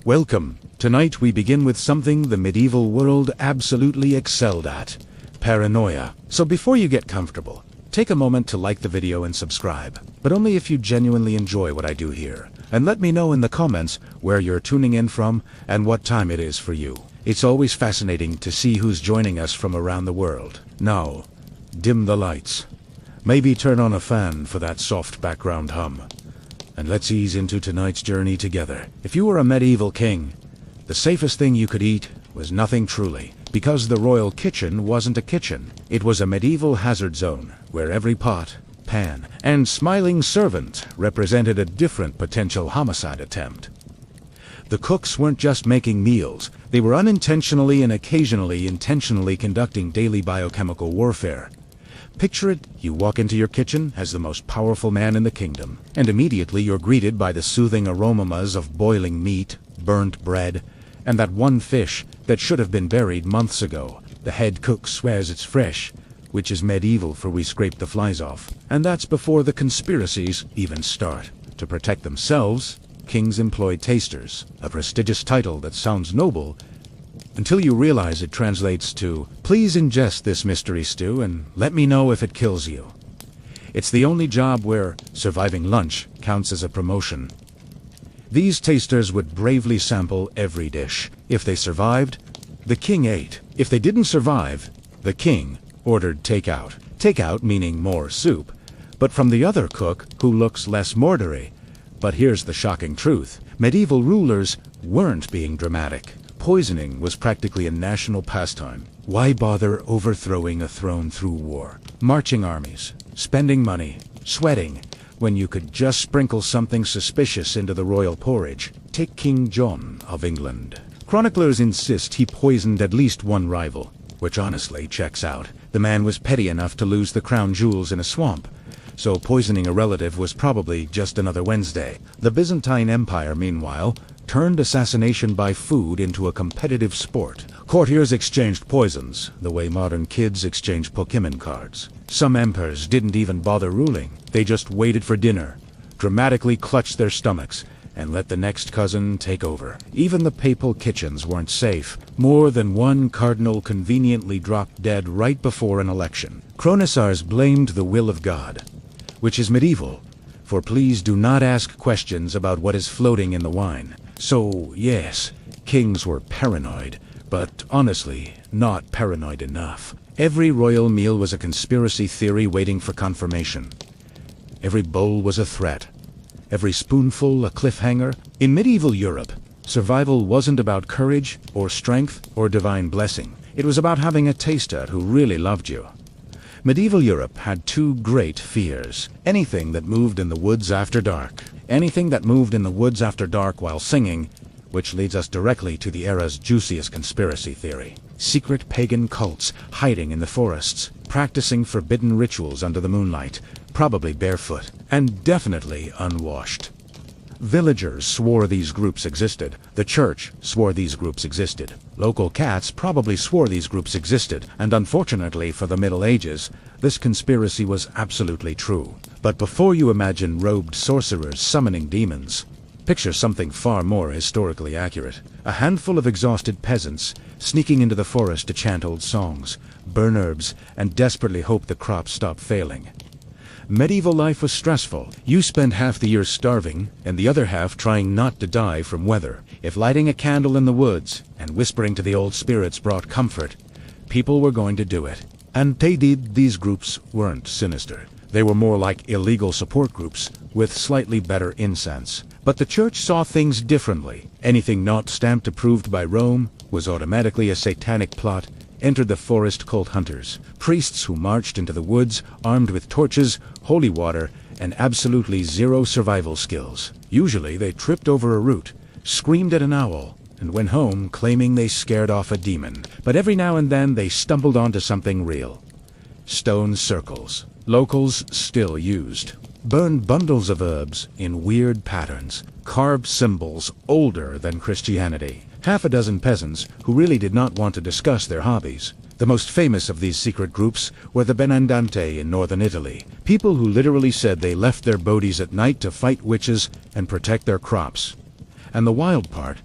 Welcome. Tonight we begin with something the medieval world absolutely excelled at: paranoia. So before you get comfortable, take a moment to like the video and subscribe, but only if you genuinely enjoy what I do here. And let me know in the comments where you're tuning in from and what time it is for you. It's always fascinating to see who's joining us from around the world. Now, dim the lights. Maybe turn on a fan for that soft background hum. And let's ease into tonight's journey together. If you were a medieval king, the safest thing you could eat was nothing truly, because the royal kitchen wasn't a kitchen. It was a medieval hazard zone, where every pot, pan, and smiling servant represented a different potential homicide attempt. The cooks weren't just making meals, they were unintentionally and occasionally intentionally conducting daily biochemical warfare. Picture it, you walk into your kitchen as the most powerful man in the kingdom, and immediately you're greeted by the soothing aromas of boiling meat, burnt bread, and that one fish that should have been buried months ago. The head cook swears it's fresh, which is medieval for we scrape the flies off. And that's before the conspiracies even start. To protect themselves, kings employed tasters, a prestigious title that sounds noble, until you realize it translates to, "Please ingest this mystery stew and let me know if it kills you." It's the only job where surviving lunch counts as a promotion. These tasters would bravely sample every dish. If they survived, the king ate. If they didn't survive, the king ordered takeout. Takeout meaning more soup, but from the other cook who looks less mordery. But here's the shocking truth. Medieval rulers weren't being dramatic. Poisoning was practically a national pastime. Why bother overthrowing a throne through war? Marching armies, spending money, sweating, when you could just sprinkle something suspicious into the royal porridge. Take King John of England. Chroniclers insist he poisoned at least one rival, which honestly checks out. The man was petty enough to lose the crown jewels in a swamp, so poisoning a relative was probably just another Wednesday. The Byzantine Empire, meanwhile, turned assassination by food into a competitive sport. Courtiers exchanged poisons, the way modern kids exchange Pokemon cards. Some emperors didn't even bother ruling. They just waited for dinner, dramatically clutched their stomachs, and let the next cousin take over. Even the papal kitchens weren't safe. More than one cardinal conveniently dropped dead right before an election. Chroniclers blamed the will of God, which is medieval, for please do not ask questions about what is floating in the wine. So, yes, kings were paranoid, but honestly, not paranoid enough. Every royal meal was a conspiracy theory waiting for confirmation. Every bowl was a threat. Every spoonful a cliffhanger. In medieval Europe, survival wasn't about courage or strength or divine blessing. It was about having a taster who really loved you. Medieval Europe had two great fears. Anything that moved in the woods after dark. Anything that moved in the woods after dark while singing, which leads us directly to the era's juiciest conspiracy theory. Secret pagan cults hiding in the forests, practicing forbidden rituals under the moonlight, probably barefoot, and definitely unwashed. Villagers swore these groups existed. The church swore these groups existed. Local cats probably swore these groups existed, and unfortunately for the Middle Ages, this conspiracy was absolutely true. But before you imagine robed sorcerers summoning demons, picture something far more historically accurate. A handful of exhausted peasants sneaking into the forest to chant old songs, burn herbs, and desperately hope the crops stop failing. Medieval life was stressful. You spent half the year starving, and the other half trying not to die from weather. If lighting a candle in the woods and whispering to the old spirits brought comfort, people were going to do it. And they did. These groups weren't sinister. They were more like illegal support groups, with slightly better incense. But the church saw things differently. Anything not stamped approved by Rome was automatically a satanic plot. Entered the forest cult hunters, priests who marched into the woods armed with torches, holy water, and absolutely zero survival skills. Usually they tripped over a root, screamed at an owl, and went home claiming they scared off a demon. But every now and then they stumbled onto something real. Stone circles. Locals still used. Burned bundles of herbs in weird patterns. Carved symbols older than Christianity. Half a dozen peasants who really did not want to discuss their hobbies. The most famous of these secret groups were the Benandante in northern Italy. People who literally said they left their bodies at night to fight witches and protect their crops. And the wild part,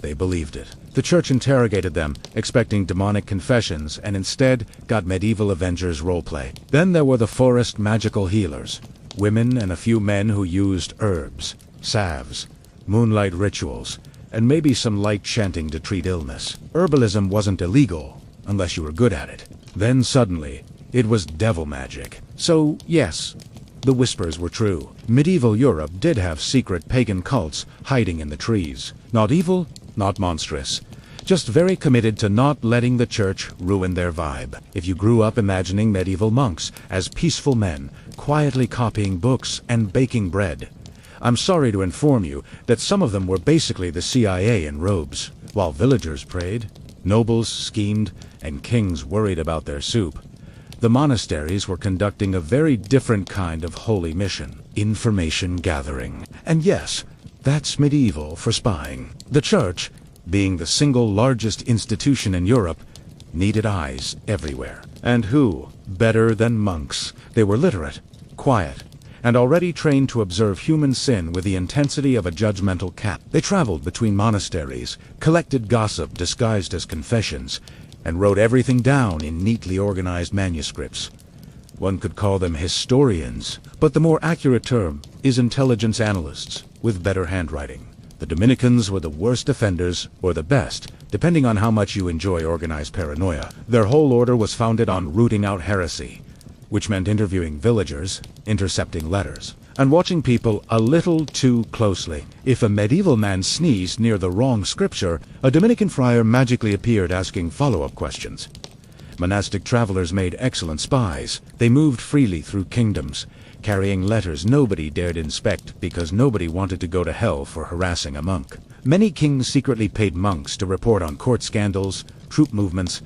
they believed it. The church interrogated them, expecting demonic confessions, and instead got medieval Avengers roleplay. Then there were the forest magical healers, women and a few men who used herbs, salves, moonlight rituals, and maybe some light chanting to treat illness. Herbalism wasn't illegal, unless you were good at it. Then suddenly, it was devil magic. So, yes, the whispers were true. Medieval Europe did have secret pagan cults hiding in the trees. Not evil, not monstrous. Just very committed to not letting the church ruin their vibe. If you grew up imagining medieval monks as peaceful men, quietly copying books and baking bread, I'm sorry to inform you that some of them were basically the CIA in robes. While villagers prayed, nobles schemed, and kings worried about their soup, the monasteries were conducting a very different kind of holy mission: information gathering. And yes, that's medieval for spying. The church, being the single largest institution in Europe, needed eyes everywhere. And who better than monks? They were literate, quiet, and already trained to observe human sin with the intensity of a judgmental cat. They traveled between monasteries, collected gossip disguised as confessions, and wrote everything down in neatly organized manuscripts. One could call them historians, but the more accurate term is intelligence analysts with better handwriting. The Dominicans were the worst offenders, or the best, depending on how much you enjoy organized paranoia. Their whole order was founded on rooting out heresy, which meant interviewing villagers, intercepting letters, and watching people a little too closely. If a medieval man sneezed near the wrong scripture, a Dominican friar magically appeared asking follow-up questions. Monastic travelers made excellent spies. They moved freely through kingdoms, carrying letters nobody dared inspect because nobody wanted to go to hell for harassing a monk. Many kings secretly paid monks to report on court scandals, troop movements,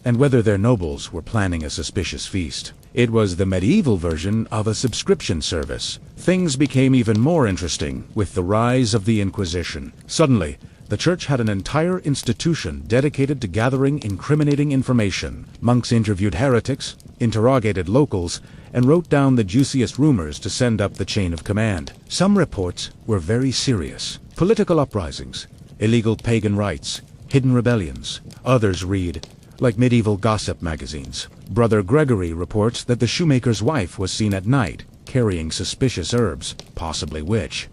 and whether their nobles were planning a suspicious feast. It was the medieval version of a subscription service. Things became even more interesting with the rise of the Inquisition. Suddenly, the church had an entire institution dedicated to gathering incriminating information. Monks interviewed heretics, interrogated locals, and wrote down the juiciest rumors to send up the chain of command. Some reports were very serious: political uprisings, illegal pagan rites, hidden rebellions. Others read like medieval gossip magazines. Brother Gregory reports that the shoemaker's wife was seen at night carrying suspicious herbs, possibly witch.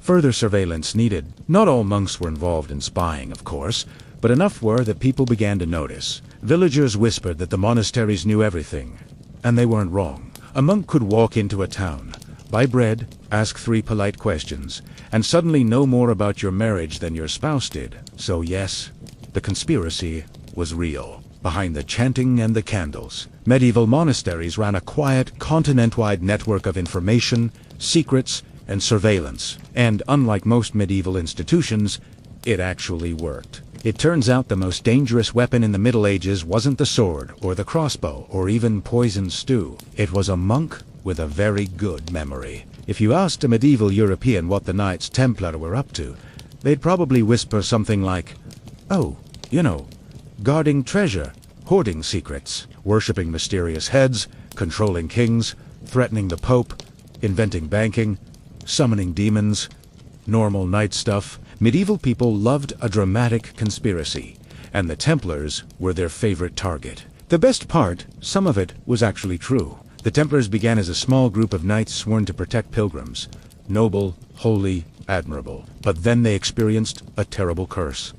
Further surveillance needed. Not all monks were involved in spying, of course, but enough were that people began to notice. Villagers whispered that the monasteries knew everything, and they weren't wrong. A monk could walk into a town, buy bread, ask 3 polite questions, and suddenly know more about your marriage than your spouse did. So yes, the conspiracy was real. Behind the chanting and the candles, medieval monasteries ran a quiet, continent-wide network of information, secrets, and surveillance. And unlike most medieval institutions, it actually worked. It turns out the most dangerous weapon in the Middle Ages wasn't the sword, or the crossbow, or even poisoned stew. It was a monk with a very good memory. If you asked a medieval European what the Knights Templar were up to, they'd probably whisper something like, "Oh, you know, guarding treasure, hoarding secrets, worshipping mysterious heads, controlling kings, threatening the Pope, inventing banking, summoning demons, normal knight stuff." Medieval people loved a dramatic conspiracy, and the Templars were their favorite target. The best part, some of it was actually true. The Templars began as a small group of knights sworn to protect pilgrims. Noble, holy, admirable. But then they experienced a terrible curse.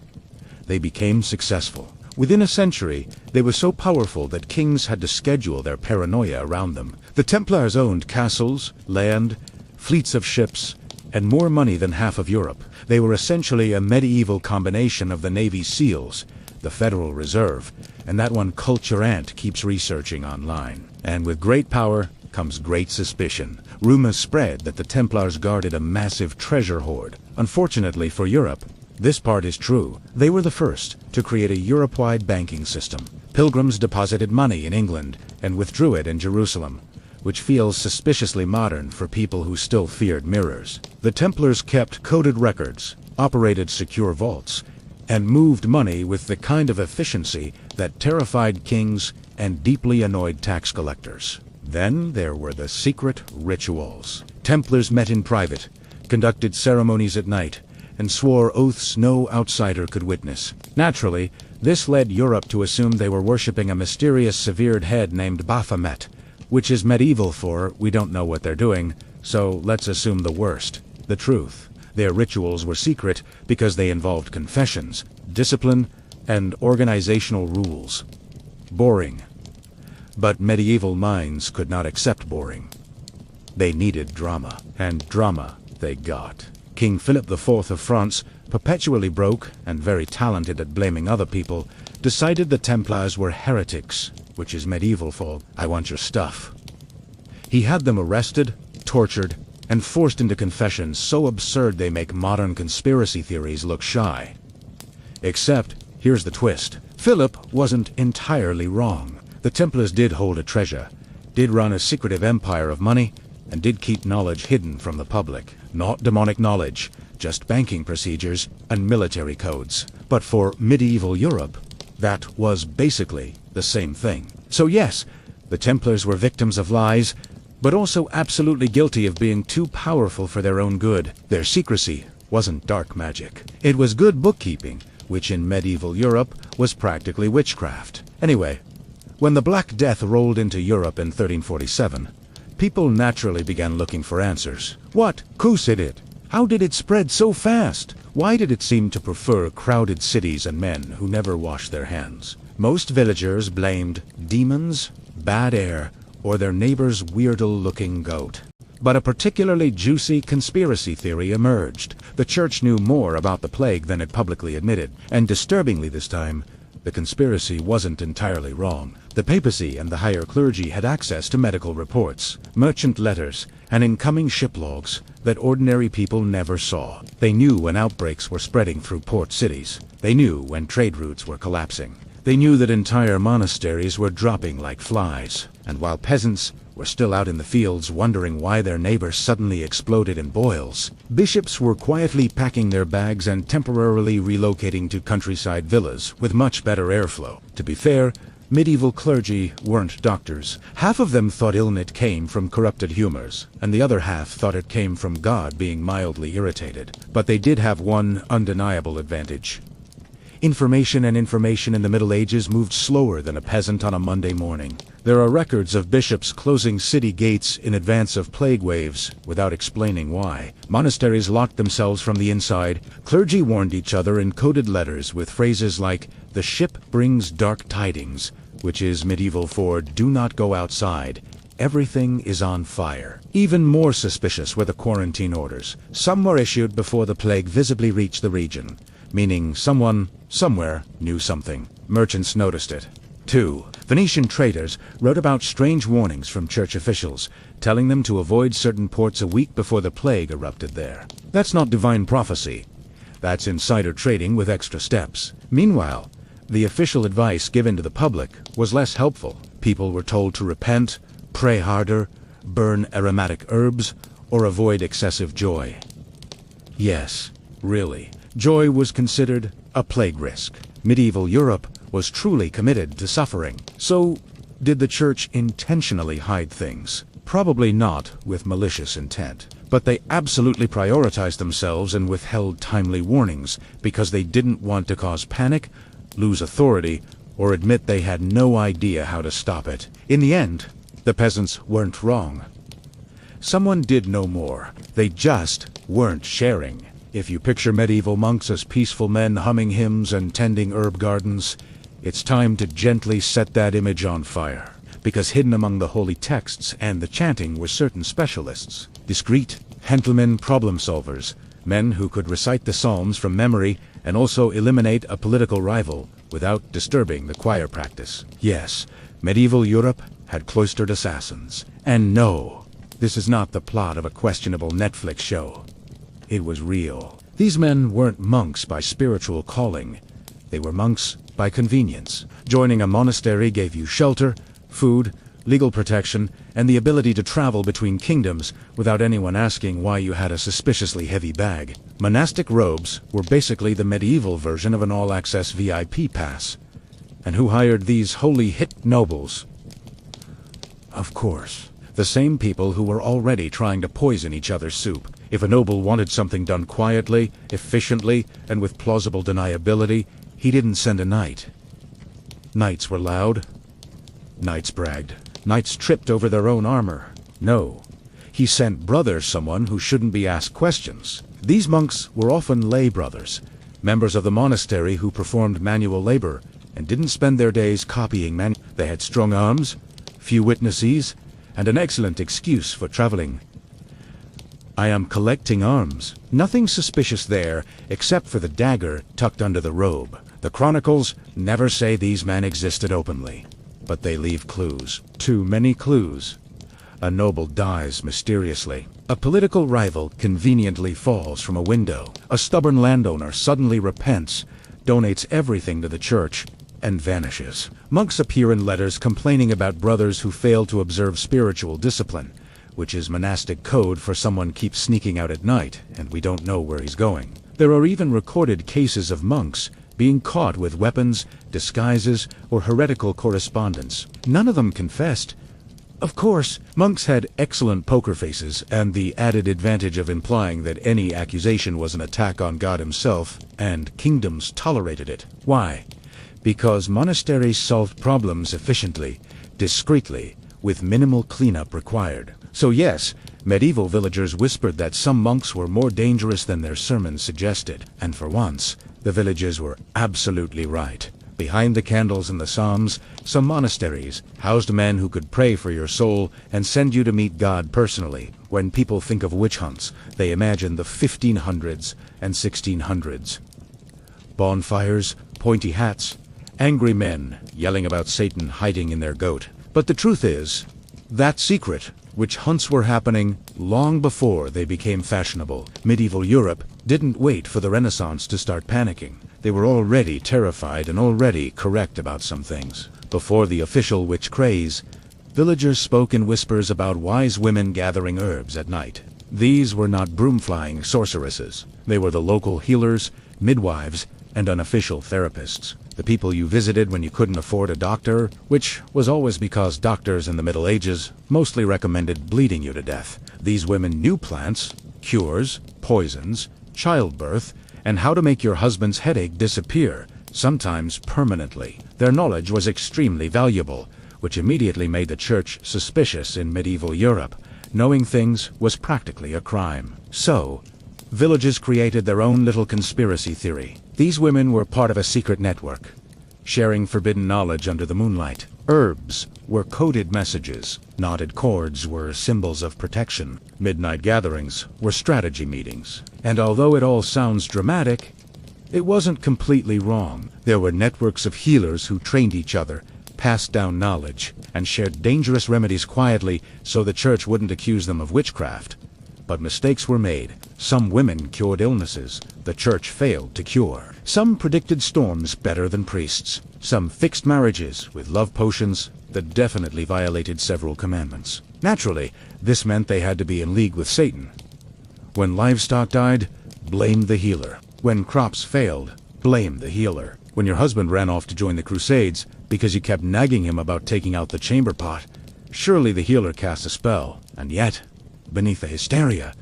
They became successful. Within a century, they were so powerful that kings had to schedule their paranoia around them. The Templars owned castles, land, fleets of ships, and more money than half of Europe. They were essentially a medieval combination of the Navy SEALs, the Federal Reserve, and that one Culture Ant keeps researching online. And with great power comes great suspicion. Rumors spread that the Templars guarded a massive treasure hoard. Unfortunately for Europe, this part is true. They were the first to create a Europe-wide banking system. Pilgrims deposited money in England and withdrew it in Jerusalem, which feels suspiciously modern for people who still feared mirrors. The Templars kept coded records, operated secure vaults, and moved money with the kind of efficiency that terrified kings and deeply annoyed tax collectors. Then there were the secret rituals. Templars met in private, conducted ceremonies at night, and swore oaths no outsider could witness. Naturally, this led Europe to assume they were worshipping a mysterious severed head named Baphomet, which is medieval for "we don't know what they're doing, so let's assume the worst." The truth: their rituals were secret because they involved confessions, discipline, and organizational rules. Boring. But medieval minds could not accept boring. They needed drama, and drama they got. King Philip IV of France, perpetually broke and very talented at blaming other people, decided the Templars were heretics, which is medieval for "I want your stuff." He had them arrested, tortured, and forced into confessions so absurd they make modern conspiracy theories look shy. Except, here's the twist: Philip wasn't entirely wrong. The Templars did hold a treasure, did run a secretive empire of money, and did keep knowledge hidden from the public. Not demonic knowledge, just banking procedures and military codes. But for medieval Europe, that was basically the same thing. So yes, the Templars were victims of lies, but also absolutely guilty of being too powerful for their own good. Their secrecy wasn't dark magic. It was good bookkeeping, which in medieval Europe was practically witchcraft. Anyway, when the Black Death rolled into Europe in 1347, people naturally began looking for answers. What caused it? How did it spread so fast? Why did it seem to prefer crowded cities and men who never washed their hands? Most villagers blamed demons, bad air, or their neighbor's weirdo-looking goat. But a particularly juicy conspiracy theory emerged. The church knew more about the plague than it publicly admitted, and disturbingly this time, the conspiracy wasn't entirely wrong. The papacy and the higher clergy had access to medical reports, merchant letters, and incoming ship logs that ordinary people never saw. They knew when outbreaks were spreading through port cities. They knew when trade routes were collapsing. They knew that entire monasteries were dropping like flies. And while peasants were still out in the fields wondering why their neighbors suddenly exploded in boils, bishops were quietly packing their bags and temporarily relocating to countryside villas with much better airflow. To be fair, medieval clergy weren't doctors. Half of them thought illness came from corrupted humors, and the other half thought it came from God being mildly irritated. But they did have one undeniable advantage. Information in the Middle Ages moved slower than a peasant on a Monday morning. There are records of bishops closing city gates in advance of plague waves without explaining why. Monasteries locked themselves from the inside. Clergy warned each other in coded letters with phrases like, "The ship brings dark tidings," which is medieval for "do not go outside. Everything is on fire." Even more suspicious were the quarantine orders. Some were issued before the plague visibly reached the region, meaning someone, somewhere, knew something. Merchants noticed it. 2. Venetian traders wrote about strange warnings from church officials, telling them to avoid certain ports a week before the plague erupted there. That's not divine prophecy. That's insider trading with extra steps. Meanwhile, the official advice given to the public was less helpful. People were told to repent, pray harder, burn aromatic herbs, or avoid excessive joy. Yes, really. Joy was considered a plague risk. Medieval Europe was truly committed to suffering. So, did the church intentionally hide things? Probably not with malicious intent. But they absolutely prioritized themselves and withheld timely warnings because they didn't want to cause panic, lose authority, or admit they had no idea how to stop it. In the end, the peasants weren't wrong. Someone did know more. They just weren't sharing. If you picture medieval monks as peaceful men humming hymns and tending herb gardens, it's time to gently set that image on fire. Because hidden among the holy texts and the chanting were certain specialists. Discreet, gentlemen problem solvers, men who could recite the Psalms from memory and also eliminate a political rival without disturbing the choir practice. Yes, medieval Europe had cloistered assassins. And no, this is not the plot of a questionable Netflix show. It was real. These men weren't monks by spiritual calling. They were monks by convenience. Joining a monastery gave you shelter, food, legal protection, and the ability to travel between kingdoms without anyone asking why you had a suspiciously heavy bag. Monastic robes were basically the medieval version of an all-access VIP pass. And who hired these holy hit nobles? Of course, the same people who were already trying to poison each other's soup. If a noble wanted something done quietly, efficiently, and with plausible deniability, he didn't send a knight. Knights were loud. Knights bragged. Knights tripped over their own armor. No. He sent brothers, someone who shouldn't be asked questions. These monks were often lay brothers, members of the monastery who performed manual labor and didn't spend their days copying They had strong arms, few witnesses, and an excellent excuse for traveling. I am collecting arms. Nothing suspicious there, except for the dagger tucked under the robe. The chronicles never say these men existed openly, but they leave clues. Too many clues. A noble dies mysteriously. A political rival conveniently falls from a window. A stubborn landowner suddenly repents, donates everything to the church, and vanishes. Monks appear in letters complaining about brothers who fail to observe spiritual discipline, which is monastic code for someone keeps sneaking out at night, and we don't know where he's going. There are even recorded cases of monks being caught with weapons, disguises, or heretical correspondence. None of them confessed. Of course, monks had excellent poker faces and the added advantage of implying that any accusation was an attack on God himself, and kingdoms tolerated it. Why? Because monasteries solved problems efficiently, discreetly, with minimal cleanup required. So yes, medieval villagers whispered that some monks were more dangerous than their sermons suggested, and for once, the villagers were absolutely right. Behind the candles and the psalms, some monasteries housed men who could pray for your soul and send you to meet God personally. When people think of witch hunts, they imagine the 1500s and 1600s. Bonfires, pointy hats, angry men yelling about Satan hiding in their goat. But the truth is, that secret, witch hunts were happening long before they became fashionable. Medieval Europe didn't wait for the Renaissance to start panicking. They were already terrified and already correct about some things. Before the official witch craze, villagers spoke in whispers about wise women gathering herbs at night. These were not broom-flying sorceresses. They were the local healers, midwives, and unofficial therapists. The people you visited when you couldn't afford a doctor, which was always because doctors in the Middle Ages mostly recommended bleeding you to death. These women knew plants, cures, poisons, childbirth, and how to make your husband's headache disappear, sometimes permanently. Their knowledge was extremely valuable, which immediately made the church suspicious in medieval Europe. Knowing things was practically a crime. So, villages created their own little conspiracy theory. These women were part of a secret network, sharing forbidden knowledge under the moonlight. Herbs were coded messages. Knotted cords were symbols of protection. Midnight gatherings were strategy meetings. And although it all sounds dramatic, it wasn't completely wrong. There were networks of healers who trained each other, passed down knowledge, and shared dangerous remedies quietly so the church wouldn't accuse them of witchcraft. But mistakes were made. Some women cured illnesses the church failed to cure. Some predicted storms better than priests. Some fixed marriages with love potions that definitely violated several commandments. Naturally, this meant they had to be in league with Satan. When livestock died, blame the healer. When crops failed, blame the healer. When your husband ran off to join the Crusades because you kept nagging him about taking out the chamber pot, surely the healer cast a spell. And yet, beneath the hysteria,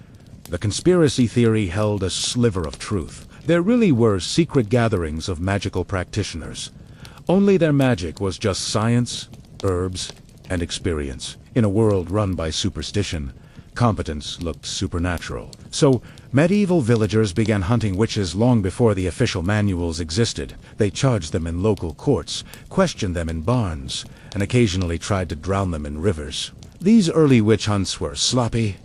the conspiracy theory held a sliver of truth. There really were secret gatherings of magical practitioners. Only their magic was just science, herbs, and experience. In a world run by superstition, competence looked supernatural. So, medieval villagers began hunting witches long before the official manuals existed. They charged them in local courts, questioned them in barns, and occasionally tried to drown them in rivers. These early witch hunts were sloppy,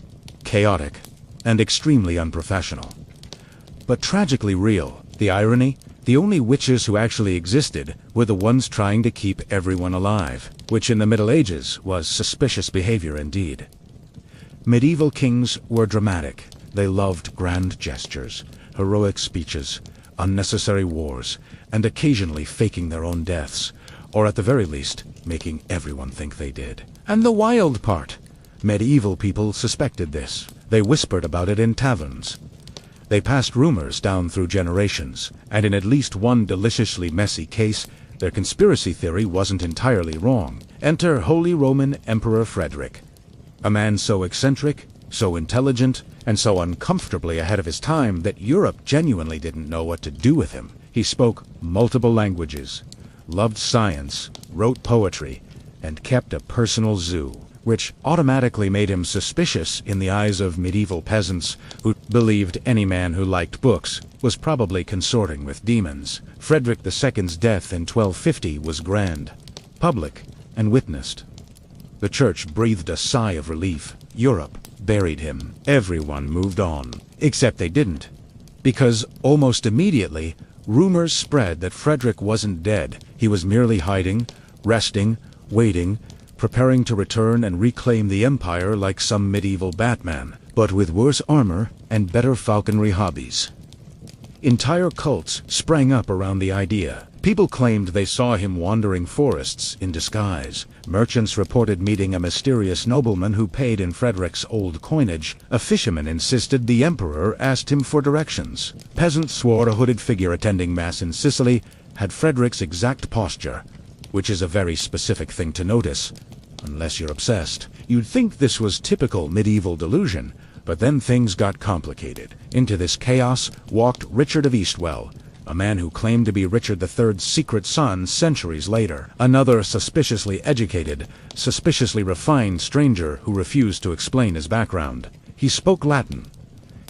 chaotic, and extremely unprofessional. But tragically real. The irony? The only witches who actually existed were the ones trying to keep everyone alive, which in the Middle Ages was suspicious behavior indeed. Medieval kings were dramatic. They loved grand gestures, heroic speeches, unnecessary wars, and occasionally faking their own deaths, or at the very least, making everyone think they did. And the wild part, medieval people suspected this. They whispered about it in taverns. They passed rumors down through generations, and in at least one deliciously messy case, their conspiracy theory wasn't entirely wrong. Enter Holy Roman Emperor Frederick, a man so eccentric, so intelligent, and so uncomfortably ahead of his time that Europe genuinely didn't know what to do with him. He spoke multiple languages, loved science, wrote poetry, and kept a personal zoo, which automatically made him suspicious in the eyes of medieval peasants who believed any man who liked books was probably consorting with demons. Frederick II's death in 1250 was grand, public, and witnessed. The church breathed a sigh of relief. Europe buried him. Everyone moved on. Except they didn't. Because almost immediately, rumors spread that Frederick wasn't dead. He was merely hiding, resting, waiting, preparing to return and reclaim the empire like some medieval Batman, but with worse armor and better falconry hobbies. Entire cults sprang up around the idea. People claimed they saw him wandering forests in disguise. Merchants reported meeting a mysterious nobleman who paid in Frederick's old coinage. A fisherman insisted the emperor asked him for directions. Peasants swore a hooded figure attending mass in Sicily had Frederick's exact posture, which is a very specific thing to notice, unless you're obsessed. You'd think this was typical medieval delusion, but then things got complicated. Into this chaos walked Richard of Eastwell, a man who claimed to be Richard III's secret son centuries later. Another suspiciously educated, suspiciously refined stranger who refused to explain his background. He spoke Latin.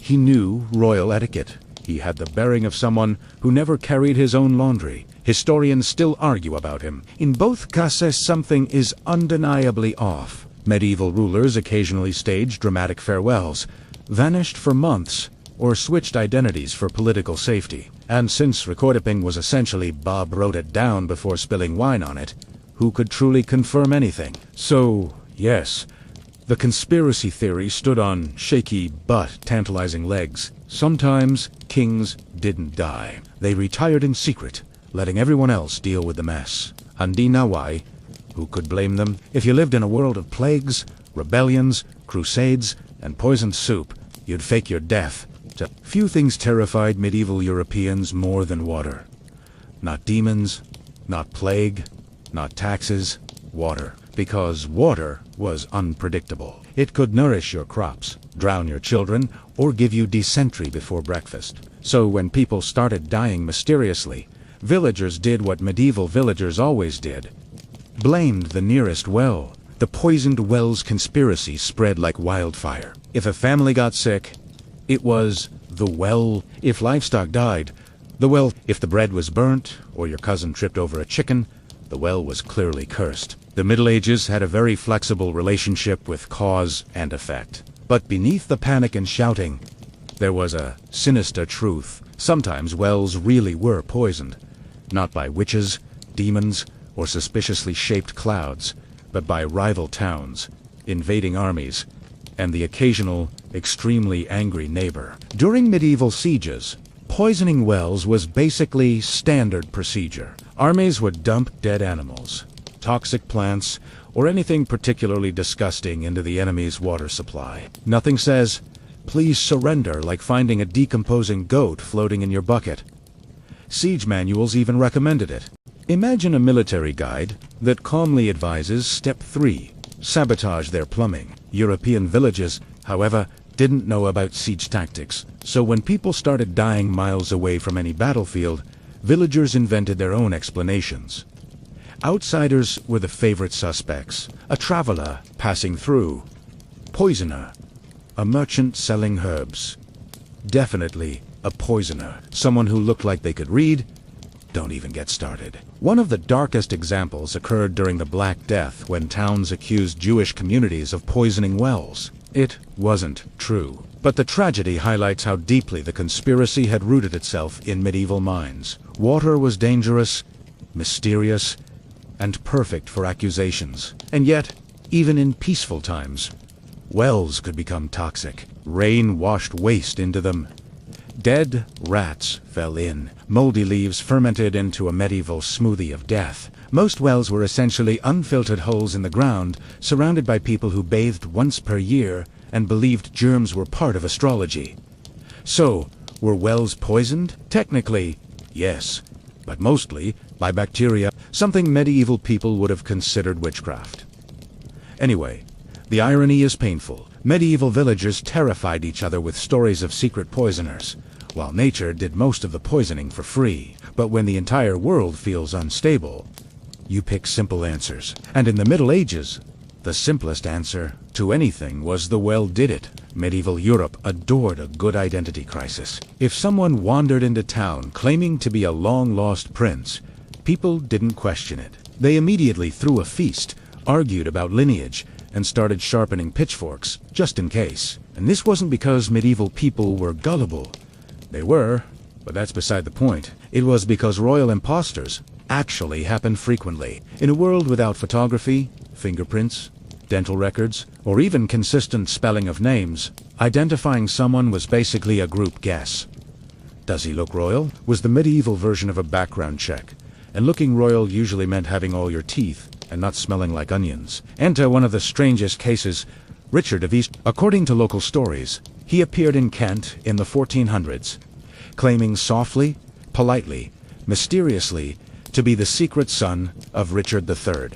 He knew royal etiquette. He had the bearing of someone who never carried his own laundry. Historians still argue about him. In both cases, something is undeniably off. Medieval rulers occasionally staged dramatic farewells, vanished for months, or switched identities for political safety. And since recording was essentially Bob wrote it down before spilling wine on it, who could truly confirm anything? So, yes, the conspiracy theory stood on shaky but tantalizing legs. Sometimes kings didn't die. They retired in secret, letting everyone else deal with the mess. Hindi nawai, who could blame them? If you lived in a world of plagues, rebellions, crusades, and poisoned soup, you'd fake your death. Few things terrified medieval Europeans more than water. Not demons, not plague, not taxes, water. Because water was unpredictable. It could nourish your crops, drown your children, or give you dysentery before breakfast. So when people started dying mysteriously, villagers did what medieval villagers always did. Blamed the nearest well. The poisoned wells conspiracy spread like wildfire. If a family got sick, it was the well. If livestock died, the well. If the bread was burnt, or your cousin tripped over a chicken, the well was clearly cursed. The Middle Ages had a very flexible relationship with cause and effect. But beneath the panic and shouting, there was a sinister truth. Sometimes wells really were poisoned, not by witches, demons, or suspiciously shaped clouds, but by rival towns, invading armies, and the occasional, extremely angry neighbor. During medieval sieges, poisoning wells was basically standard procedure. Armies would dump dead animals, toxic plants, or anything particularly disgusting into the enemy's water supply. Nothing says, "Please surrender," like finding a decomposing goat floating in your bucket. Siege manuals even recommended it. Imagine a military guide that calmly advises Step 3, sabotage their plumbing. European villages, however, didn't know about siege tactics, so when people started dying miles away from any battlefield, villagers invented their own explanations. Outsiders were the favorite suspects: a traveler passing through, poisoner, a merchant selling herbs. Definitely a poisoner. Someone who looked like they could read. Don't even get started. One of the darkest examples occurred during the Black Death, when towns accused Jewish communities of poisoning wells. It wasn't true. But the tragedy highlights how deeply the conspiracy had rooted itself in medieval minds. Water was dangerous, mysterious, and perfect for accusations. And yet, even in peaceful times, wells could become toxic. Rain washed waste into them. Dead rats fell in. Moldy leaves fermented into a medieval smoothie of death. Most wells were essentially unfiltered holes in the ground, surrounded by people who bathed once per year and believed germs were part of astrology. So, were wells poisoned? Technically, yes, but mostly by bacteria, something medieval people would have considered witchcraft. Anyway, the irony is painful. Medieval villagers terrified each other with stories of secret poisoners, while nature did most of the poisoning for free. But when the entire world feels unstable, you pick simple answers. And in the Middle Ages, the simplest answer to anything was the well did it. Medieval Europe adored a good identity crisis. If someone wandered into town claiming to be a long-lost prince, people didn't question it. They immediately threw a feast, argued about lineage, and started sharpening pitchforks, just in case. And this wasn't because medieval people were gullible. They were, but that's beside the point. It was because royal imposters actually happened frequently. In a world without photography, fingerprints, dental records, or even consistent spelling of names, identifying someone was basically a group guess. Does he look royal? Was the medieval version of a background check. And looking royal usually meant having all your teeth and not smelling like onions. Enter one of the strangest cases, Richard of East. According to local stories, he appeared in Kent in the 1400s, claiming softly, politely, mysteriously, to be the secret son of Richard III.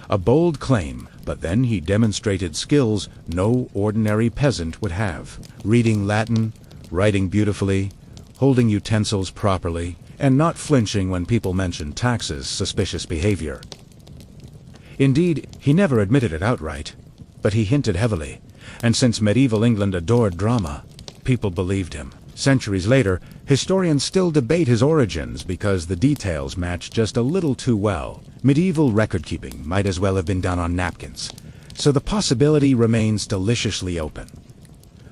A bold claim, but then he demonstrated skills no ordinary peasant would have. Reading Latin, writing beautifully, holding utensils properly, and not flinching when people mentioned taxes, suspicious behavior. Indeed, he never admitted it outright, but he hinted heavily, and since medieval England adored drama, people believed him. Centuries later, historians still debate his origins because the details match just a little too well. Medieval record-keeping might as well have been done on napkins, so the possibility remains deliciously open.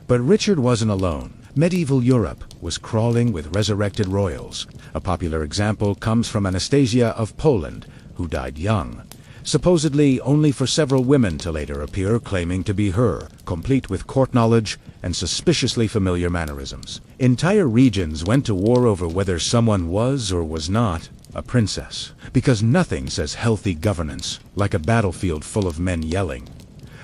But Richard wasn't alone. Medieval Europe was crawling with resurrected royals. A popular example comes from Anastasia of Poland, who died young, supposedly only for several women to later appear claiming to be her, complete with court knowledge and suspiciously familiar mannerisms. Entire regions went to war over whether someone was or was not a princess, because nothing says healthy governance like a battlefield full of men yelling,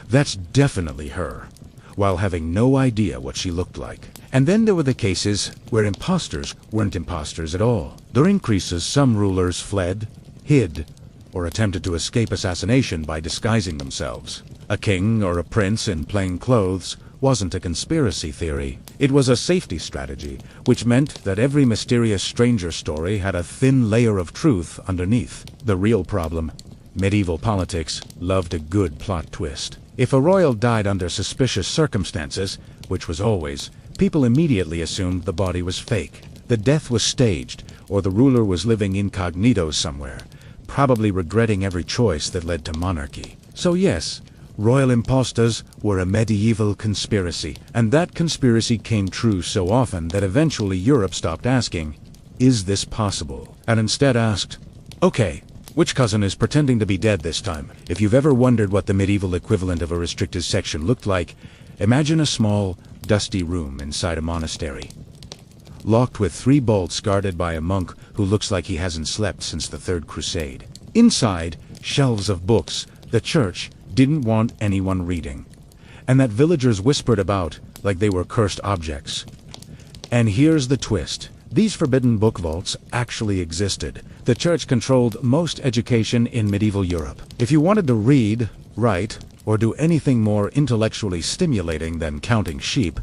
"That's definitely her," while having no idea what she looked like. And then there were the cases where imposters weren't imposters at all. During crises, some rulers fled, hid, or attempted to escape assassination by disguising themselves. A king or a prince in plain clothes wasn't a conspiracy theory. It was a safety strategy, which meant that every mysterious stranger story had a thin layer of truth underneath. The real problem: medieval politics loved a good plot twist. If a royal died under suspicious circumstances, which was always, people immediately assumed the body was fake. The death was staged, or the ruler was living incognito somewhere, probably regretting every choice that led to monarchy. So yes, royal impostors were a medieval conspiracy, and that conspiracy came true so often that eventually Europe stopped asking, "Is this possible?" and instead asked, "Okay, which cousin is pretending to be dead this time?" If you've ever wondered what the medieval equivalent of a restricted section looked like, imagine a small, dusty room inside a monastery, locked with 3 bolts, guarded by a monk who looks like he hasn't slept since the Third Crusade. Inside, shelves of books the church didn't want anyone reading, and that villagers whispered about like they were cursed objects. And here's the twist: these forbidden book vaults actually existed. The church controlled most education in medieval Europe. If you wanted to read, write, or do anything more intellectually stimulating than counting sheep,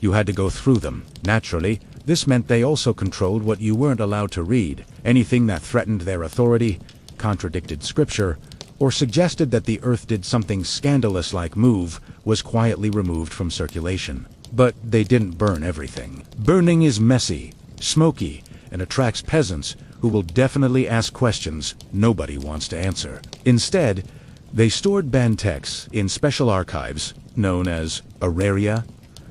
you had to go through them. Naturally, this meant they also controlled what you weren't allowed to read. Anything that threatened their authority, contradicted scripture, or suggested that the earth did something scandalous like move was quietly removed from circulation. But they didn't burn everything. Burning is messy, smoky, and attracts peasants who will definitely ask questions nobody wants to answer. Instead, they stored banned texts in special archives known as auraria,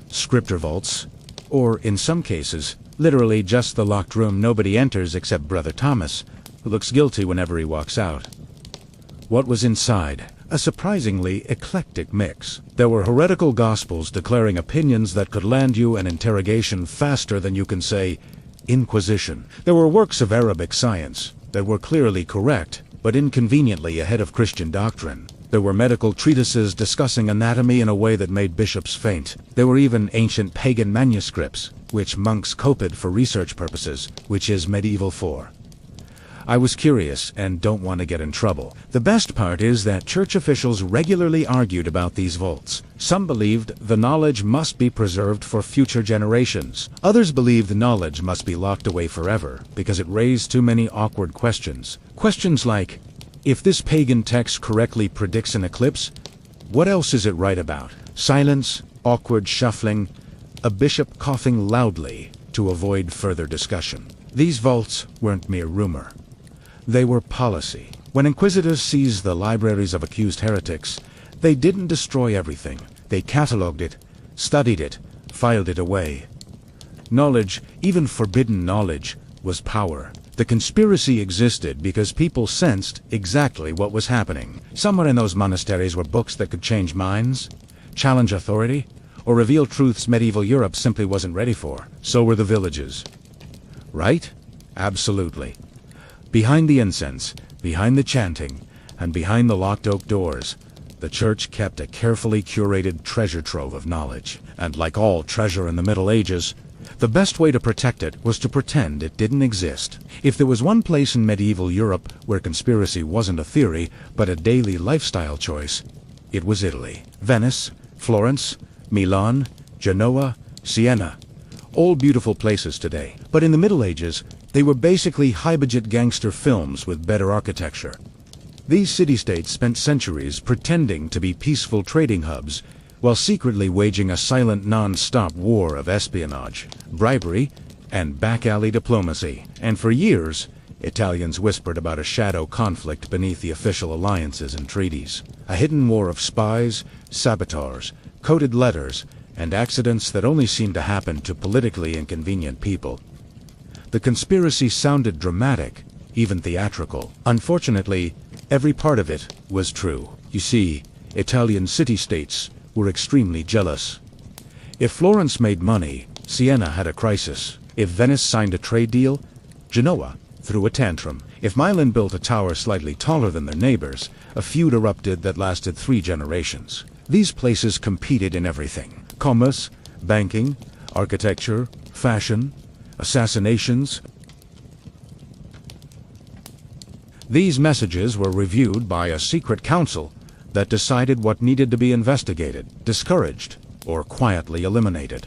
scripture vaults, or in some cases, literally just the locked room nobody enters except Brother Thomas, who looks guilty whenever he walks out. What was inside? A surprisingly eclectic mix. There were heretical gospels declaring opinions that could land you an interrogation faster than you can say Inquisition. There were works of Arabic science that were clearly correct, but inconveniently ahead of Christian doctrine. There were medical treatises discussing anatomy in a way that made bishops faint. There were even ancient pagan manuscripts, which monks copied for research purposes, which is medieval for. I was curious and don't want to get in trouble. The best part is that church officials regularly argued about these vaults. Some believed the knowledge must be preserved for future generations. Others believed the knowledge must be locked away forever because it raised too many awkward questions. Questions like, if this pagan text correctly predicts an eclipse, what else is it right about? Silence, awkward shuffling, a bishop coughing loudly to avoid further discussion. These vaults weren't mere rumor. They were policy. When inquisitors seized the libraries of accused heretics, they didn't destroy everything. They catalogued it, studied it, filed it away. Knowledge, even forbidden knowledge, was power. The conspiracy existed because people sensed exactly what was happening. Somewhere in those monasteries were books that could change minds, challenge authority, or reveal truths medieval Europe simply wasn't ready for. So were the villages. Right? Absolutely. Behind the incense, behind the chanting, and behind the locked oak doors, the church kept a carefully curated treasure trove of knowledge. And like all treasure in the Middle Ages, the best way to protect it was to pretend it didn't exist. If there was one place in medieval Europe where conspiracy wasn't a theory, but a daily lifestyle choice, it was Italy. Venice, Florence, Milan, Genoa, Siena. All beautiful places today. But in the Middle Ages, they were basically high-budget gangster films with better architecture. These city-states spent centuries pretending to be peaceful trading hubs, while secretly waging a silent non-stop war of espionage, bribery, and back-alley diplomacy. And for years, Italians whispered about a shadow conflict beneath the official alliances and treaties. A hidden war of spies, saboteurs, coded letters, and accidents that only seemed to happen to politically inconvenient people. The conspiracy sounded dramatic, even theatrical. Unfortunately, every part of it was true. You see, Italian city-states were extremely jealous. If Florence made money, Siena had a crisis. If Venice signed a trade deal, Genoa threw a tantrum. If Milan built a tower slightly taller than their neighbors, a feud erupted that lasted 3 generations. These places competed in everything: commerce, banking, architecture, fashion, assassinations. These messages were reviewed by a secret council that decided what needed to be investigated, discouraged, or quietly eliminated.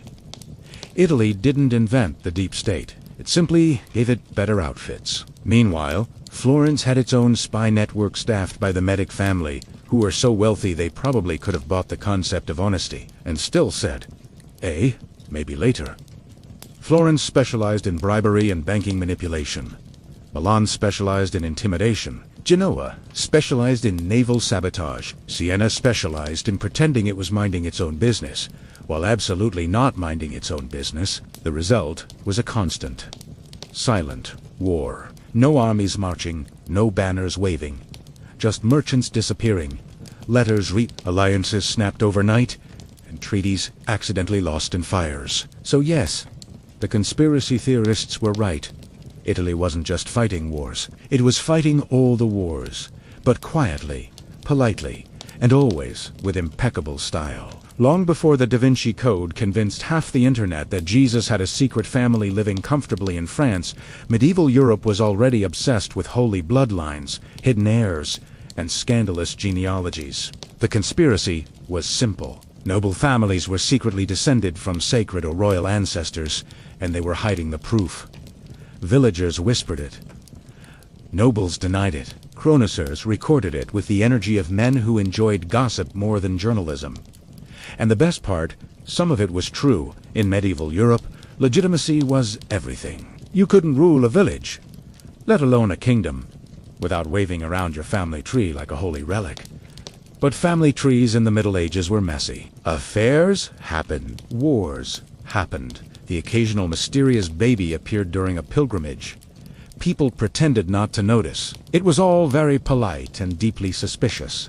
Italy didn't invent the deep state. It simply gave it better outfits. Meanwhile, Florence had its own spy network staffed by the Medic family, who were so wealthy they probably could have bought the concept of honesty, and still said, maybe later. Florence specialized in bribery and banking manipulation. Milan specialized in intimidation. Genoa specialized in naval sabotage. Siena specialized in pretending it was minding its own business, while absolutely not minding its own business. The result was a constant, silent war. No armies marching, no banners waving, just merchants disappearing, letters alliances snapped overnight, and treaties accidentally lost in fires. So yes, the conspiracy theorists were right. Italy wasn't just fighting wars. It was fighting all the wars, but quietly, politely, and always with impeccable style. Long before the Da Vinci Code convinced half the internet that Jesus had a secret family living comfortably in France, medieval Europe was already obsessed with holy bloodlines, hidden heirs, and scandalous genealogies. The conspiracy was simple. Noble families were secretly descended from sacred or royal ancestors, and they were hiding the proof. Villagers whispered it. Nobles denied it. Chroniclers recorded it with the energy of men who enjoyed gossip more than journalism. And the best part, some of it was true. In medieval Europe, legitimacy was everything. You couldn't rule a village, let alone a kingdom, without waving around your family tree like a holy relic. But family trees in the Middle Ages were messy. Affairs happened. Wars happened. The occasional mysterious baby appeared during a pilgrimage. People pretended not to notice. It was all very polite and deeply suspicious.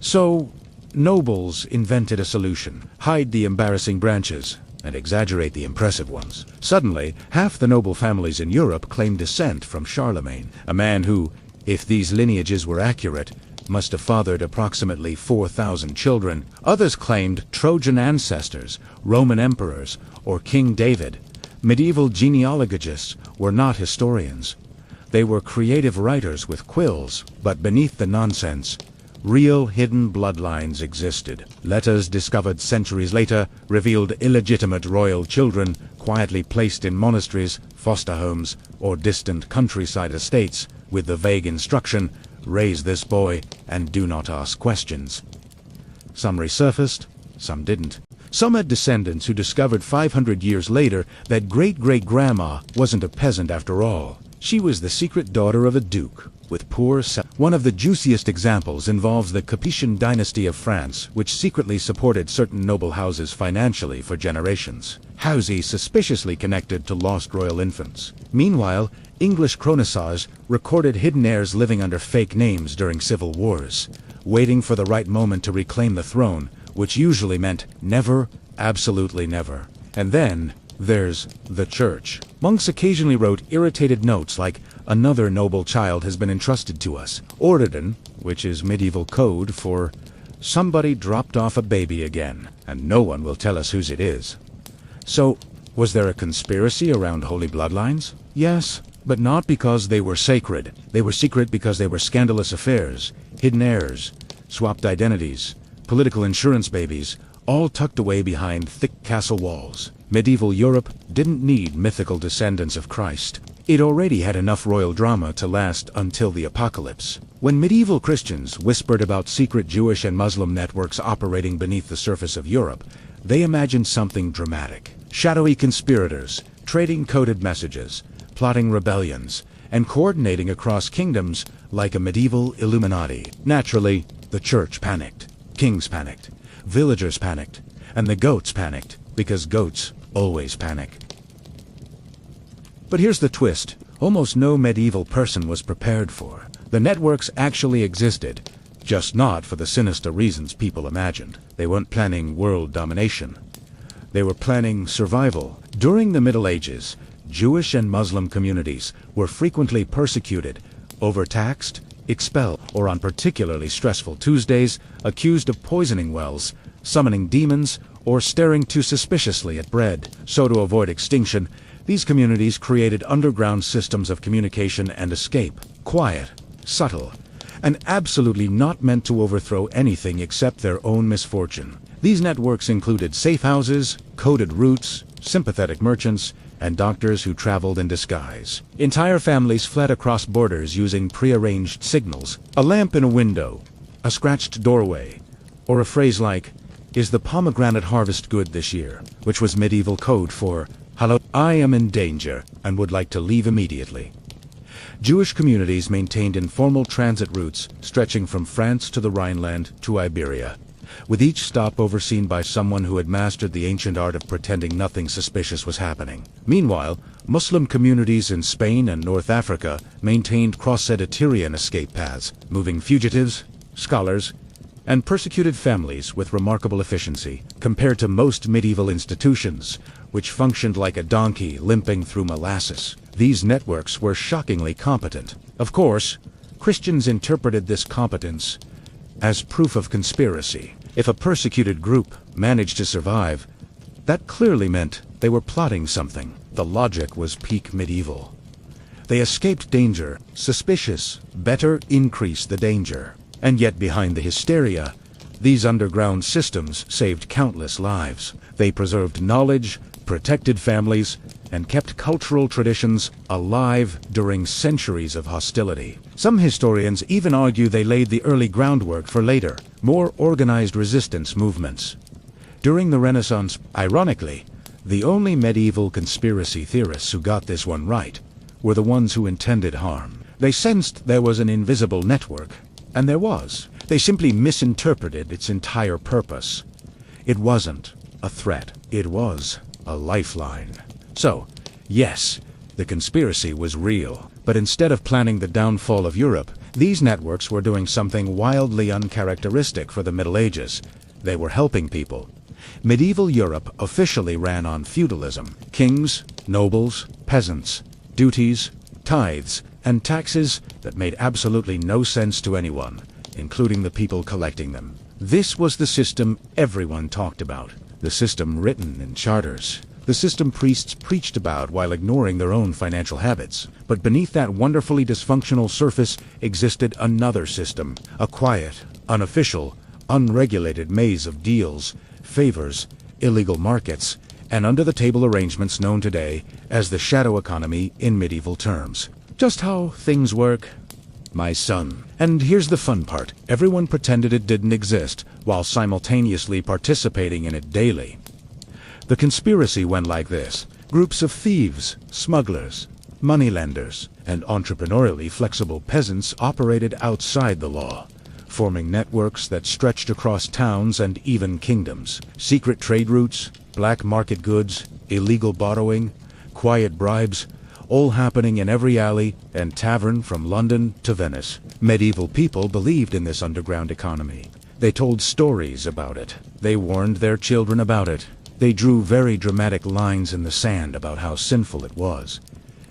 So, nobles invented a solution: hide the embarrassing branches and exaggerate the impressive ones. Suddenly, half the noble families in Europe claimed descent from Charlemagne, a man who, if these lineages were accurate, must have fathered approximately 4,000 children. Others claimed Trojan ancestors, Roman emperors, or King David. Medieval genealogists were not historians. They were creative writers with quills, but beneath the nonsense, real hidden bloodlines existed. Letters discovered centuries later revealed illegitimate royal children quietly placed in monasteries, foster homes, or distant countryside estates with the vague instruction, "Raise this boy and do not ask questions." Some resurfaced, some didn't. Some had descendants who discovered 500 years later that great-great-grandma wasn't a peasant after all. She was the secret daughter of a duke, with One of the juiciest examples involves the Capetian dynasty of France, which secretly supported certain noble houses financially for generations. Houses suspiciously connected to lost royal infants. Meanwhile, English chroniclers recorded hidden heirs living under fake names during civil wars, waiting for the right moment to reclaim the throne, which usually meant never, absolutely never. And then there's the church. Monks occasionally wrote irritated notes like, "Another noble child has been entrusted to us." Orderen, which is medieval code for somebody dropped off a baby again, and no one will tell us whose it is. So, was there a conspiracy around holy bloodlines? Yes, but not because they were sacred. They were secret because they were scandalous affairs, hidden heirs, swapped identities, political insurance babies, all tucked away behind thick castle walls. Medieval Europe didn't need mythical descendants of Christ. It already had enough royal drama to last until the apocalypse. When medieval Christians whispered about secret Jewish and Muslim networks operating beneath the surface of Europe, they imagined something dramatic. Shadowy conspirators, trading coded messages, plotting rebellions, and coordinating across kingdoms like a medieval Illuminati. Naturally, the church panicked. Kings panicked. Villagers panicked. And the goats panicked, because goats always panic. But here's the twist. Almost no medieval person was prepared for. The networks actually existed, just not for the sinister reasons people imagined. They weren't planning world domination. They were planning survival. During the Middle Ages, Jewish and Muslim communities were frequently persecuted, overtaxed, expelled, or on particularly stressful Tuesdays, accused of poisoning wells, summoning demons, or staring too suspiciously at bread. So to avoid extinction, these communities created underground systems of communication and escape. Quiet, subtle, and absolutely not meant to overthrow anything except their own misfortune. These networks included safe houses, coded routes, sympathetic merchants, and doctors who traveled in disguise. Entire families fled across borders using prearranged signals. A lamp in a window, a scratched doorway, or a phrase like, "Is the pomegranate harvest good this year?" which was medieval code for, "Hello, I am in danger and would like to leave immediately." Jewish communities maintained informal transit routes stretching from France to the Rhineland to Iberia, with each stop overseen by someone who had mastered the ancient art of pretending nothing suspicious was happening. Meanwhile, Muslim communities in Spain and North Africa maintained cross-Mediterranean escape paths, moving fugitives, scholars, and persecuted families with remarkable efficiency, compared to most medieval institutions, which functioned like a donkey limping through molasses. These networks were shockingly competent. Of course, Christians interpreted this competence as proof of conspiracy. If a persecuted group managed to survive, that clearly meant they were plotting something. The logic was peak medieval. They escaped danger. Suspicious, better increase the danger. And yet behind the hysteria, these underground systems saved countless lives. They preserved knowledge, protected families, and kept cultural traditions alive during centuries of hostility. Some historians even argue they laid the early groundwork for later, more organized resistance movements. During the Renaissance, ironically, the only medieval conspiracy theorists who got this one right were the ones who intended harm. They sensed there was an invisible network, and there was. They simply misinterpreted its entire purpose. It wasn't a threat. It was a lifeline. So, yes, the conspiracy was real. But instead of planning the downfall of Europe, these networks were doing something wildly uncharacteristic for the Middle Ages. They were helping people. Medieval Europe officially ran on feudalism. Kings, nobles, peasants, duties, tithes, and taxes that made absolutely no sense to anyone, including the people collecting them. This was the system everyone talked about, the system written in charters. the system priests preached about while ignoring their own financial habits. But beneath that wonderfully dysfunctional surface existed another system, a quiet, unofficial, unregulated maze of deals, favors, illegal markets, and under-the-table arrangements known today as the shadow economy in medieval terms. Just how things work, my son. And here's the fun part. Everyone pretended it didn't exist, while simultaneously participating in it daily. The conspiracy went like this. Groups of thieves, smugglers, moneylenders, and entrepreneurially flexible peasants operated outside the law, forming networks that stretched across towns and even kingdoms. Secret trade routes, black market goods, illegal borrowing, quiet bribes, all happening in every alley and tavern from London to Venice. Medieval people believed in this underground economy. They told stories about it. They warned their children about it. They drew very dramatic lines in the sand about how sinful it was.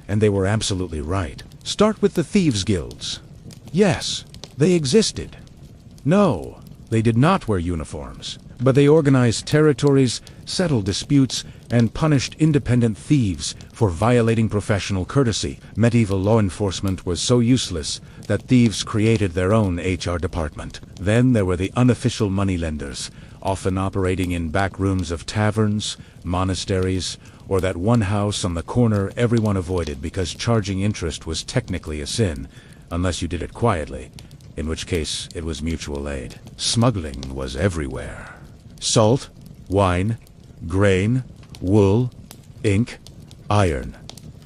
And they were absolutely right. Start with the thieves' guilds. Yes, they existed. No, they did not wear uniforms, but they organized territories, settled disputes, and punished independent thieves for violating professional courtesy. Medieval law enforcement was so useless that thieves created their own HR department. Then there were the unofficial moneylenders, often operating in back rooms of taverns, monasteries, or that one house on the corner everyone avoided because charging interest was technically a sin, unless you did it quietly, in which case it was mutual aid. Smuggling was everywhere. Salt, wine, grain, wool, ink, iron.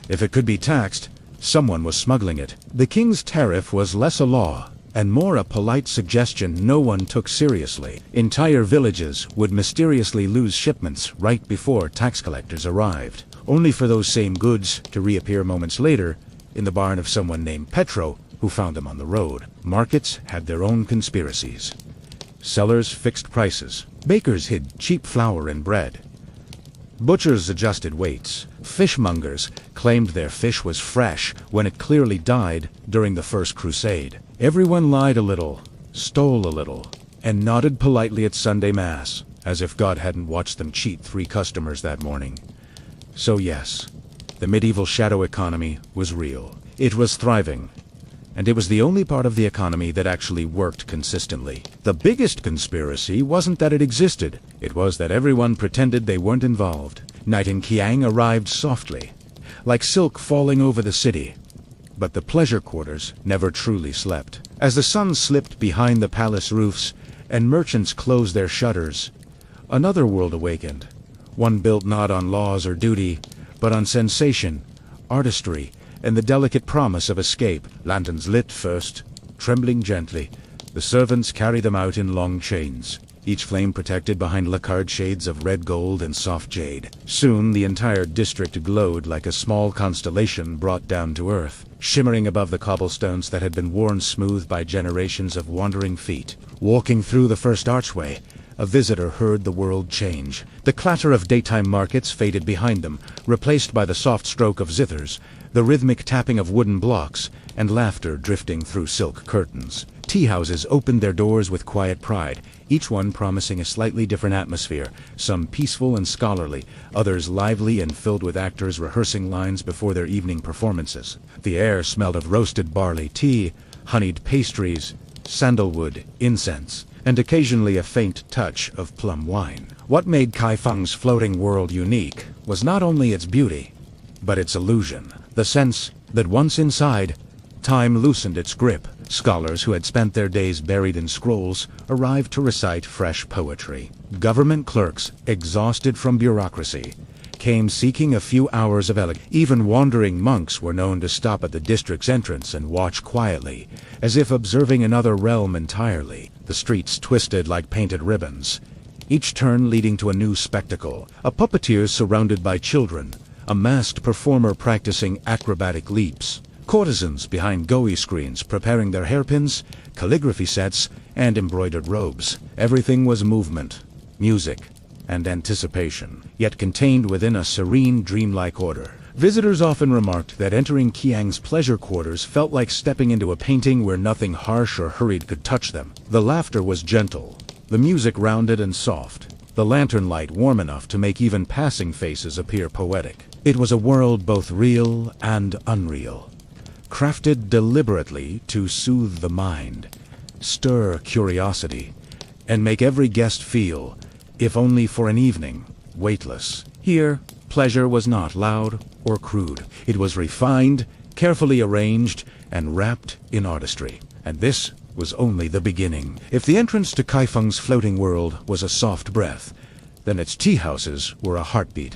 If it could be taxed, someone was smuggling it. The king's tariff was less a law and more a polite suggestion no one took seriously. Entire villages would mysteriously lose shipments right before tax collectors arrived, only for those same goods to reappear moments later in the barn of someone named Petro, who found them on the road. Markets had their own conspiracies. Sellers fixed prices. Bakers hid cheap flour in bread. Butchers adjusted weights. Fishmongers claimed their fish was fresh when it clearly died during the First Crusade. Everyone lied a little, stole a little, and nodded politely at Sunday Mass, as if God hadn't watched them cheat 3 customers that morning. So yes, the medieval shadow economy was real. It was thriving. And it was the only part of the economy that actually worked consistently. The biggest conspiracy wasn't that it existed, it was that everyone pretended they weren't involved. Night in Kiang arrived softly, like silk falling over the city. But the pleasure quarters never truly slept. As the sun slipped behind the palace roofs and merchants closed their shutters, another world awakened. One built not on laws or duty, but on sensation, artistry, and the delicate promise of escape. Lanterns lit first, trembling gently. The servants carry them out in long chains, each flame protected behind lacquered shades of red gold and soft jade. Soon the entire district glowed like a small constellation brought down to earth, shimmering above the cobblestones that had been worn smooth by generations of wandering feet. Walking through the first archway, a visitor heard the world change. The clatter of daytime markets faded behind them, replaced by the soft stroke of zithers, the rhythmic tapping of wooden blocks, and laughter drifting through silk curtains. Tea houses opened their doors with quiet pride, each one promising a slightly different atmosphere, some peaceful and scholarly, others lively and filled with actors rehearsing lines before their evening performances. The air smelled of roasted barley tea, honeyed pastries, sandalwood, incense, and occasionally a faint touch of plum wine. What made Kaifeng's floating world unique was not only its beauty, but its illusion. The sense that once inside, time loosened its grip. Scholars who had spent their days buried in scrolls arrived to recite fresh poetry. Government clerks, exhausted from bureaucracy, came seeking a few hours of elegance. Even wandering monks were known to stop at the district's entrance and watch quietly, as if observing another realm entirely. The streets twisted like painted ribbons, each turn leading to a new spectacle. A puppeteer surrounded by children, a masked performer practicing acrobatic leaps, courtesans behind Goi screens preparing their hairpins, calligraphy sets, and embroidered robes. Everything was movement, music, and anticipation, yet contained within a serene, dreamlike order. Visitors often remarked that entering Kiang's pleasure quarters felt like stepping into a painting where nothing harsh or hurried could touch them. The laughter was gentle, the music rounded and soft, the lantern light warm enough to make even passing faces appear poetic. It was a world both real and unreal, crafted deliberately to soothe the mind, stir curiosity, and make every guest feel, if only for an evening, weightless. Here, pleasure was not loud or crude. It was refined, carefully arranged, and wrapped in artistry. And this was only the beginning. If the entrance to Kaifeng's floating world was a soft breath, then its tea houses were a heartbeat.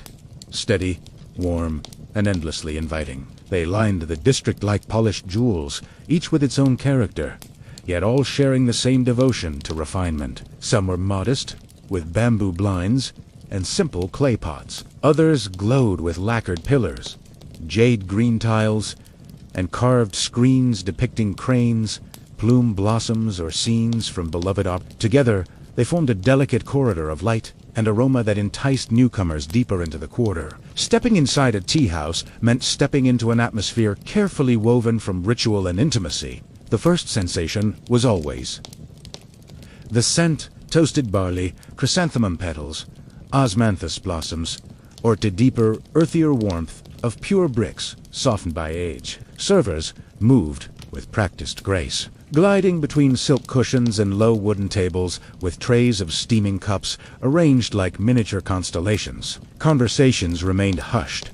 Steady, warm, and endlessly inviting. They lined the district like polished jewels, each with its own character, yet all sharing the same devotion to refinement. Some were modest, with bamboo blinds and simple clay pots. Others glowed with lacquered pillars, jade green tiles, and carved screens depicting cranes, plume blossoms, or scenes from beloved art. Together, they formed a delicate corridor of light and aroma that enticed newcomers deeper into the quarter. Stepping inside a tea house meant stepping into an atmosphere carefully woven from ritual and intimacy. The first sensation was always the scent: toasted barley, chrysanthemum petals, osmanthus blossoms, or to deeper, earthier warmth of pure bricks softened by age. Servers moved with practiced grace, gliding between silk cushions and low wooden tables with trays of steaming cups arranged like miniature constellations. Conversations remained hushed,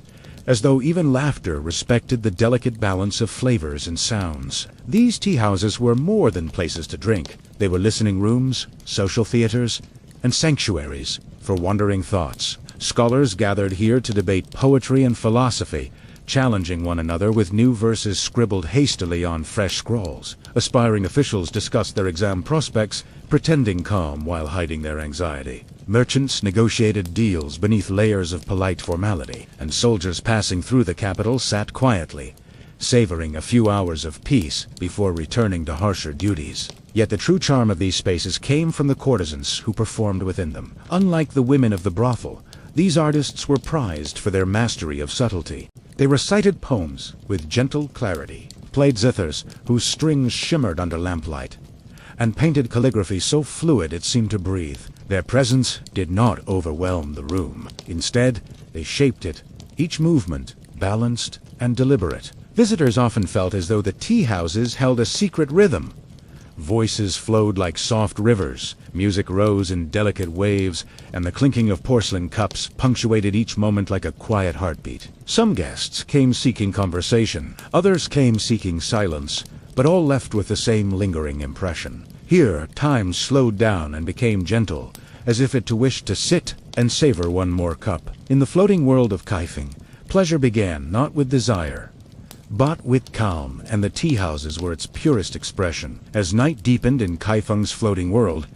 as though even laughter respected the delicate balance of flavors and sounds. These tea houses were more than places to drink. They were listening rooms, social theaters, and sanctuaries for wandering thoughts. Scholars gathered here to debate poetry and philosophy, challenging one another with new verses scribbled hastily on fresh scrolls. Aspiring officials discussed their exam prospects, pretending calm while hiding their anxiety. Merchants negotiated deals beneath layers of polite formality, and soldiers passing through the capital sat quietly, savoring a few hours of peace before returning to harsher duties. Yet the true charm of these spaces came from the courtesans who performed within them. Unlike the women of the brothel, these artists were prized for their mastery of subtlety. They recited poems with gentle clarity, played zithers whose strings shimmered under lamplight, and painted calligraphy so fluid it seemed to breathe. Their presence did not overwhelm the room. Instead, they shaped it, each movement balanced and deliberate. Visitors often felt as though the tea houses held a secret rhythm. Voices flowed like soft rivers, music rose in delicate waves, and the clinking of porcelain cups punctuated each moment like a quiet heartbeat. Some guests came seeking conversation, others came seeking silence, but all left with the same lingering impression. Here, time slowed down and became gentle, as if it to wish to sit and savor one more cup. In the floating world of Kaifeng, pleasure began not with desire, but with calm, and the tea houses were its purest expression. As night deepened in Kaifeng's floating world,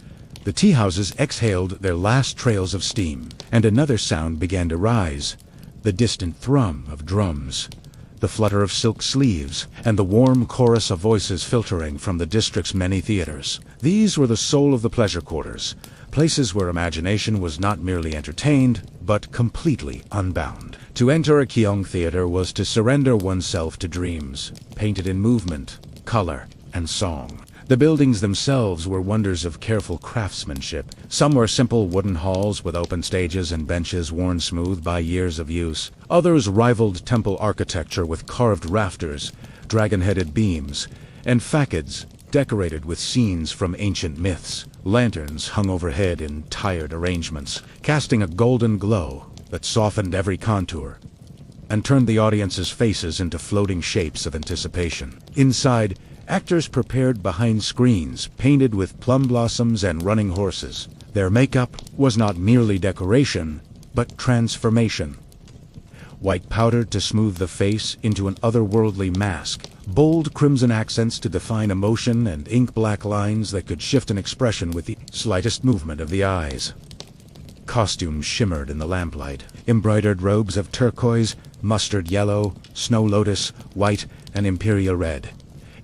the tea houses exhaled their last trails of steam, and another sound began to rise: the distant thrum of drums, the flutter of silk sleeves, and the warm chorus of voices filtering from the district's many theaters. These were the soul of the pleasure quarters, places where imagination was not merely entertained, but completely unbound. To enter a Keong theater was to surrender oneself to dreams, painted in movement, color, and song. The buildings themselves were wonders of careful craftsmanship. Some were simple wooden halls with open stages and benches worn smooth by years of use. Others rivaled temple architecture with carved rafters, dragon-headed beams, and facades decorated with scenes from ancient myths. Lanterns hung overhead in tired arrangements, casting a golden glow that softened every contour and turned the audience's faces into floating shapes of anticipation. Inside, actors prepared behind screens painted with plum blossoms and running horses. Their makeup was not merely decoration, but transformation. White powder to smooth the face into an otherworldly mask, bold crimson accents to define emotion, and ink-black lines that could shift an expression with the slightest movement of the eyes. Costumes shimmered in the lamplight, embroidered robes of turquoise, mustard yellow, snow lotus, white, and imperial red,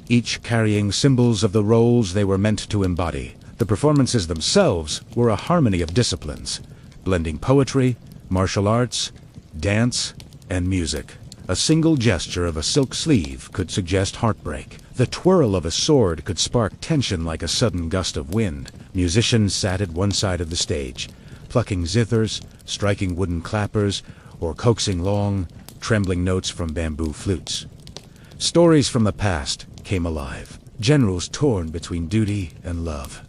each carrying symbols of the roles they were meant to embody. The performances themselves were a harmony of disciplines, blending poetry, martial arts, dance, and music. A single gesture of a silk sleeve could suggest heartbreak. The twirl of a sword could spark tension like a sudden gust of wind. Musicians sat at one side of the stage, plucking zithers, striking wooden clappers, or coaxing long, trembling notes from bamboo flutes. Stories from the past came alive, generals torn between duty and love,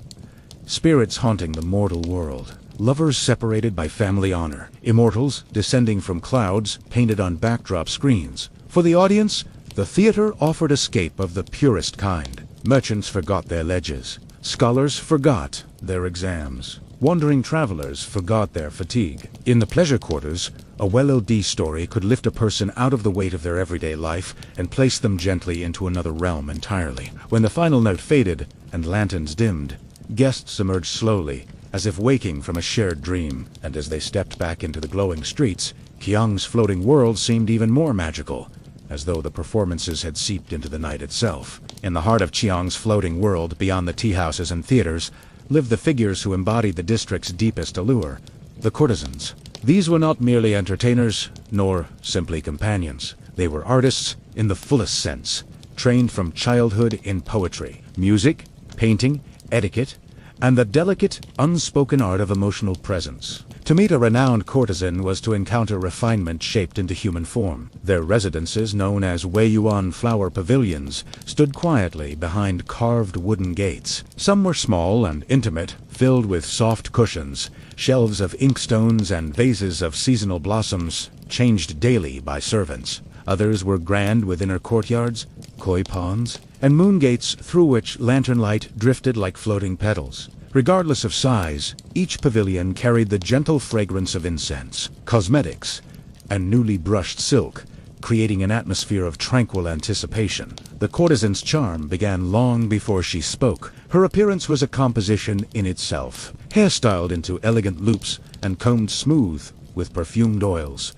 spirits haunting the mortal world, lovers separated by family honor, immortals descending from clouds painted on backdrop screens. For the audience, the theater offered escape of the purest kind. Merchants forgot their ledges. Scholars forgot their exams. Wandering travelers forgot their fatigue. In the pleasure quarters, a well-LD story could lift a person out of the weight of their everyday life and place them gently into another realm entirely. When the final note faded and lanterns dimmed, guests emerged slowly, as if waking from a shared dream, and as they stepped back into the glowing streets, Kiang's floating world seemed even more magical, as though the performances had seeped into the night itself. In the heart of Chiang's floating world, beyond the tea houses and theaters, lived the figures who embodied the district's deepest allure, the courtesans. These were not merely entertainers, nor simply companions. They were artists in the fullest sense, trained from childhood in poetry, music, painting, etiquette, and the delicate, unspoken art of emotional presence. To meet a renowned courtesan was to encounter refinement shaped into human form. Their residences, known as Weiyuan flower pavilions, stood quietly behind carved wooden gates. Some were small and intimate, filled with soft cushions, shelves of inkstones and vases of seasonal blossoms, changed daily by servants. Others were grand with inner courtyards, koi ponds, and moon gates through which lantern light drifted like floating petals. Regardless of size, each pavilion carried the gentle fragrance of incense, cosmetics, and newly brushed silk, creating an atmosphere of tranquil anticipation. The courtesan's charm began long before she spoke. Her appearance was a composition in itself, hairstyled into elegant loops and combed smooth with perfumed oils.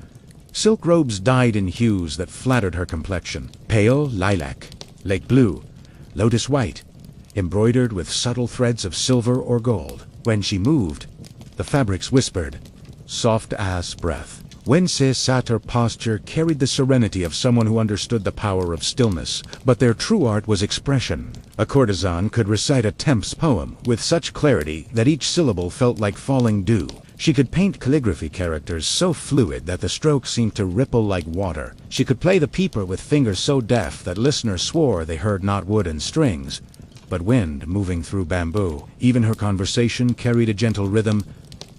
Silk robes dyed in hues that flattered her complexion: pale lilac, lake blue, lotus white, embroidered with subtle threads of silver or gold. When she moved, the fabrics whispered, soft as breath. Wence's satyr posture carried the serenity of someone who understood the power of stillness, but their true art was expression. A courtesan could recite a temp's poem with such clarity that each syllable felt like falling dew. She could paint calligraphy characters so fluid that the strokes seemed to ripple like water. She could play the peeper with fingers so deft that listeners swore they heard not wood and strings, but wind moving through bamboo. Even her conversation carried a gentle rhythm,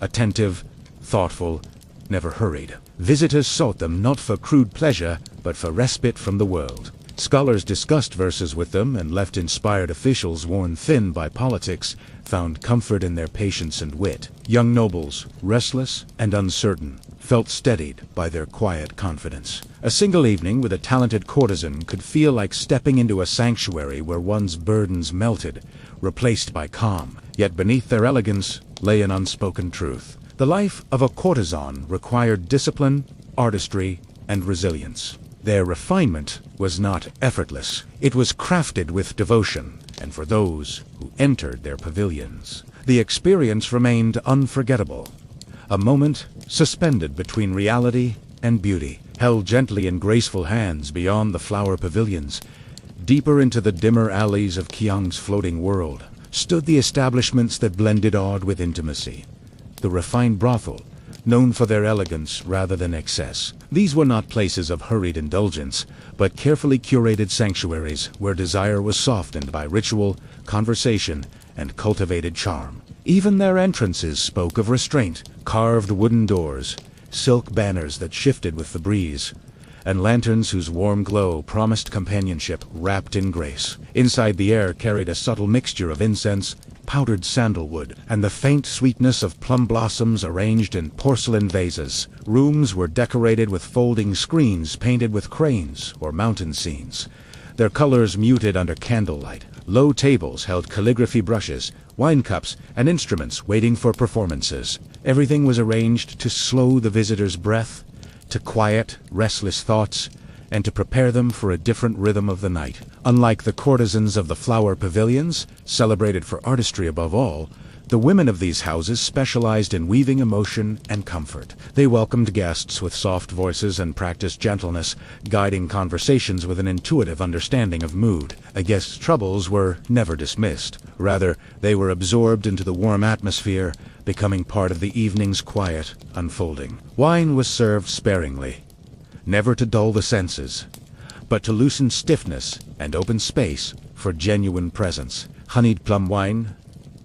attentive, thoughtful, never hurried. Visitors sought them not for crude pleasure, but for respite from the world. Scholars discussed verses with them, and left inspired officials worn thin by politics found comfort in their patience and wit. Young nobles, restless and uncertain, felt steadied by their quiet confidence. A single evening with a talented courtesan could feel like stepping into a sanctuary where one's burdens melted, replaced by calm. Yet beneath their elegance lay an unspoken truth. The life of a courtesan required discipline, artistry, and resilience. Their refinement was not effortless. It was crafted with devotion, and for those who entered their pavilions, the experience remained unforgettable. A moment suspended between reality and beauty, held gently in graceful hands beyond the flower pavilions. Deeper into the dimmer alleys of Kiang's floating world stood the establishments that blended art with intimacy. The refined brothel, known for their elegance rather than excess. These were not places of hurried indulgence, but carefully curated sanctuaries where desire was softened by ritual, conversation, and cultivated charm. Even their entrances spoke of restraint: carved wooden doors, silk banners that shifted with the breeze, and lanterns whose warm glow promised companionship wrapped in grace. Inside, the air carried a subtle mixture of incense, powdered sandalwood, and the faint sweetness of plum blossoms arranged in porcelain vases. Rooms were decorated with folding screens painted with cranes or mountain scenes, their colors muted under candlelight. Low tables held calligraphy brushes, wine cups, and instruments waiting for performances. Everything was arranged to slow the visitor's breath, to quiet restless thoughts, and to prepare them for a different rhythm of the night. Unlike the courtesans of the flower pavilions, celebrated for artistry above all, the women of these houses specialized in weaving emotion and comfort. They welcomed guests with soft voices and practiced gentleness, guiding conversations with an intuitive understanding of mood. A guest's troubles were never dismissed. Rather, they were absorbed into the warm atmosphere, becoming part of the evening's quiet unfolding. Wine was served sparingly, never to dull the senses, but to loosen stiffness and open space for genuine presence. Honeyed plum wine,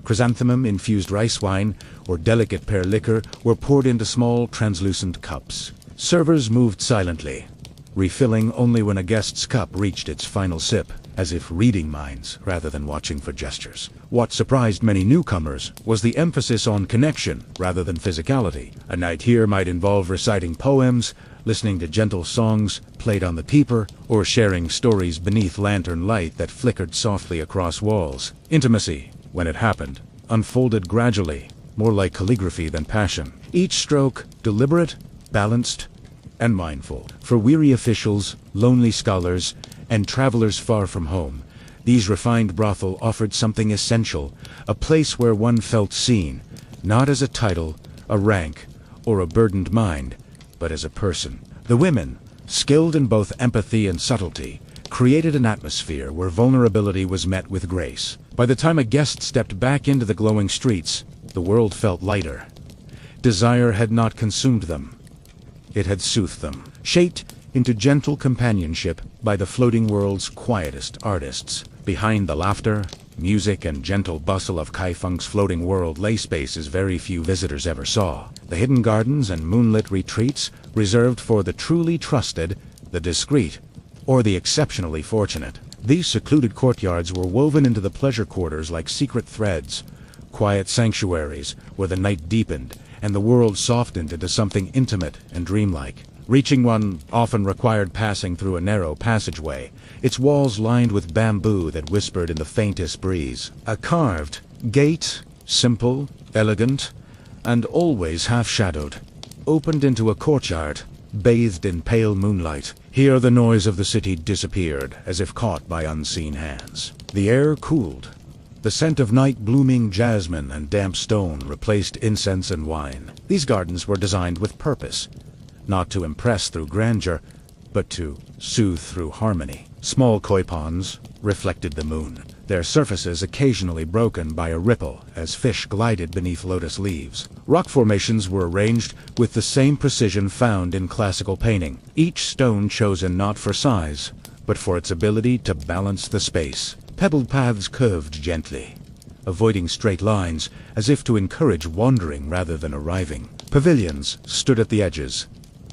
chrysanthemum-infused rice wine, or delicate pear liquor were poured into small, translucent cups. Servers moved silently, refilling only when a guest's cup reached its final sip, as if reading minds rather than watching for gestures. What surprised many newcomers was the emphasis on connection rather than physicality. A night here might involve reciting poems, listening to gentle songs played on the peeper, or sharing stories beneath lantern light that flickered softly across walls. Intimacy, when it happened, unfolded gradually, more like calligraphy than passion. Each stroke deliberate, balanced, and mindful. For weary officials, lonely scholars, and travelers far from home, these refined brothel offered something essential, a place where one felt seen, not as a title, a rank, or a burdened mind, but as a person. The women, skilled in both empathy and subtlety, created an atmosphere where vulnerability was met with grace. By the time a guest stepped back into the glowing streets, the world felt lighter. Desire had not consumed them. It had soothed them, shaped into gentle companionship by the floating world's quietest artists. Behind the laughter, music, and gentle bustle of Kaifeng's floating world lay spaces very few visitors ever saw. The hidden gardens and moonlit retreats reserved for the truly trusted, the discreet, or the exceptionally fortunate. These secluded courtyards were woven into the pleasure quarters like secret threads, quiet sanctuaries where the night deepened and the world softened into something intimate and dreamlike. Reaching one often required passing through a narrow passageway, its walls lined with bamboo that whispered in the faintest breeze. A carved gate, simple, elegant, and always half-shadowed, opened into a courtyard, bathed in pale moonlight. Here the noise of the city disappeared, as if caught by unseen hands. The air cooled. The scent of night-blooming jasmine and damp stone replaced incense and wine. These gardens were designed with purpose, not to impress through grandeur, but to soothe through harmony. Small koi ponds reflected the moon, their surfaces occasionally broken by a ripple as fish glided beneath lotus leaves. Rock formations were arranged with the same precision found in classical painting, each stone chosen not for size, but for its ability to balance the space. Pebbled paths curved gently, avoiding straight lines as if to encourage wandering rather than arriving. Pavilions stood at the edges,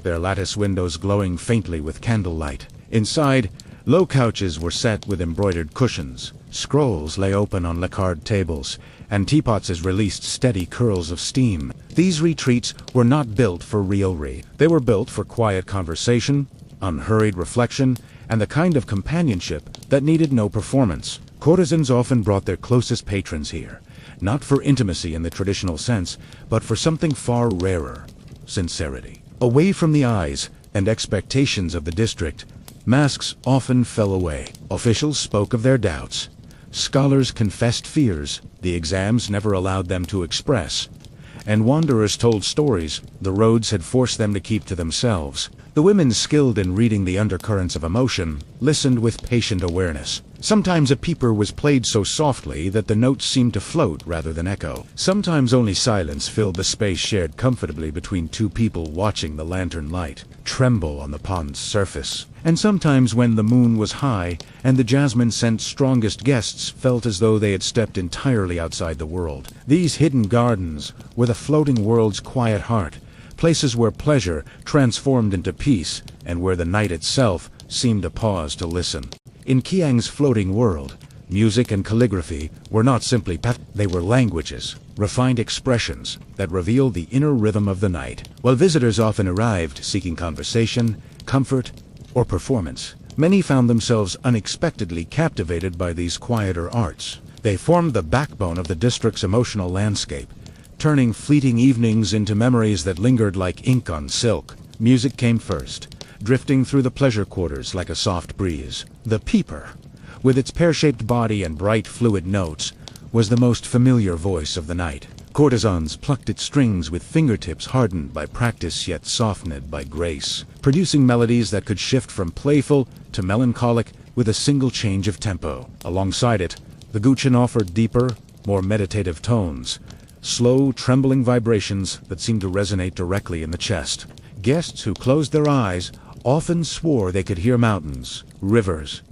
their lattice windows glowing faintly with candlelight. Inside, low couches were set with embroidered cushions, scrolls lay open on lacquered tables, and teapots released steady curls of steam. These retreats were not built for revelry. They were built for quiet conversation, unhurried reflection, and the kind of companionship that needed no performance. Courtesans often brought their closest patrons here, not for intimacy in the traditional sense, but for something far rarer: sincerity. Away from the eyes and expectations of the district, masks often fell away. Officials spoke of their doubts. Scholars confessed fears the exams never allowed them to express. And wanderers told stories the roads had forced them to keep to themselves. The women skilled in reading the undercurrents of emotion listened with patient awareness. Sometimes a peeper was played so softly that the notes seemed to float rather than echo. Sometimes only silence filled the space shared comfortably between two people watching the lantern light tremble on the pond's surface. And sometimes when the moon was high and the jasmine scent's strongest guests felt as though they had stepped entirely outside the world. These hidden gardens were the floating world's quiet heart, places where pleasure transformed into peace and where the night itself seemed to pause to listen. In Qiang's floating world, music and calligraphy were not simply they were languages, refined expressions that revealed the inner rhythm of the night. While visitors often arrived seeking conversation, comfort, or performance, many found themselves unexpectedly captivated by these quieter arts. They formed the backbone of the district's emotional landscape, turning fleeting evenings into memories that lingered like ink on silk. Music came first, drifting through the pleasure quarters like a soft breeze. The peeper, with its pear-shaped body and bright fluid notes, was the most familiar voice of the night. Courtesans plucked its strings with fingertips hardened by practice yet softened by grace, producing melodies that could shift from playful to melancholic with a single change of tempo. Alongside it, the guqin offered deeper, more meditative tones, slow, trembling vibrations that seemed to resonate directly in the chest. Guests who closed their eyes often swore they could hear mountains, rivers,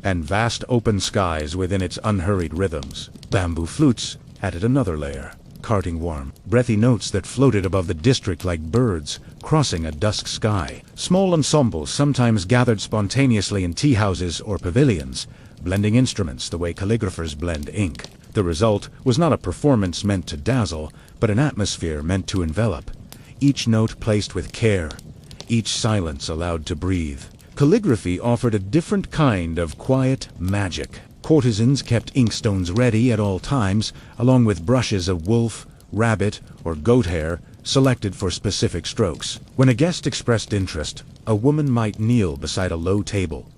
and vast open skies within its unhurried rhythms. Bamboo flutes added another layer, carting warm, breathy notes that floated above the district like birds crossing a dusk sky. Small ensembles sometimes gathered spontaneously in tea houses or pavilions, blending instruments the way calligraphers blend ink. The result was not a performance meant to dazzle, but an atmosphere meant to envelop. Each note placed with care, each silence allowed to breathe. Calligraphy offered a different kind of quiet magic. Courtesans kept inkstones ready at all times, along with brushes of wolf, rabbit, or goat hair selected for specific strokes. When a guest expressed interest, a woman might kneel beside a low table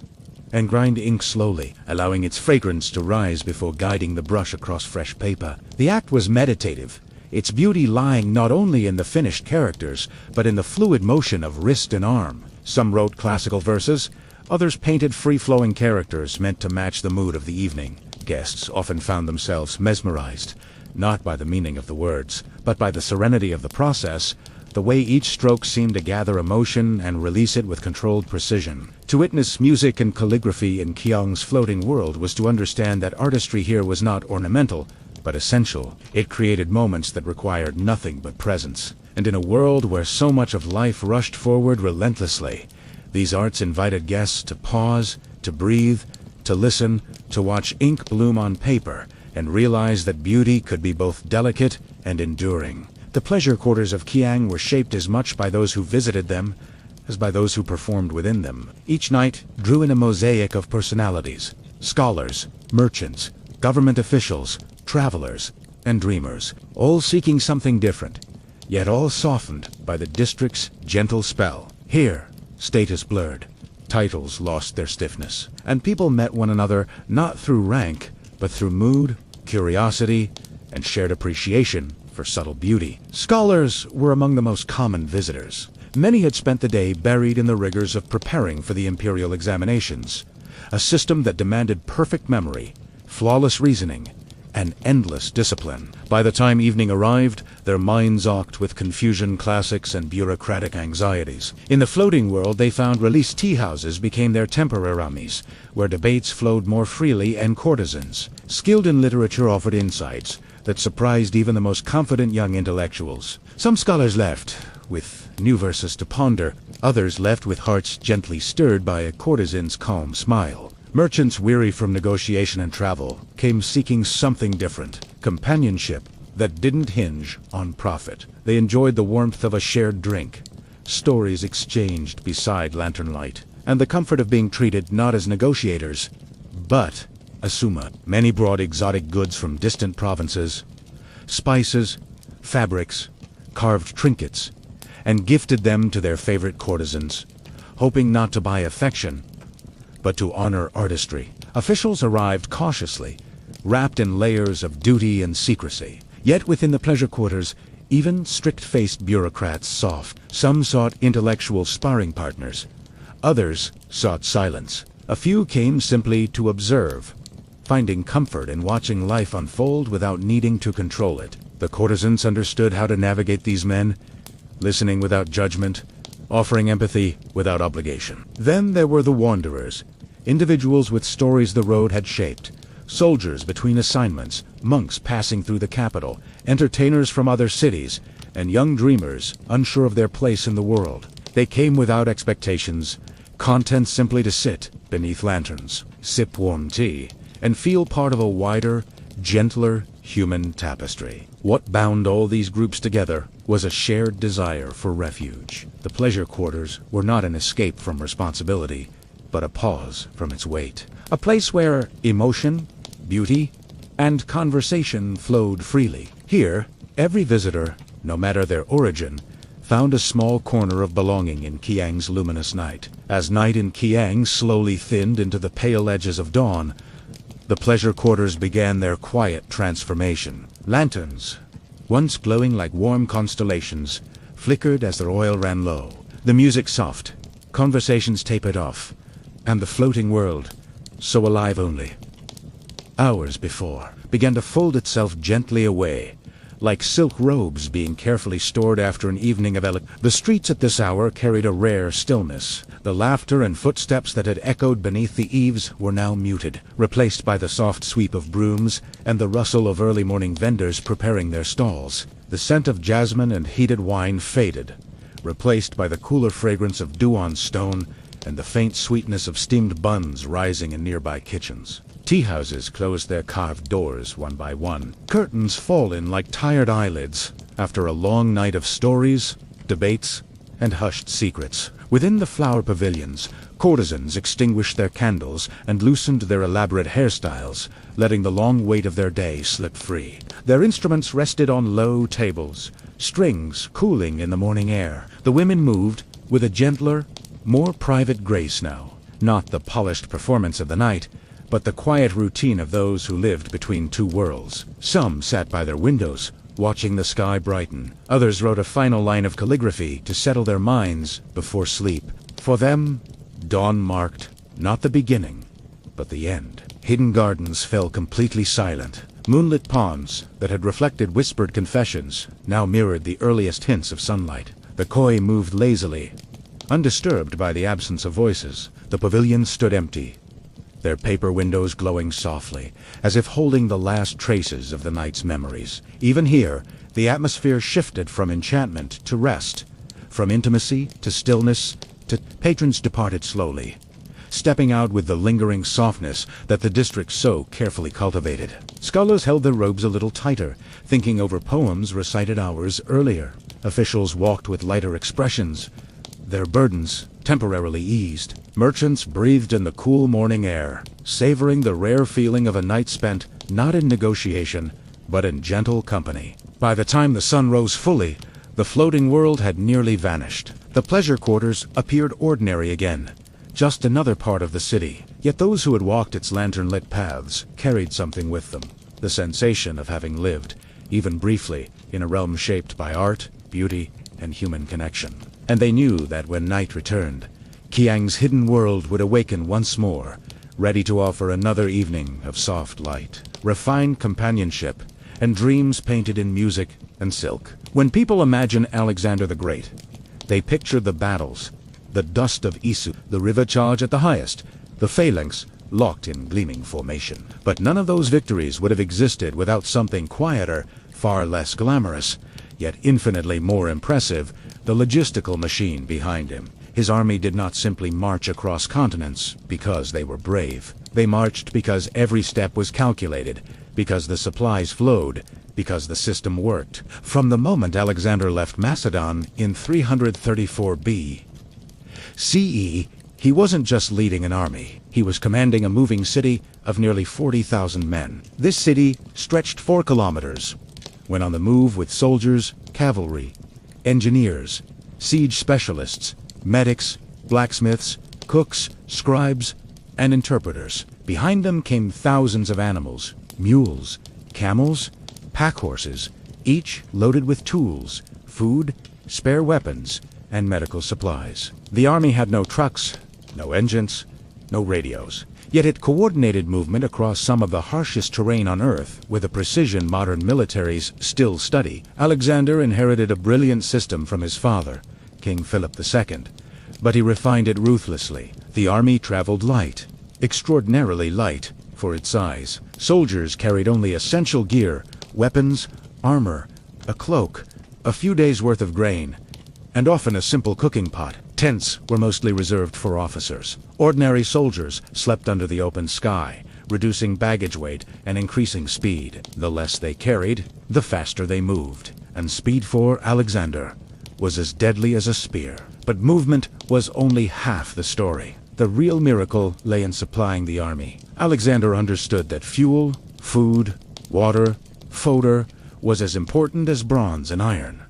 and grind ink slowly, allowing its fragrance to rise before guiding the brush across fresh paper. The act was meditative, its beauty lying not only in the finished characters, but in the fluid motion of wrist and arm. Some wrote classical verses, others painted free-flowing characters meant to match the mood of the evening. Guests often found themselves mesmerized, not by the meaning of the words, but by the serenity of the process, the way each stroke seemed to gather emotion and release it with controlled precision. To witness music and calligraphy in Qiang's floating world was to understand that artistry here was not ornamental, but essential. It created moments that required nothing but presence. And in a world where so much of life rushed forward relentlessly, these arts invited guests to pause, to breathe, to listen, to watch ink bloom on paper, and realize that beauty could be both delicate and enduring. The pleasure quarters of Qiang were shaped as much by those who visited them as by those who performed within them. Each night drew in a mosaic of personalities: scholars, merchants, government officials, travelers, and dreamers, all seeking something different, yet all softened by the district's gentle spell. Here, status blurred, titles lost their stiffness, and people met one another not through rank, but through mood, curiosity, and shared appreciation for subtle beauty. Scholars were among the most common visitors. Many had spent the day buried in the rigors of preparing for the imperial examinations, a system that demanded perfect memory, flawless reasoning, and endless discipline. By the time evening arrived, their minds ached with confusion, classics, and bureaucratic anxieties. In the floating world, they found released tea houses became their temporaramis, where debates flowed more freely and courtesans, skilled in literature, offered insights that surprised even the most confident young intellectuals. Some scholars left with new verses to ponder, others left with hearts gently stirred by a courtesan's calm smile. Merchants weary from negotiation and travel came seeking something different, companionship that didn't hinge on profit. They enjoyed the warmth of a shared drink, stories exchanged beside lantern light, and the comfort of being treated not as negotiators, but as summa. Many brought exotic goods from distant provinces, spices, fabrics, carved trinkets, and gifted them to their favorite courtesans, hoping not to buy affection, but to honor artistry. Officials arrived cautiously, wrapped in layers of duty and secrecy. Yet within the pleasure quarters, even strict-faced bureaucrats soft. Some sought intellectual sparring partners. Others sought silence. A few came simply to observe, finding comfort in watching life unfold without needing to control it. The courtesans understood how to navigate these men, listening without judgment, offering empathy without obligation. Then there were the wanderers, individuals with stories the road had shaped, soldiers between assignments, monks passing through the capital, entertainers from other cities, and young dreamers unsure of their place in the world. They came without expectations, content simply to sit beneath lanterns, sip warm tea, and feel part of a wider, gentler human tapestry. What bound all these groups together was a shared desire for refuge. The pleasure quarters were not an escape from responsibility, but a pause from its weight. A place where emotion, beauty, and conversation flowed freely. Here, every visitor, no matter their origin, found a small corner of belonging in Qiang's luminous night. As night in Qiang slowly thinned into the pale edges of dawn, the pleasure quarters began their quiet transformation. Lanterns, once glowing like warm constellations, flickered as their oil ran low. The music soft, conversations tapered off, and the floating world, so alive only hours before, began to fold itself gently away, like silk robes being carefully stored after an evening of The streets at this hour carried a rare stillness. The laughter and footsteps that had echoed beneath the eaves were now muted, replaced by the soft sweep of brooms and the rustle of early morning vendors preparing their stalls. The scent of jasmine and heated wine faded, replaced by the cooler fragrance of dew on stone and the faint sweetness of steamed buns rising in nearby kitchens. Tea houses closed their carved doors one by one, curtains fallen like tired eyelids after a long night of stories, debates, and hushed secrets. Within the flower pavilions, courtesans extinguished their candles and loosened their elaborate hairstyles, letting the long weight of their day slip free. Their instruments rested on low tables, strings cooling in the morning air. The women moved with a gentler, more private grace now, not the polished performance of the night, but the quiet routine of those who lived between two worlds. Some sat by their windows, watching the sky brighten. Others wrote a final line of calligraphy to settle their minds before sleep. For them, dawn marked not the beginning, but the end. Hidden gardens fell completely silent. Moonlit ponds that had reflected whispered confessions now mirrored the earliest hints of sunlight. The koi moved lazily, undisturbed by the absence of voices. The pavilions stood empty, their paper windows glowing softly, as if holding the last traces of the night's memories. Even here, the atmosphere shifted from enchantment to rest, from intimacy to stillness, to patrons departed slowly, stepping out with the lingering softness that the district so carefully cultivated. Scholars held their robes a little tighter, thinking over poems recited hours earlier. Officials walked with lighter expressions, their burdens temporarily eased. Merchants breathed in the cool morning air, savoring the rare feeling of a night spent not in negotiation, but in gentle company. By the time the sun rose fully, the floating world had nearly vanished. The pleasure quarters appeared ordinary again, just another part of the city. Yet those who had walked its lantern-lit paths carried something with them, the sensation of having lived, even briefly, in a realm shaped by art, beauty, and human connection. And they knew that when night returned, Kiang's hidden world would awaken once more, ready to offer another evening of soft light, refined companionship, and dreams painted in music and silk. When people imagine Alexander the Great, they picture the battles, the dust of Isu, the river charge at the highest, the phalanx locked in gleaming formation. But none of those victories would have existed without something quieter, far less glamorous, yet infinitely more impressive, the logistical machine behind him. His army did not simply march across continents because they were brave. They marched because every step was calculated, because the supplies flowed, because the system worked. From the moment Alexander left Macedon in 334 CE, he wasn't just leading an army. He was commanding a moving city of nearly 40,000 men. This city stretched 4 kilometers, went on the move with soldiers, cavalry, engineers, siege specialists, medics, blacksmiths, cooks, scribes, and interpreters. Behind them came thousands of animals, mules, camels, pack horses, each loaded with tools, food, spare weapons, and medical supplies. The army had no trucks, no engines, no radios. Yet it coordinated movement across some of the harshest terrain on Earth with a precision modern militaries still study. Alexander inherited a brilliant system from his father, King Philip II, but he refined it ruthlessly. The army traveled light, extraordinarily light for its size. Soldiers carried only essential gear, weapons, armor, a cloak, a few days' worth of grain, and often a simple cooking pot. Tents were mostly reserved for officers. Ordinary soldiers slept under the open sky, reducing baggage weight and increasing speed. The less they carried, the faster they moved. And speed for Alexander was as deadly as a spear. But movement was only half the story. The real miracle lay in supplying the army. Alexander understood that fuel, food, water, fodder was as important as bronze and iron.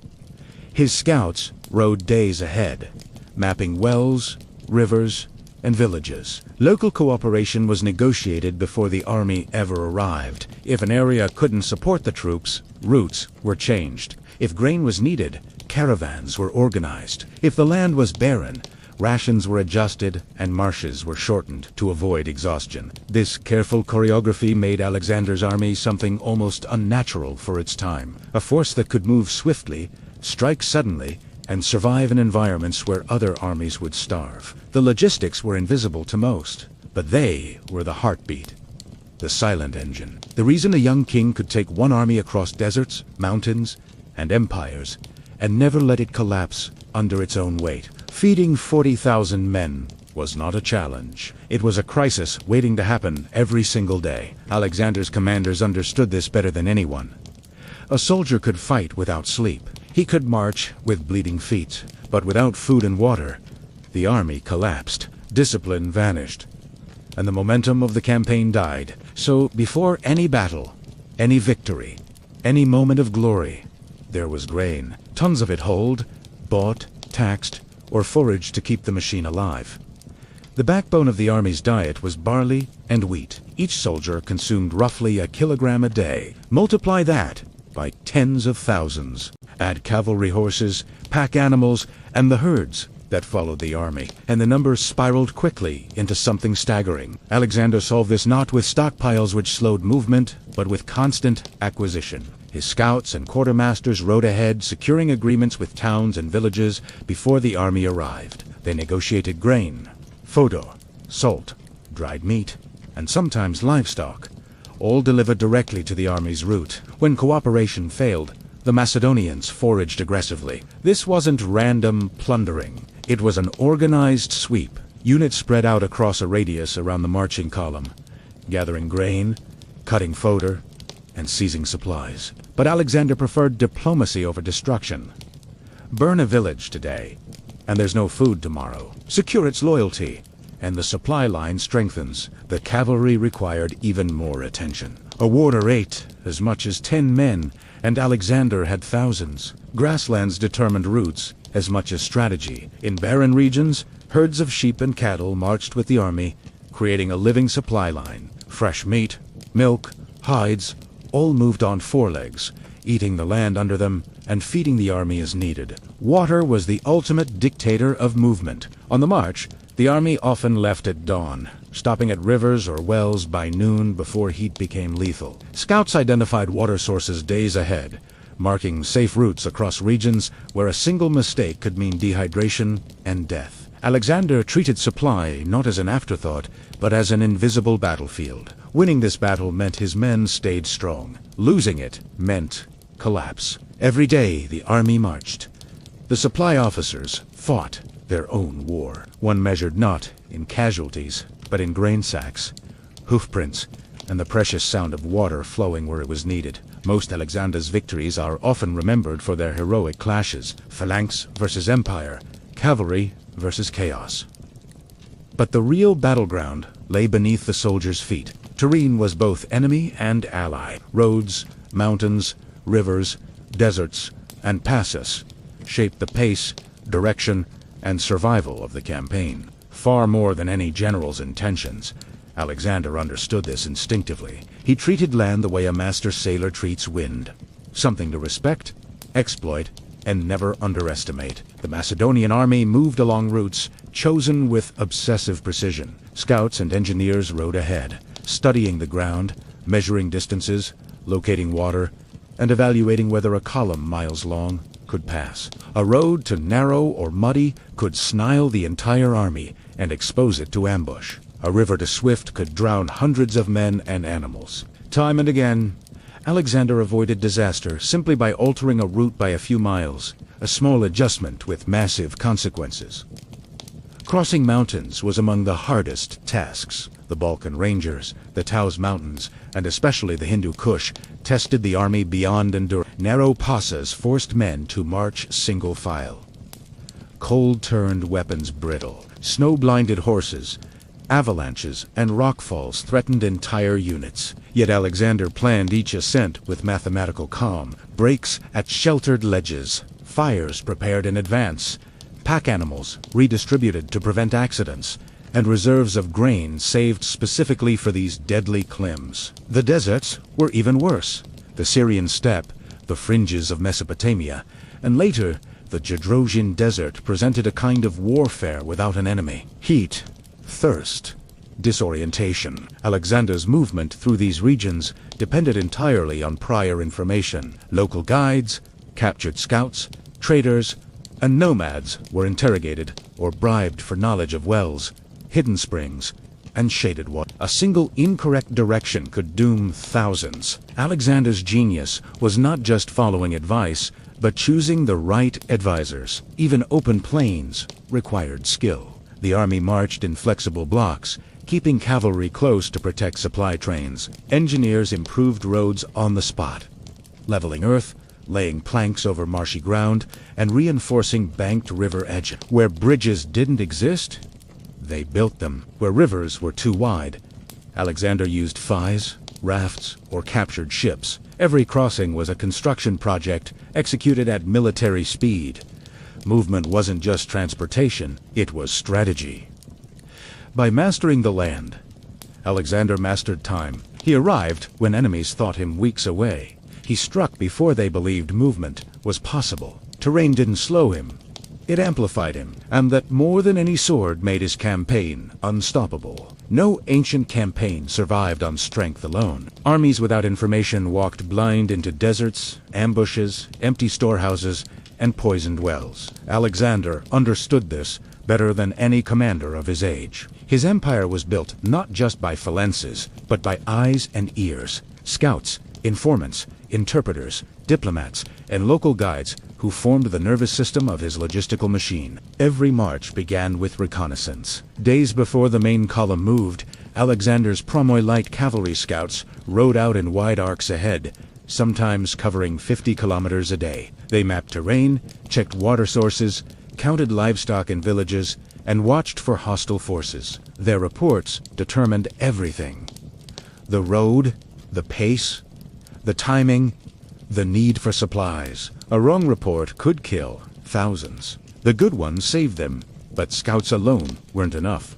His scouts rode days ahead, mapping wells, rivers, and villages. Local cooperation was negotiated before the army ever arrived. If an area couldn't support the troops, routes were changed. If grain was needed, caravans were organized. If the land was barren, rations were adjusted, and marches were shortened to avoid exhaustion. This careful choreography made Alexander's army something almost unnatural for its time, a force that could move swiftly, strike suddenly, and survive in environments where other armies would starve. The logistics were invisible to most, but they were the heartbeat, the silent engine. The reason a young king could take one army across deserts, mountains, and empires, and never let it collapse under its own weight. Feeding 40,000 men was not a challenge. It was a crisis waiting to happen every single day. Alexander's commanders understood this better than anyone. A soldier could fight without sleep. He could march with bleeding feet, but without food and water, the army collapsed. Discipline vanished, and the momentum of the campaign died. So before any battle, any victory, any moment of glory, there was grain. Tons of it hauled, bought, taxed, or foraged to keep the machine alive. The backbone of the army's diet was barley and wheat. Each soldier consumed roughly a kilogram a day. Multiply that by tens of thousands. Add cavalry horses, pack animals, and the herds that followed the army, and the numbers spiraled quickly into something staggering. Alexander solved this not with stockpiles which slowed movement, but with constant acquisition. His scouts and quartermasters rode ahead, securing agreements with towns and villages before the army arrived. They negotiated grain, fodor, salt, dried meat, and sometimes livestock, all delivered directly to the army's route. When cooperation failed, the Macedonians foraged aggressively. This wasn't random plundering. It was an organized sweep. Units spread out across a radius around the marching column, gathering grain, cutting fodor, and seizing supplies. But Alexander preferred diplomacy over destruction. Burn a village today, and there's no food tomorrow. Secure its loyalty, and the supply line strengthens. The cavalry required even more attention. A warder ate as much as 10 men, and Alexander had thousands. Grasslands determined routes as much as strategy. In barren regions, herds of sheep and cattle marched with the army, creating a living supply line. Fresh meat, milk, hides, all moved on forelegs, eating the land under them and feeding the army as needed. Water was the ultimate dictator of movement. On the march, the army often left at dawn, stopping at rivers or wells by noon before heat became lethal. Scouts identified water sources days ahead, marking safe routes across regions where a single mistake could mean dehydration and death. Alexander treated supply not as an afterthought, but as an invisible battlefield. Winning this battle meant his men stayed strong. Losing it meant collapse. Every day the army marched. The supply officers fought their own war. One measured not in casualties, but in grain sacks, hoofprints, and the precious sound of water flowing where it was needed. Most Alexander's victories are often remembered for their heroic clashes: phalanx versus empire, cavalry versus chaos. But the real battleground lay beneath the soldiers' feet. Terrain was both enemy and ally. Roads, mountains, rivers, deserts, and passes shaped the pace, direction, and survival of the campaign. Far more than any general's intentions, Alexander understood this instinctively. He treated land the way a master sailor treats wind. Something to respect, exploit, and never underestimate. The Macedonian army moved along routes chosen with obsessive precision. Scouts and engineers rode ahead, studying the ground, measuring distances, locating water, and evaluating whether a column miles long could pass. A road too narrow or muddy could snarl the entire army and expose it to ambush. A river too swift could drown hundreds of men and animals. Time and again, Alexander avoided disaster simply by altering a route by a few miles, a small adjustment with massive consequences. Crossing mountains was among the hardest tasks. The Balkan Rangers, the Taus Mountains, and especially the Hindu Kush tested the army beyond endurance. Narrow passes forced men to march single file. Cold turned weapons brittle. Snow-blinded horses, avalanches, and rockfalls threatened entire units. Yet Alexander planned each ascent with mathematical calm. Breaks at sheltered ledges, fires prepared in advance, pack animals redistributed to prevent accidents, and reserves of grain saved specifically for these deadly climbs. The deserts were even worse. The Syrian steppe, the fringes of Mesopotamia, and later The Gedrosian Desert presented a kind of warfare without an enemy. Heat, thirst, disorientation. Alexander's movement through these regions depended entirely on prior information. Local guides, captured scouts, traders, and nomads were interrogated or bribed for knowledge of wells, hidden springs, and shaded water. A single incorrect direction could doom thousands. Alexander's genius was not just following advice, but choosing the right advisors. Even open plains required skill. The army marched in flexible blocks, keeping cavalry close to protect supply trains. Engineers improved roads on the spot, leveling earth, laying planks over marshy ground, and reinforcing banked river edges. Where bridges didn't exist, they built them. Where rivers were too wide, Alexander used fais, rafts, or captured ships. Every crossing was a construction project executed at military speed. Movement wasn't just transportation, it was strategy. By mastering the land, Alexander mastered time. He arrived when enemies thought him weeks away. He struck before they believed movement was possible. Terrain didn't slow him, it amplified him, and that more than any sword made his campaign unstoppable. No ancient campaign survived on strength alone. Armies without information walked blind into deserts, ambushes, empty storehouses, and poisoned wells. Alexander understood this better than any commander of his age. His empire was built not just by phalanxes, but by eyes and ears. Scouts, informants, interpreters, diplomats, and local guides who formed the nervous system of his logistical machine. Every march began with reconnaissance. Days before the main column moved, Alexander's Promoi light cavalry scouts rode out in wide arcs ahead, sometimes covering 50 kilometers a day. They mapped terrain, checked water sources, counted livestock in villages, and watched for hostile forces. Their reports determined everything: the road, the pace, the timing, the need for supplies. A wrong report could kill thousands. The good ones saved them, but scouts alone weren't enough.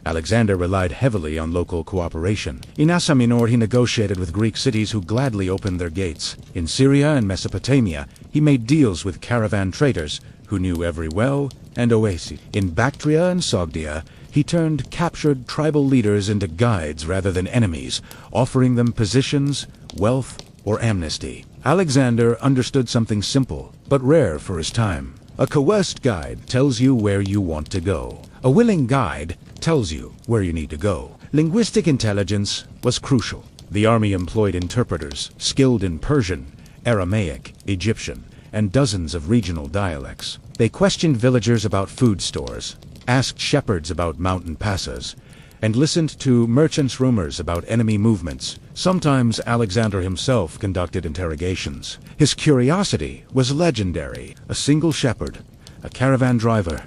Alexander relied heavily on local cooperation. In Asia Minor, he negotiated with Greek cities who gladly opened their gates. In Syria and Mesopotamia, he made deals with caravan traders who knew every well and oasis. In Bactria and Sogdia, he turned captured tribal leaders into guides rather than enemies, offering them positions, wealth, or amnesty. Alexander understood something simple, but rare for his time. A coerced guide tells you where you want to go. A willing guide tells you where you need to go. Linguistic intelligence was crucial. The army employed interpreters, skilled in Persian, Aramaic, Egyptian, and dozens of regional dialects. They questioned villagers about food stores, asked shepherds about mountain passes, and listened to merchants' rumors about enemy movements. Sometimes Alexander himself conducted interrogations. His curiosity was legendary. A single shepherd, a caravan driver,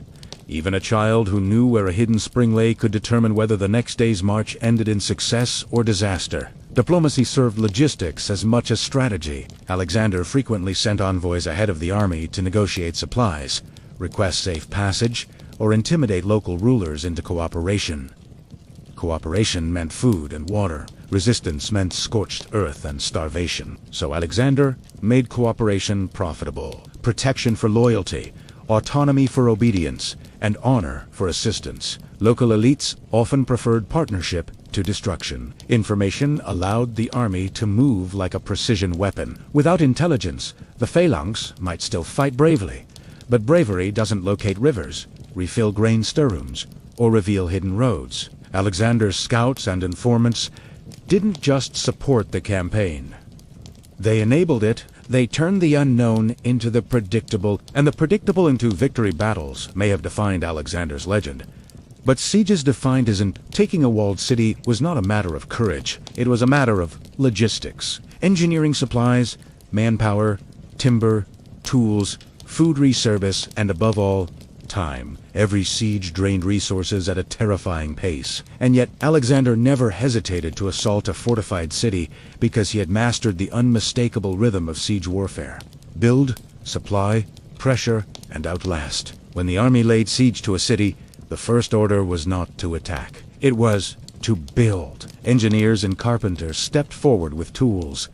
even a child who knew where a hidden spring lay could determine whether the next day's march ended in success or disaster. Diplomacy served logistics as much as strategy. Alexander frequently sent envoys ahead of the army to negotiate supplies, request safe passage, or intimidate local rulers into cooperation. Cooperation meant food and water. Resistance meant scorched earth and starvation. So Alexander made cooperation profitable. Protection for loyalty, autonomy for obedience, and honor for assistance. Local elites often preferred partnership to destruction. Information allowed the army to move like a precision weapon. Without intelligence, the phalanx might still fight bravely. But bravery doesn't locate rivers, refill grain storerooms, or reveal hidden roads. Alexander's scouts and informants didn't just support the campaign. They enabled it. They turned the unknown into the predictable, and the predictable into victory. Battles may have defined Alexander's legend, but sieges defined his taking a walled city was not a matter of courage. It was a matter of logistics. Engineering supplies, manpower, timber, tools, food reservice, and above all, time. Every siege drained resources at a terrifying pace. And yet Alexander never hesitated to assault a fortified city because he had mastered the unmistakable rhythm of siege warfare. Build, supply, pressure, and outlast. When the army laid siege to a city, the first order was not to attack. It was to build. Engineers and carpenters stepped forward with tools,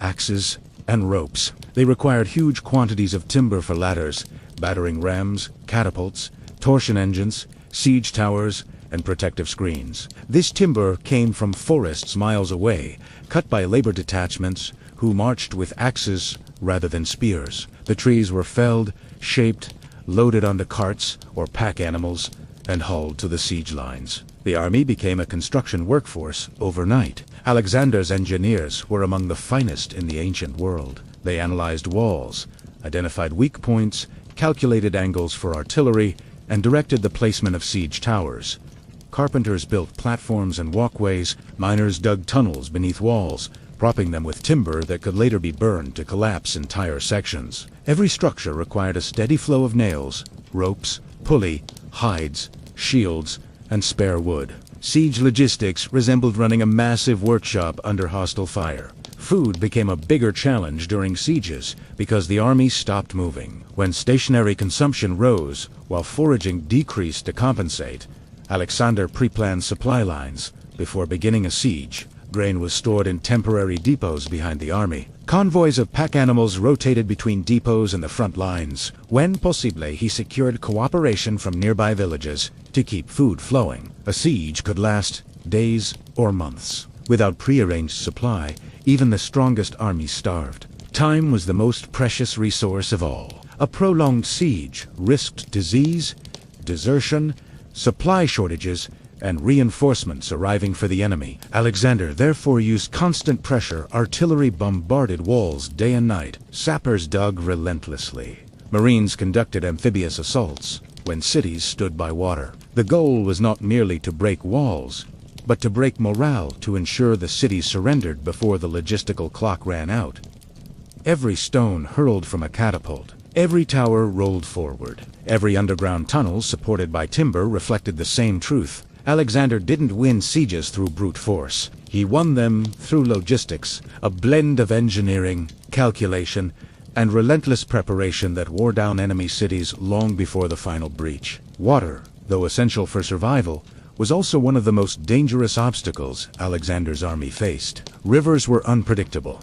axes, and ropes. They required huge quantities of timber for ladders, battering rams, catapults, torsion engines, siege towers, and protective screens. This timber came from forests miles away, cut by labor detachments who marched with axes rather than spears. The trees were felled, shaped, loaded onto carts or pack animals, and hauled to the siege lines. The army became a construction workforce overnight. Alexander's engineers were among the finest in the ancient world. They analyzed walls, identified weak points, calculated angles for artillery, and directed the placement of siege towers. Carpenters built platforms and walkways, miners dug tunnels beneath walls, propping them with timber that could later be burned to collapse entire sections. Every structure required a steady flow of nails, ropes, pulley, hides, shields, and spare wood. Siege logistics resembled running a massive workshop under hostile fire. Food became a bigger challenge during sieges because the army stopped moving. When stationary consumption rose while foraging decreased to compensate, Alexander pre-planned supply lines. Before beginning a siege, grain was stored in temporary depots behind the army. Convoys of pack animals rotated between depots and the front lines. When possible, he secured cooperation from nearby villages to keep food flowing. A siege could last days or months. Without prearranged supply, even the strongest armies starved. Time was the most precious resource of all. A prolonged siege risked disease, desertion, supply shortages, and reinforcements arriving for the enemy. Alexander therefore used constant pressure. Artillery bombarded walls day and night. Sappers dug relentlessly. Marines conducted amphibious assaults when cities stood by water. The goal was not merely to break walls, but to break morale to ensure the city surrendered before the logistical clock ran out. Every stone hurled from a catapult. Every tower rolled forward. Every underground tunnel supported by timber reflected the same truth. Alexander didn't win sieges through brute force. He won them through logistics, a blend of engineering, calculation, and relentless preparation that wore down enemy cities long before the final breach. Water, though essential for survival, was also one of the most dangerous obstacles Alexander's army faced. Rivers were unpredictable.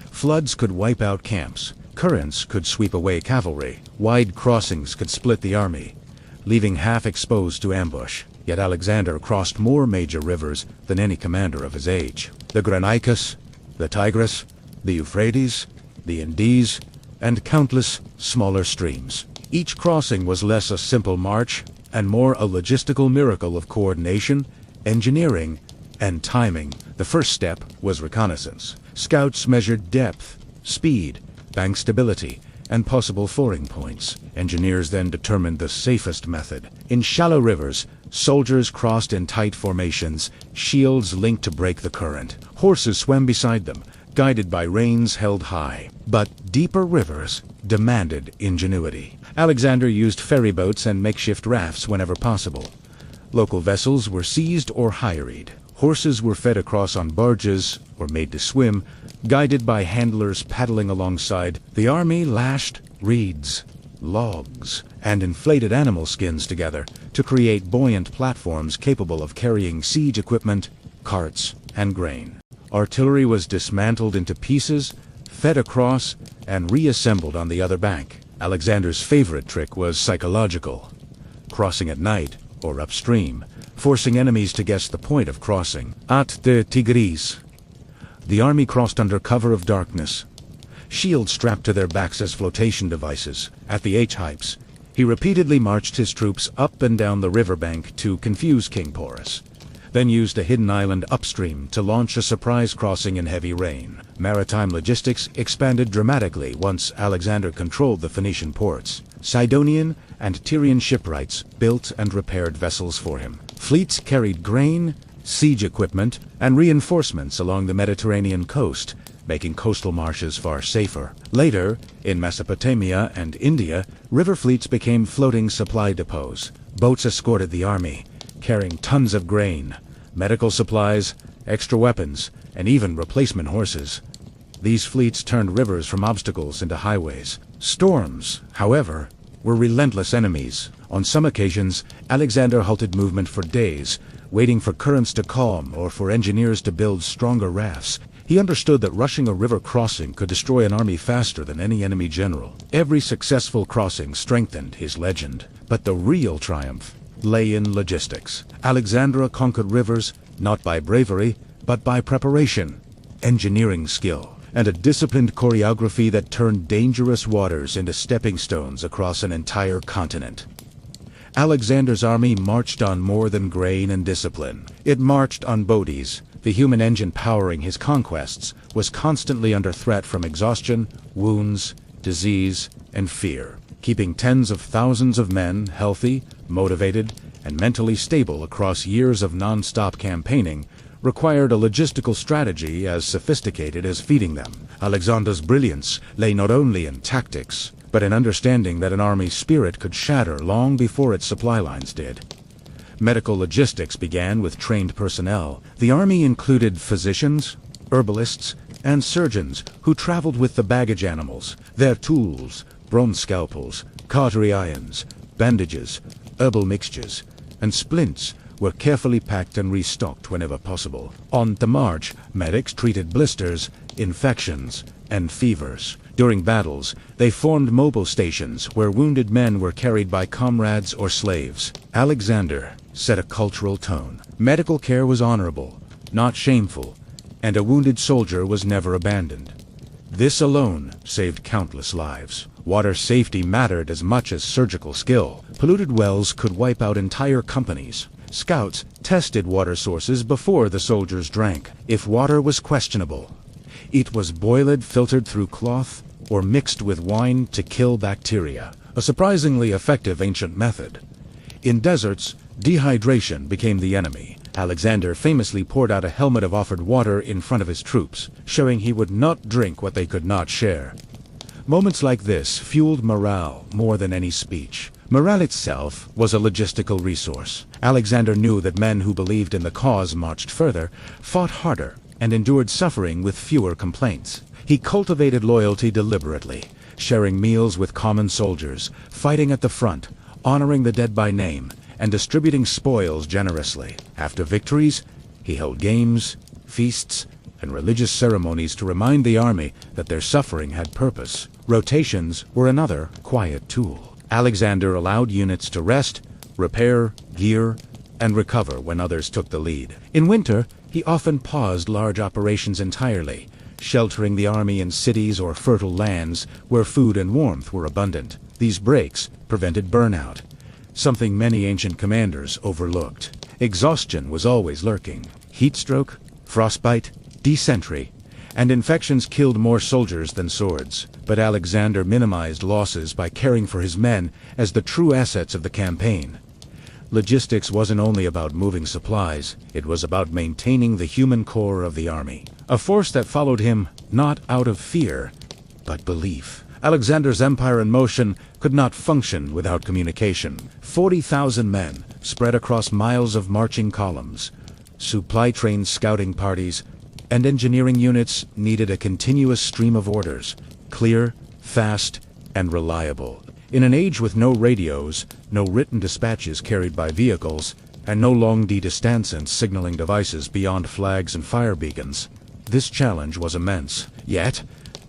Floods could wipe out camps. Currents could sweep away cavalry. Wide crossings could split the army, leaving half exposed to ambush. Yet Alexander crossed more major rivers than any commander of his age. The Granicus, the Tigris, the Euphrates, the Indus, and countless smaller streams. Each crossing was less a simple march and more a logistical miracle of coordination, engineering, and timing. The first step was reconnaissance. Scouts measured depth, speed, bank stability, and possible fording points. Engineers then determined the safest method. In shallow rivers, soldiers crossed in tight formations, shields linked to break the current. Horses swam beside them, guided by reins held high. But deeper rivers demanded ingenuity. Alexander used ferryboats and makeshift rafts whenever possible. Local vessels were seized or hired. Horses were fed across on barges or made to swim, guided by handlers paddling alongside. The army lashed reeds, logs, and inflated animal skins together to create buoyant platforms capable of carrying siege equipment, carts, and grain. Artillery was dismantled into pieces, fed across, and reassembled on the other bank. Alexander's favorite trick was psychological, crossing at night or upstream, forcing enemies to guess the point of crossing. At the Tigris, the army crossed under cover of darkness, shields strapped to their backs as flotation devices. At the H-Hypes, he repeatedly marched his troops up and down the riverbank to confuse King Porus, then used a hidden island upstream to launch a surprise crossing in heavy rain. Maritime logistics expanded dramatically once Alexander controlled the Phoenician ports. Sidonian and Tyrian shipwrights built and repaired vessels for him. Fleets carried grain, siege equipment, and reinforcements along the Mediterranean coast, making coastal marshes far safer. Later, in Mesopotamia and India, river fleets became floating supply depots. Boats escorted the army, carrying tons of grain, medical supplies, extra weapons, and even replacement horses. These fleets turned rivers from obstacles into highways. Storms, however, were relentless enemies. On some occasions, Alexander halted movement for days, waiting for currents to calm or for engineers to build stronger rafts. He understood that rushing a river crossing could destroy an army faster than any enemy general. Every successful crossing strengthened his legend. But the real triumph lay in logistics. Alexander conquered rivers not by bravery, but by preparation, engineering skill, and a disciplined choreography that turned dangerous waters into stepping stones across an entire continent. Alexander's army marched on more than grain and discipline. It marched on bodies. The human engine powering his conquests was constantly under threat from exhaustion, wounds, disease, and fear. Keeping tens of thousands of men healthy, motivated, and mentally stable across years of non-stop campaigning required a logistical strategy as sophisticated as feeding them. Alexander's brilliance lay not only in tactics, but in understanding that an army's spirit could shatter long before its supply lines did. Medical logistics began with trained personnel. The army included physicians, herbalists, and surgeons who traveled with the baggage animals. Their tools, bronze scalpels, cautery irons, bandages, herbal mixtures, and splints were carefully packed and restocked whenever possible. On the march, medics treated blisters, infections, and fevers. During battles, they formed mobile stations where wounded men were carried by comrades or slaves. Alexander set a cultural tone. Medical care was honorable, not shameful, and a wounded soldier was never abandoned. This alone saved countless lives. Water safety mattered as much as surgical skill. Polluted wells could wipe out entire companies. Scouts tested water sources before the soldiers drank. If water was questionable, it was boiled, filtered through cloth, or mixed with wine to kill bacteria, a surprisingly effective ancient method. In deserts, dehydration became the enemy. Alexander famously poured out a helmet of offered water in front of his troops, showing he would not drink what they could not share. Moments like this fueled morale more than any speech. Morale itself was a logistical resource. Alexander knew that men who believed in the cause marched further, fought harder, and endured suffering with fewer complaints. He cultivated loyalty deliberately, sharing meals with common soldiers, fighting at the front, honoring the dead by name, and distributing spoils generously. After victories, he held games, feasts, and religious ceremonies to remind the army that their suffering had purpose. Rotations were another quiet tool. Alexander allowed units to rest, repair, gear, and recover when others took the lead. In winter, he often paused large operations entirely, sheltering the army in cities or fertile lands where food and warmth were abundant. These breaks prevented burnout, something many ancient commanders overlooked. Exhaustion was always lurking. Heat stroke, frostbite, dysentery, and infections killed more soldiers than swords. But Alexander minimized losses by caring for his men as the true assets of the campaign. Logistics wasn't only about moving supplies, it was about maintaining the human core of the army. A force that followed him not out of fear, but belief. Alexander's empire in motion could not function without communication. 40,000 men spread across miles of marching columns. Supply-trained scouting parties and engineering units needed a continuous stream of orders, clear, fast, and reliable. In an age with no radios, no written dispatches carried by vehicles, and no long distance signaling devices beyond flags and fire beacons, this challenge was immense. Yet,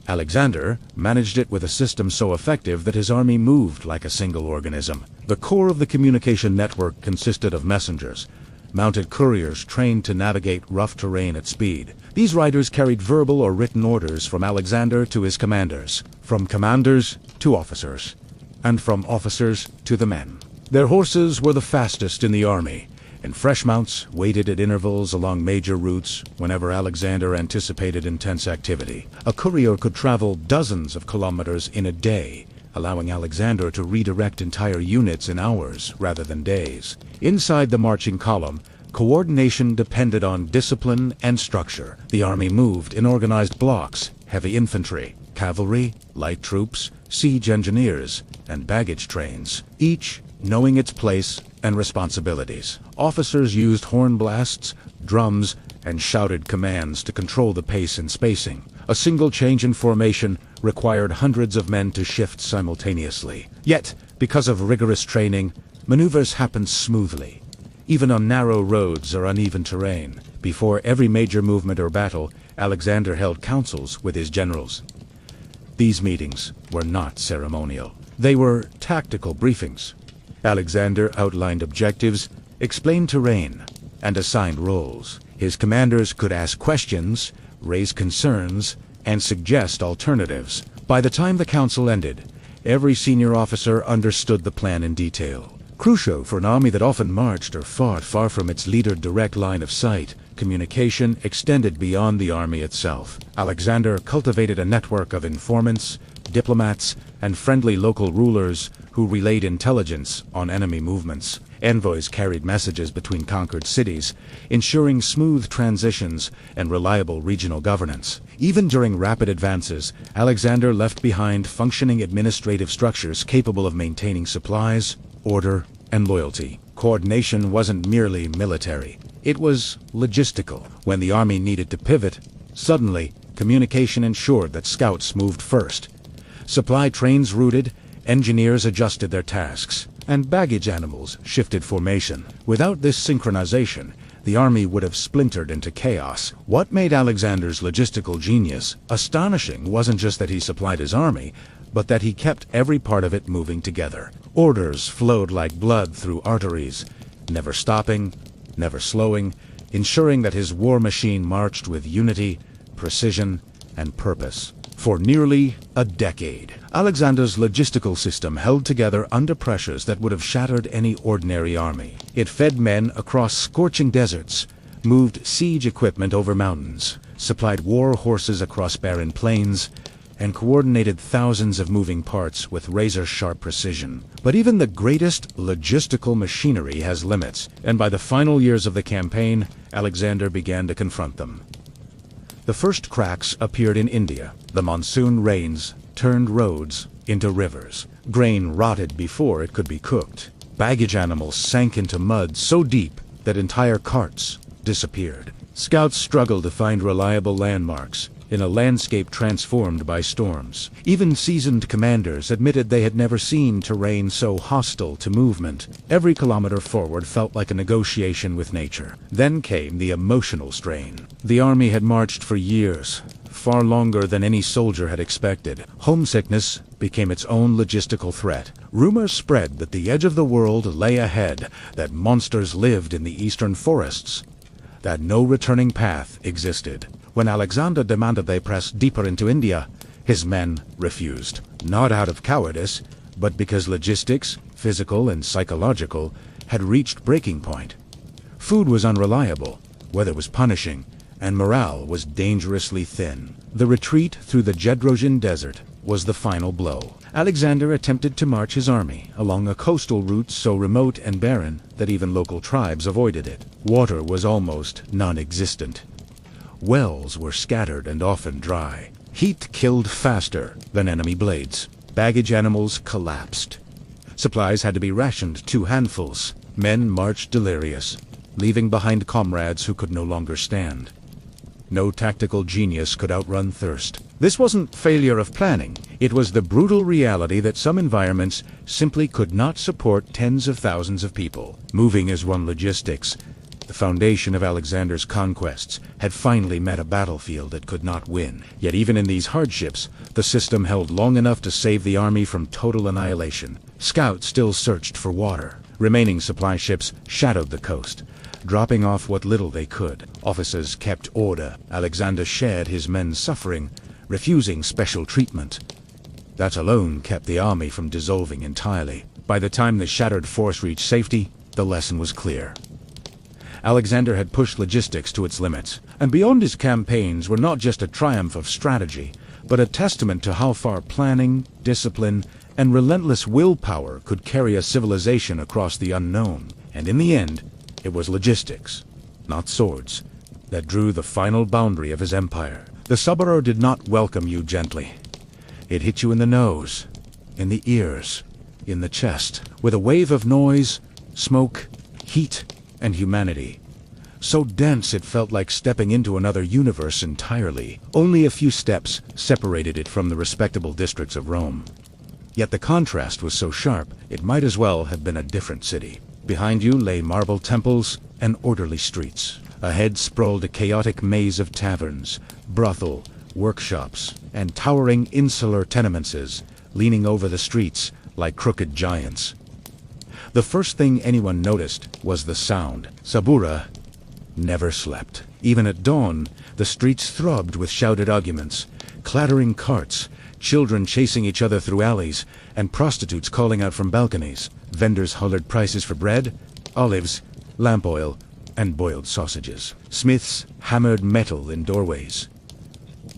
Alexander managed it with a system so effective that his army moved like a single organism. The core of the communication network consisted of messengers, mounted couriers trained to navigate rough terrain at speed. These riders carried verbal or written orders from Alexander to his commanders, from commanders to officers, and from officers to the men. Their horses were the fastest in the army, and fresh mounts waited at intervals along major routes whenever Alexander anticipated intense activity. A courier could travel dozens of kilometers in a day, allowing Alexander to redirect entire units in hours rather than days. Inside the marching column, coordination depended on discipline and structure. The army moved in organized blocks: heavy infantry, cavalry, light troops, siege engineers, and baggage trains, each knowing its place and responsibilities. Officers used horn blasts, drums, and shouted commands to control the pace and spacing. A single change in formation required hundreds of men to shift simultaneously. Yet, because of rigorous training, maneuvers happened smoothly, even on narrow roads or uneven terrain. Before every major movement or battle, Alexander held councils with his generals. These meetings were not ceremonial. They were tactical briefings. Alexander outlined objectives, explained terrain, and assigned roles. His commanders could ask questions, raise concerns, and suggest alternatives. By the time the council ended, every senior officer understood the plan in detail. Crucial for an army that often marched or fought far from its leader's direct line of sight, communication extended beyond the army itself. Alexander cultivated a network of informants, diplomats, and friendly local rulers who relayed intelligence on enemy movements. Envoys carried messages between conquered cities, ensuring smooth transitions and reliable regional governance. Even during rapid advances, Alexander left behind functioning administrative structures capable of maintaining supplies, order, and loyalty. Coordination wasn't merely military. It was logistical. When the army needed to pivot, suddenly, communication ensured that scouts moved first. Supply trains routed, engineers adjusted their tasks, and baggage animals shifted formation. Without this synchronization, the army would have splintered into chaos. What made Alexander's logistical genius astonishing wasn't just that he supplied his army, but that he kept every part of it moving together. Orders flowed like blood through arteries, never stopping, never slowing, ensuring that his war machine marched with unity, precision, and purpose. For nearly a decade, Alexander's logistical system held together under pressures that would have shattered any ordinary army. It fed men across scorching deserts, moved siege equipment over mountains, supplied war horses across barren plains, and coordinated thousands of moving parts with razor-sharp precision. But even the greatest logistical machinery has limits, and by the final years of the campaign, Alexander began to confront them. The first cracks appeared in India. The monsoon rains turned roads into rivers. Grain rotted before it could be cooked. Baggage animals sank into mud so deep that entire carts disappeared. Scouts struggled to find reliable landmarks in a landscape transformed by storms. Even seasoned commanders admitted they had never seen terrain so hostile to movement. Every kilometer forward felt like a negotiation with nature. Then came the emotional strain. The army had marched for years, far longer than any soldier had expected. Homesickness became its own logistical threat. Rumors spread that the edge of the world lay ahead, that monsters lived in the eastern forests, that no returning path existed. When Alexander demanded they press deeper into India, his men refused. Not out of cowardice, but because logistics, physical and psychological, had reached breaking point. Food was unreliable, weather was punishing, and morale was dangerously thin. The retreat through the Jedrosian desert was the final blow. Alexander attempted to march his army along a coastal route so remote and barren that even local tribes avoided it. Water was almost non-existent. Wells were scattered and often dry. Heat killed faster than enemy blades. Baggage animals collapsed. Supplies had to be rationed to handfuls. Men marched delirious, leaving behind comrades who could no longer stand. No tactical genius could outrun thirst. This wasn't failure of planning. It was the brutal reality that some environments simply could not support tens of thousands of people. Moving as one logistics, the foundation of Alexander's conquests, had finally met a battlefield it could not win. Yet even in these hardships, the system held long enough to save the army from total annihilation. Scouts still searched for water. Remaining supply ships shadowed the coast, dropping off what little they could. Officers kept order. Alexander shared his men's suffering, refusing special treatment. That alone kept the army from dissolving entirely. By the time the shattered force reached safety, the lesson was clear. Alexander had pushed logistics to its limits, and beyond his campaigns were not just a triumph of strategy, but a testament to how far planning, discipline, and relentless willpower could carry a civilization across the unknown. And in the end, it was logistics, not swords, that drew the final boundary of his empire. The Suburor did not welcome you gently. It hit you in the nose, in the ears, in the chest, with a wave of noise, smoke, heat, and humanity. So dense it felt like stepping into another universe entirely. Only a few steps separated it from the respectable districts of Rome. Yet the contrast was so sharp, it might as well have been a different city. Behind you lay marble temples and orderly streets. Ahead sprawled a chaotic maze of taverns, brothel, workshops, and towering insular tenements, leaning over the streets like crooked giants. The first thing anyone noticed was the sound. Sabura never slept. Even at dawn, the streets throbbed with shouted arguments, clattering carts, children chasing each other through alleys, and prostitutes calling out from balconies. Vendors hollered prices for bread, olives, lamp oil, and boiled sausages. Smiths hammered metal in doorways.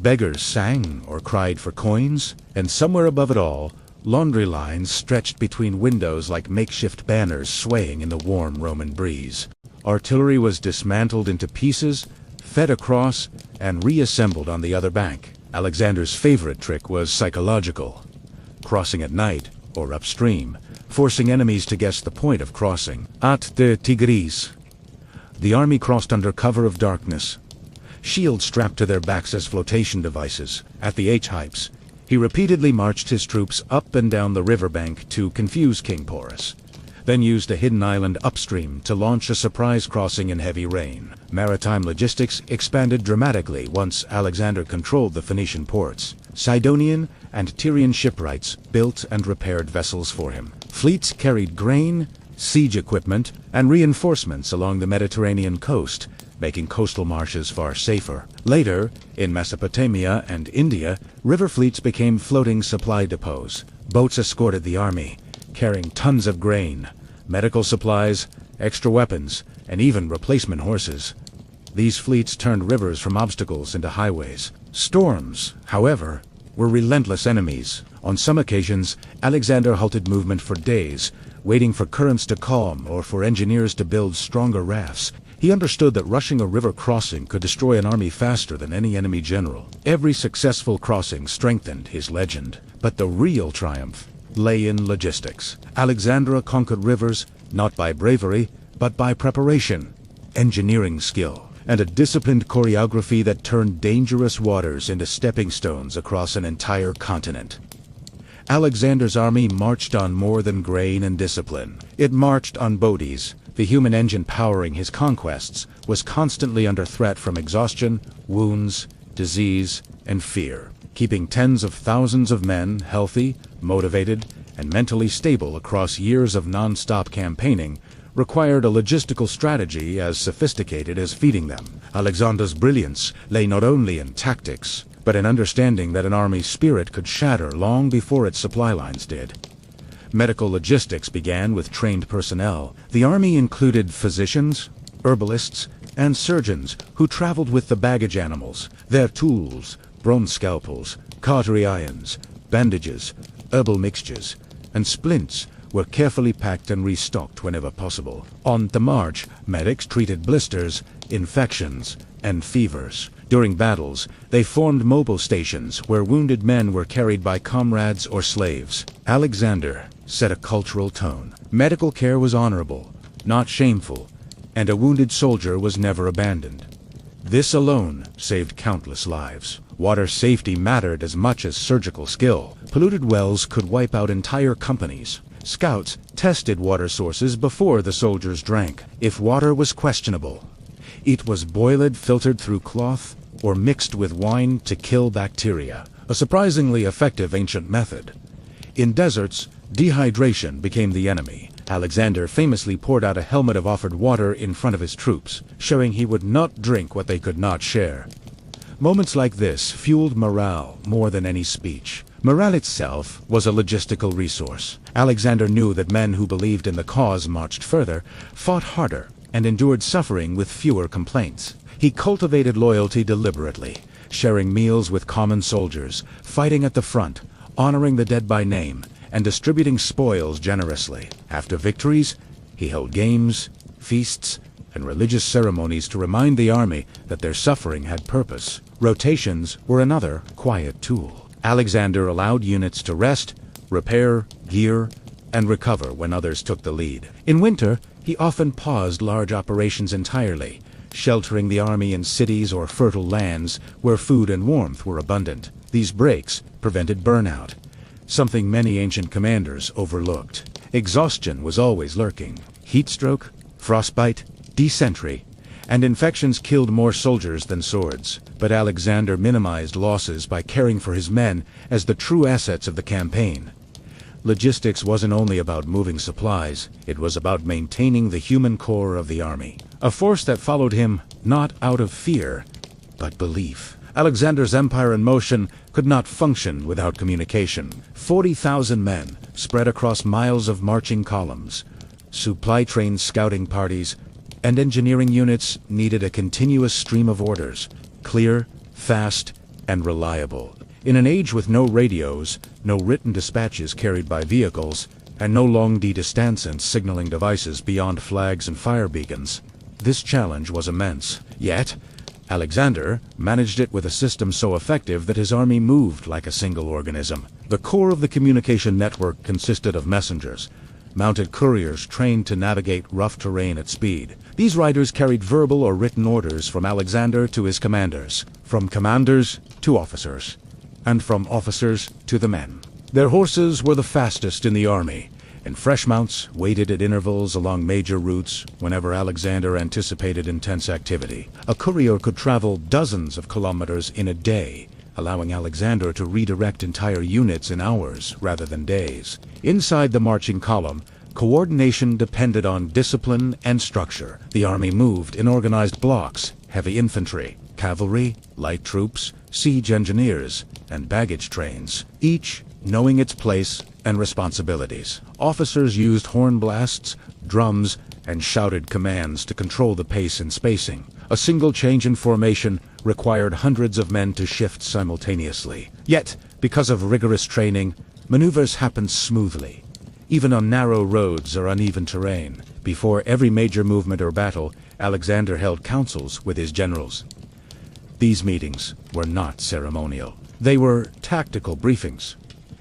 Beggars sang or cried for coins, and somewhere above it all, laundry lines stretched between windows like makeshift banners swaying in the warm Roman breeze. Artillery was dismantled into pieces, fed across, and reassembled on the other bank. Alexander's favorite trick was psychological, crossing at night or upstream, forcing enemies to guess the point of crossing. At the Tigris, the army crossed under cover of darkness, shields strapped to their backs as flotation devices. At the H-Hypes, he repeatedly marched his troops up and down the riverbank to confuse King Porus, then used a hidden island upstream to launch a surprise crossing in heavy rain. Maritime logistics expanded dramatically once Alexander controlled the Phoenician ports. Sidonian and Tyrian shipwrights built and repaired vessels for him. Fleets carried grain, siege equipment, and reinforcements along the Mediterranean coast, making coastal marshes far safer. Later, in Mesopotamia and India, river fleets became floating supply depots. Boats escorted the army, carrying tons of grain, medical supplies, extra weapons, and even replacement horses. These fleets turned rivers from obstacles into highways. Storms, however, were relentless enemies. On some occasions, Alexander halted movement for days, waiting for currents to calm or for engineers to build stronger rafts. He understood that rushing a river crossing could destroy an army faster than any enemy general. Every successful crossing strengthened his legend. But the real triumph lay in logistics. Alexander conquered rivers not by bravery, but by preparation, engineering skill, and a disciplined choreography that turned dangerous waters into stepping stones across an entire continent. Alexander's army marched on more than grain and discipline. It marched on bodies. The human engine powering his conquests was constantly under threat from exhaustion, wounds, disease, and fear. Keeping tens of thousands of men healthy, motivated, and mentally stable across years of non-stop campaigning required a logistical strategy as sophisticated as feeding them. Alexander's brilliance lay not only in tactics, but in understanding that an army's spirit could shatter long before its supply lines did. Medical logistics began with trained personnel. The army included physicians, herbalists, and surgeons who traveled with the baggage animals. Their tools, bronze scalpels, cautery irons, bandages, herbal mixtures, and splints were carefully packed and restocked whenever possible. On the march, medics treated blisters, infections, and fevers. During battles, they formed mobile stations where wounded men were carried by comrades or slaves. Alexander set a cultural tone. Medical care was honorable, not shameful, and a wounded soldier was never abandoned. This alone saved countless lives. Water safety mattered as much as surgical skill. Polluted wells could wipe out entire companies. Scouts tested water sources before the soldiers drank. If water was questionable, it was boiled, filtered through cloth, or mixed with wine to kill bacteria, a surprisingly effective ancient method. In deserts, dehydration became the enemy. Alexander famously poured out a helmet of offered water in front of his troops, showing he would not drink what they could not share. Moments like this fueled morale more than any speech. Morale itself was a logistical resource. Alexander knew that men who believed in the cause marched further, fought harder, and endured suffering with fewer complaints. He cultivated loyalty deliberately, sharing meals with common soldiers, fighting at the front, honoring the dead by name, and distributing spoils generously. After victories, he held games, feasts, and religious ceremonies to remind the army that their suffering had purpose. Rotations were another quiet tool. Alexander allowed units to rest, repair, gear, and recover when others took the lead. In winter, he often paused large operations entirely, sheltering the army in cities or fertile lands where food and warmth were abundant. These breaks prevented burnout, something many ancient commanders overlooked. Exhaustion was always lurking. Heat stroke, frostbite, dysentery, and infections killed more soldiers than swords. But Alexander minimized losses by caring for his men as the true assets of the campaign. Logistics wasn't only about moving supplies, it was about maintaining the human core of the army. A force that followed him not out of fear, but belief. Alexander's empire in motion could not function without communication. 40,000 men spread across miles of marching columns. Supply train scouting parties and engineering units needed a continuous stream of orders, clear, fast, and reliable. In an age with no radios, no written dispatches carried by vehicles, and no long-distance signaling devices beyond flags and fire beacons, this challenge was immense. Yet, Alexander managed it with a system so effective that his army moved like a single organism. The core of the communication network consisted of messengers, mounted couriers trained to navigate rough terrain at speed. These riders carried verbal or written orders from Alexander to his commanders, from commanders to officers, and from officers to the men. Their horses were the fastest in the army, and fresh mounts waited at intervals along major routes whenever Alexander anticipated intense activity. A courier could travel dozens of kilometers in a day, allowing Alexander to redirect entire units in hours rather than days. Inside the marching column, coordination depended on discipline and structure. The army moved in organized blocks: heavy infantry, cavalry, light troops, siege engineers, and baggage trains, each knowing its place and responsibilities. Officers used horn blasts, drums, and shouted commands to control the pace and spacing. A single change in formation required hundreds of men to shift simultaneously. Yet, because of rigorous training, maneuvers happened smoothly, even on narrow roads or uneven terrain. Before every major movement or battle, Alexander held councils with his generals. These meetings were not ceremonial. They were tactical briefings.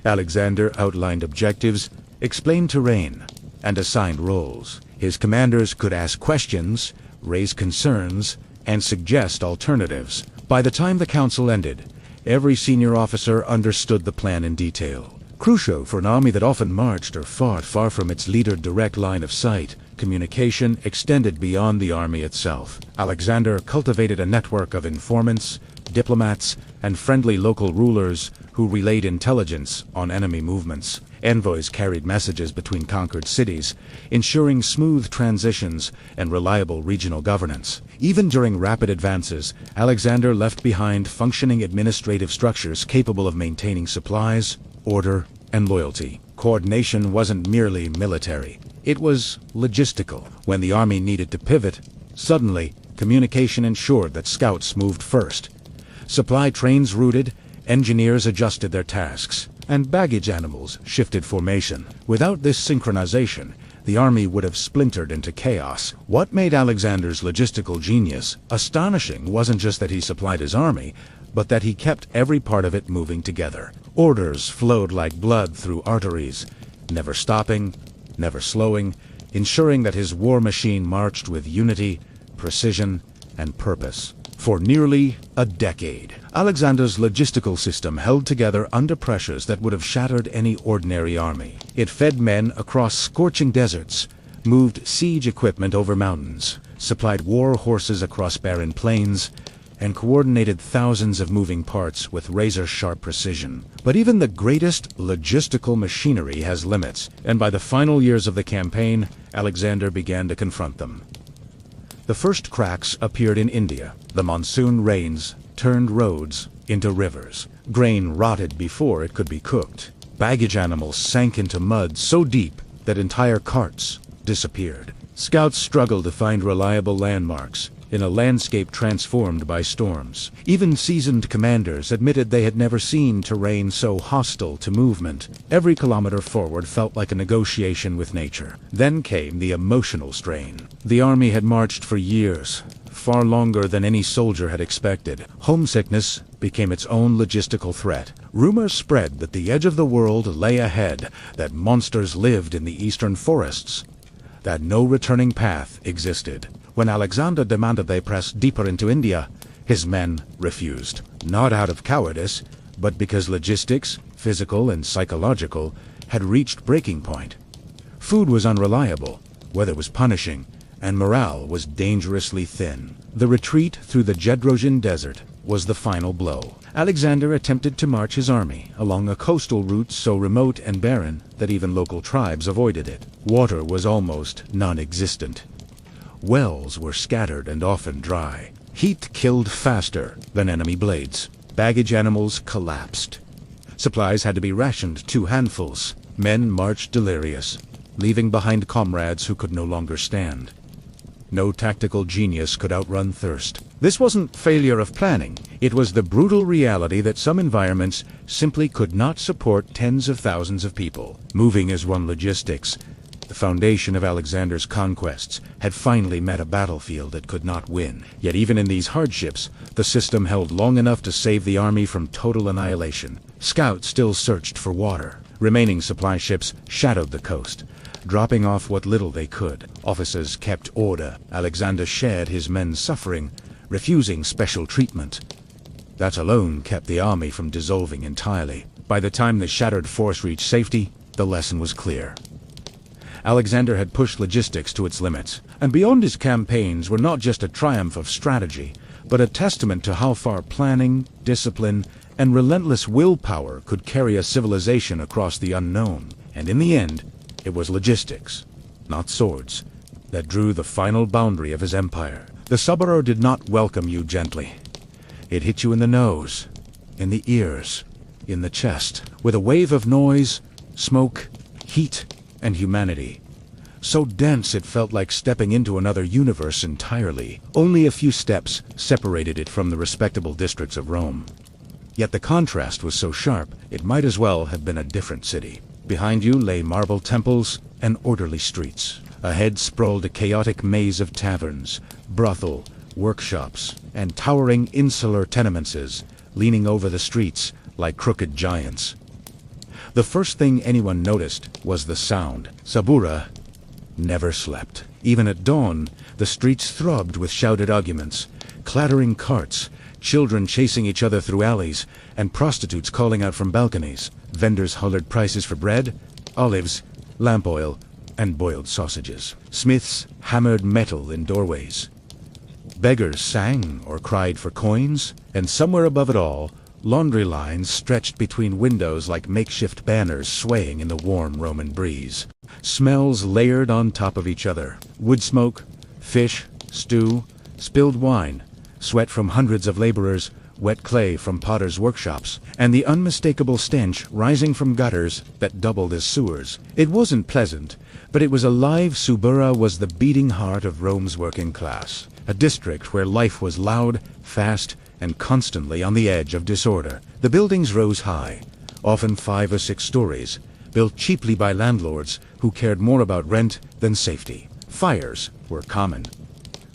Alexander outlined objectives, explained terrain, and assigned roles. His commanders could ask questions, raise concerns, and suggest alternatives. By the time the council ended, every senior officer understood the plan in detail. Crucial for an army that often marched or fought far from its leader's direct line of sight, communication extended beyond the army itself. Alexander cultivated a network of informants, diplomats, and friendly local rulers who relayed intelligence on enemy movements. Envoys carried messages between conquered cities, ensuring smooth transitions and reliable regional governance. Even during rapid advances, Alexander left behind functioning administrative structures capable of maintaining supplies, order, and loyalty. Coordination wasn't merely military. It was logistical. When the army needed to pivot, suddenly, communication ensured that scouts moved first. Supply trains routed, engineers adjusted their tasks, and baggage animals shifted formation. Without this synchronization, the army would have splintered into chaos. What made Alexander's logistical genius astonishing wasn't just that he supplied his army, but that he kept every part of it moving together. Orders flowed like blood through arteries, never stopping, never slowing, ensuring that his war machine marched with unity, precision, and purpose. For nearly a decade, Alexander's logistical system held together under pressures that would have shattered any ordinary army. It fed men across scorching deserts, moved siege equipment over mountains, supplied war horses across barren plains, and coordinated thousands of moving parts with razor-sharp precision. But even the greatest logistical machinery has limits, and by the final years of the campaign, Alexander began to confront them. The first cracks appeared in India. The monsoon rains turned roads into rivers. Grain rotted before it could be cooked. Baggage animals sank into mud so deep that entire carts disappeared. Scouts struggled to find reliable landmarks in a landscape transformed by storms. Even seasoned commanders admitted they had never seen terrain so hostile to movement. Every kilometer forward felt like a negotiation with nature. Then came the emotional strain. The army had marched for years, far longer than any soldier had expected. Homesickness became its own logistical threat. Rumors spread that the edge of the world lay ahead, that monsters lived in the eastern forests, that no returning path existed. When Alexander demanded they press deeper into India, his men refused. Not out of cowardice, but because logistics, physical and psychological, had reached breaking point. Food was unreliable, weather was punishing, and morale was dangerously thin. The retreat through the Jedrosian desert was the final blow. Alexander attempted to march his army along a coastal route so remote and barren that even local tribes avoided it. Water was almost non-existent. Wells were scattered and often dry. Heat killed faster than enemy blades. Baggage animals collapsed. Supplies had to be rationed to handfuls. Men marched delirious, leaving behind comrades who could no longer stand. No tactical genius could outrun thirst. This wasn't failure of planning. It was the brutal reality that some environments simply could not support tens of thousands of people. Moving as one logistics, the foundation of Alexander's conquests, had finally met a battlefield it could not win. Yet even in these hardships, the system held long enough to save the army from total annihilation. Scouts still searched for water. Remaining supply ships shadowed the coast, dropping off what little they could. Officers kept order. Alexander shared his men's suffering, refusing special treatment. That alone kept the army from dissolving entirely. By the time the shattered force reached safety, the lesson was clear. Alexander had pushed logistics to its limits, and beyond his campaigns were not just a triumph of strategy, but a testament to how far planning, discipline, and relentless willpower could carry a civilization across the unknown. And in the end, it was logistics, not swords, that drew the final boundary of his empire. The Suburra did not welcome you gently. It hit you in the nose, in the ears, in the chest, with a wave of noise, smoke, heat, and humanity. So dense it felt like stepping into another universe entirely. Only a few steps separated it from the respectable districts of Rome. Yet the contrast was so sharp, it might as well have been a different city. Behind you lay marble temples and orderly streets. Ahead sprawled a chaotic maze of taverns, brothel, workshops, and towering insular tenements leaning over the streets like crooked giants. The first thing anyone noticed was the sound. Suburra never slept. Even at dawn, the streets throbbed with shouted arguments, clattering carts, children chasing each other through alleys, and prostitutes calling out from balconies. Vendors hollered prices for bread, olives, lamp oil, and boiled sausages. Smiths hammered metal in doorways. Beggars sang or cried for coins, and somewhere above it all, laundry lines stretched between windows like makeshift banners swaying in the warm Roman breeze. Smells layered on top of each other. Wood smoke, fish, stew, spilled wine, sweat from hundreds of laborers, wet clay from potters' workshops, and the unmistakable stench rising from gutters that doubled as sewers. It wasn't pleasant, but it was alive. Suburra was the beating heart of Rome's working class, a district where life was loud, fast, and constantly on the edge of disorder. The buildings rose high, often 5 or 6 stories, built cheaply by landlords who cared more about rent than safety. Fires were common.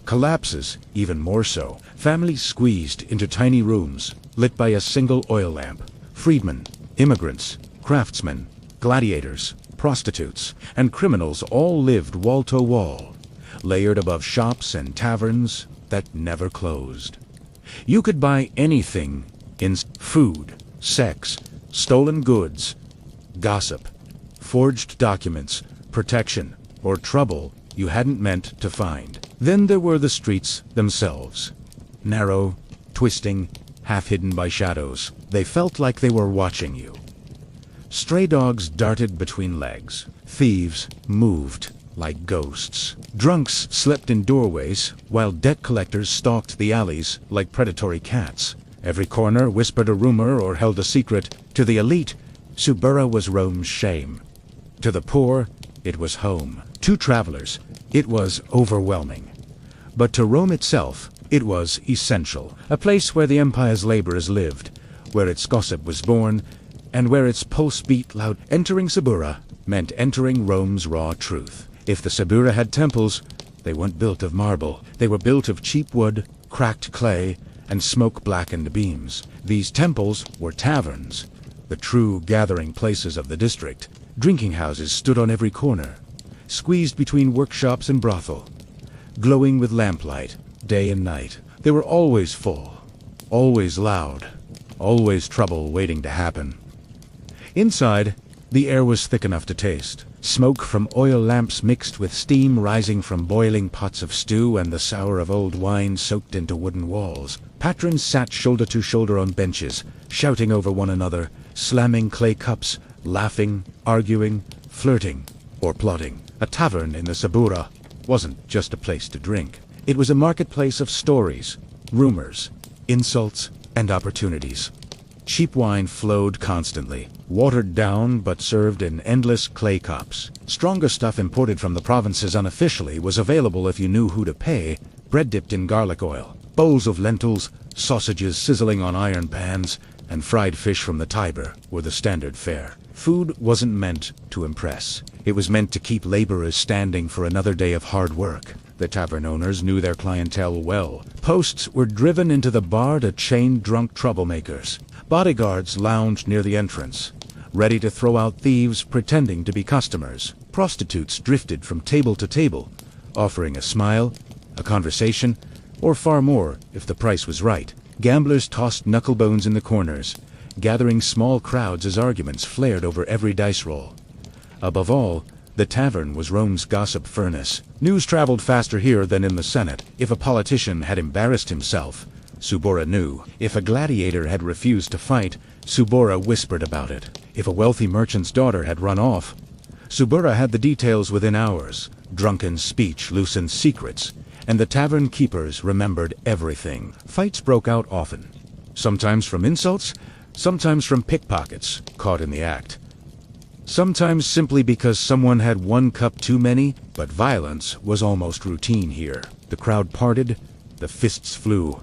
Collapses even more so. Families squeezed into tiny rooms, lit by a single oil lamp. Freedmen, immigrants, craftsmen, gladiators, prostitutes, and criminals all lived wall to wall, layered above shops and taverns that never closed. You could buy anything in food, sex, stolen goods, gossip, forged documents, protection, or trouble you hadn't meant to find. Then there were the streets themselves. Narrow, twisting, half-hidden by shadows. They felt like they were watching you. Stray dogs darted between legs. Thieves moved like ghosts. Drunks slept in doorways, while debt collectors stalked the alleys like predatory cats. Every corner whispered a rumor or held a secret. To the elite, Suburra was Rome's shame. To the poor, it was home. To travelers, it was overwhelming. But to Rome itself, it was essential. A place where the empire's laborers lived, where its gossip was born, and where its pulse beat loud. Entering Suburra meant entering Rome's raw truth. If the Suburra had temples, they weren't built of marble. They were built of cheap wood, cracked clay, and smoke-blackened beams. These temples were taverns, the true gathering places of the district. Drinking houses stood on every corner, squeezed between workshops and brothel, glowing with lamplight, day and night. They were always full, always loud, always trouble waiting to happen. Inside, The air was thick enough to taste. Smoke from oil lamps mixed with steam rising from boiling pots of stew and the sour of old wine soaked into wooden walls. Patrons sat shoulder to shoulder on benches, shouting over one another, slamming clay cups, laughing, arguing, flirting, or plotting. A tavern in the Sabura wasn't just a place to drink. It was a marketplace of stories, rumors, insults, and opportunities. Cheap wine flowed constantly, watered down but served in endless clay cups. Stronger stuff imported from the provinces unofficially was available if you knew who to pay, bread dipped in garlic oil. Bowls of lentils, sausages sizzling on iron pans, and fried fish from the Tiber were the standard fare. Food wasn't meant to impress. It was meant to keep laborers standing for another day of hard work. The tavern owners knew their clientele well. Posts were driven into the bar to chain drunk troublemakers. Bodyguards lounged near the entrance, ready to throw out thieves pretending to be customers. Prostitutes drifted from table to table, offering a smile, a conversation, or far more if the price was right. Gamblers tossed knucklebones in the corners, gathering small crowds as arguments flared over every dice roll. Above all, the tavern was Rome's gossip furnace. News traveled faster here than in the Senate. If a politician had embarrassed himself, Subura knew. If a gladiator had refused to fight, Subura whispered about it. If a wealthy merchant's daughter had run off, Subura had the details within hours. Drunken speech loosened secrets, and the tavern keepers remembered everything. Fights broke out often, sometimes from insults, sometimes from pickpockets caught in the act. Sometimes simply because someone had one cup too many, but violence was almost routine here. The crowd parted, the fists flew,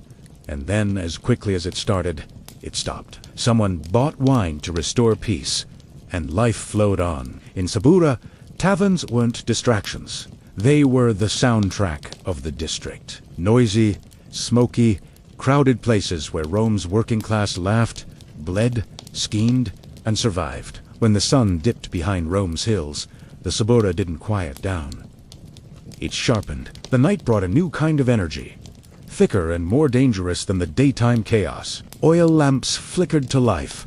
and then, as quickly as it started, it stopped. Someone bought wine to restore peace, and life flowed on. In Sabura, taverns weren't distractions. They were the soundtrack of the district. Noisy, smoky, crowded places where Rome's working class laughed, bled, schemed, and survived. When the sun dipped behind Rome's hills, the Sabura didn't quiet down. It sharpened. The night brought a new kind of energy, thicker and more dangerous than the daytime chaos. Oil lamps flickered to life,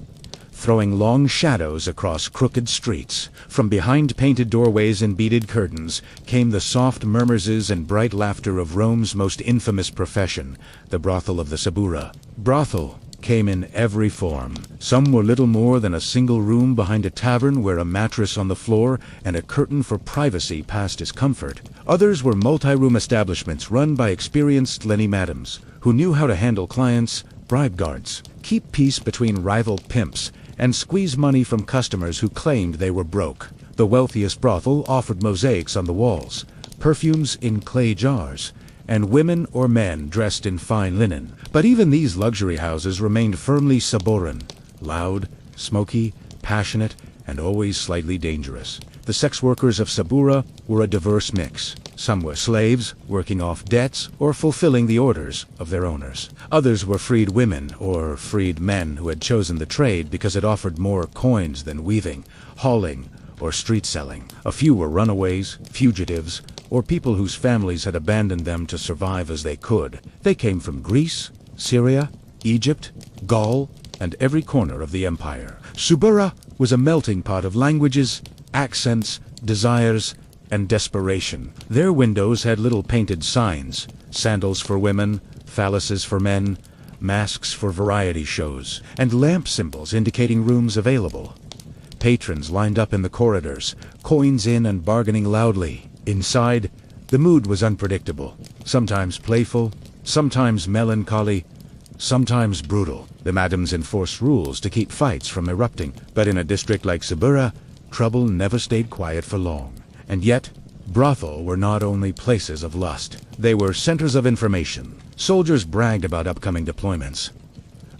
throwing long shadows across crooked streets. From behind painted doorways and beaded curtains came the soft murmurs and bright laughter of Rome's most infamous profession, the brothel of the Sabura. Brothel came in every form. Some were little more than a single room behind a tavern where a mattress on the floor and a curtain for privacy passed as comfort. Others were multi-room establishments run by experienced Lenny madams, who knew how to handle clients, bribe guards, keep peace between rival pimps, and squeeze money from customers who claimed they were broke. The wealthiest brothel offered mosaics on the walls, perfumes in clay jars, and women or men dressed in fine linen. But even these luxury houses remained firmly Saburan, loud, smoky, passionate, and always slightly dangerous. The sex workers of Sabura were a diverse mix. Some were slaves, working off debts or fulfilling the orders of their owners. Others were freed women or freed men who had chosen the trade because it offered more coins than weaving, hauling, or street selling. A few were runaways, fugitives, or people whose families had abandoned them to survive as they could. They came from Greece, Syria, Egypt, Gaul, and every corner of the empire. Subura was a melting pot of languages, accents, desires, and desperation. Their windows had little painted signs, sandals for women, phalluses for men, masks for variety shows, and lamp symbols indicating rooms available. Patrons lined up in the corridors, coins in and bargaining loudly. Inside, the mood was unpredictable, sometimes playful, sometimes melancholy, sometimes brutal. The madams enforced rules to keep fights from erupting, but in a district like Sabura, trouble never stayed quiet for long. And yet, brothels were not only places of lust. They were centers of information. Soldiers bragged about upcoming deployments.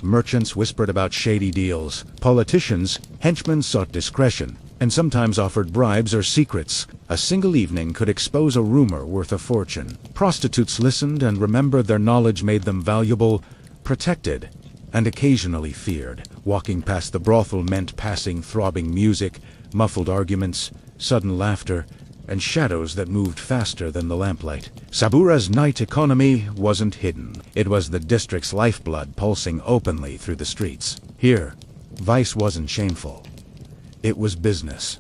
Merchants whispered about shady deals. Politicians, henchmen sought discretion, and sometimes offered bribes or secrets. A single evening could expose a rumor worth a fortune. Prostitutes listened and remembered their knowledge made them valuable, protected, and occasionally feared. Walking past the brothel meant passing throbbing music, muffled arguments, sudden laughter, and shadows that moved faster than the lamplight. Sabura's night economy wasn't hidden. It was the district's lifeblood pulsing openly through the streets. Here, vice wasn't shameful. It was business.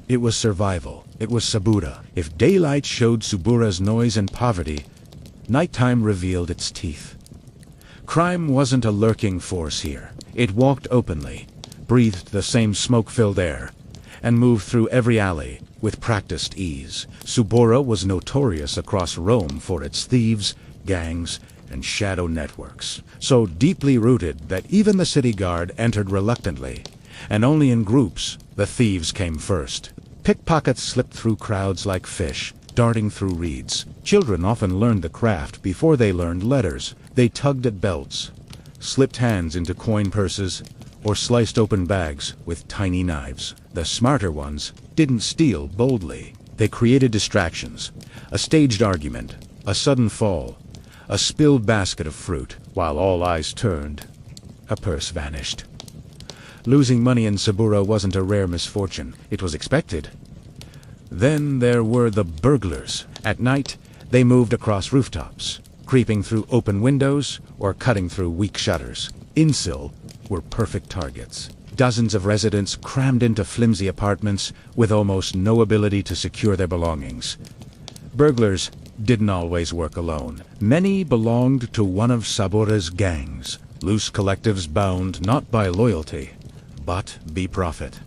It was survival. It was Sabura. If daylight showed Subura's noise and poverty, nighttime revealed its teeth. Crime wasn't a lurking force here. It walked openly, breathed the same smoke-filled air, and moved through every alley with practiced ease. Subura was notorious across Rome for its thieves, gangs, and shadow networks, so deeply rooted that even the city guard entered reluctantly, and only in groups. The thieves came first. Pickpockets slipped through crowds like fish, darting through reeds. Children often learned the craft before they learned letters. They tugged at belts, slipped hands into coin purses, or sliced open bags with tiny knives. The smarter ones didn't steal boldly. They created distractions, a staged argument, a sudden fall, a spilled basket of fruit. While all eyes turned, a purse vanished. Losing money in Sabura wasn't a rare misfortune. It was expected. Then there were the burglars. At night, they moved across rooftops, creeping through open windows or cutting through weak shutters. Insil were perfect targets. Dozens of residents crammed into flimsy apartments with almost no ability to secure their belongings. Burglars didn't always work alone. Many belonged to one of Sabura's gangs, loose collectives bound not by loyalty, but by profit.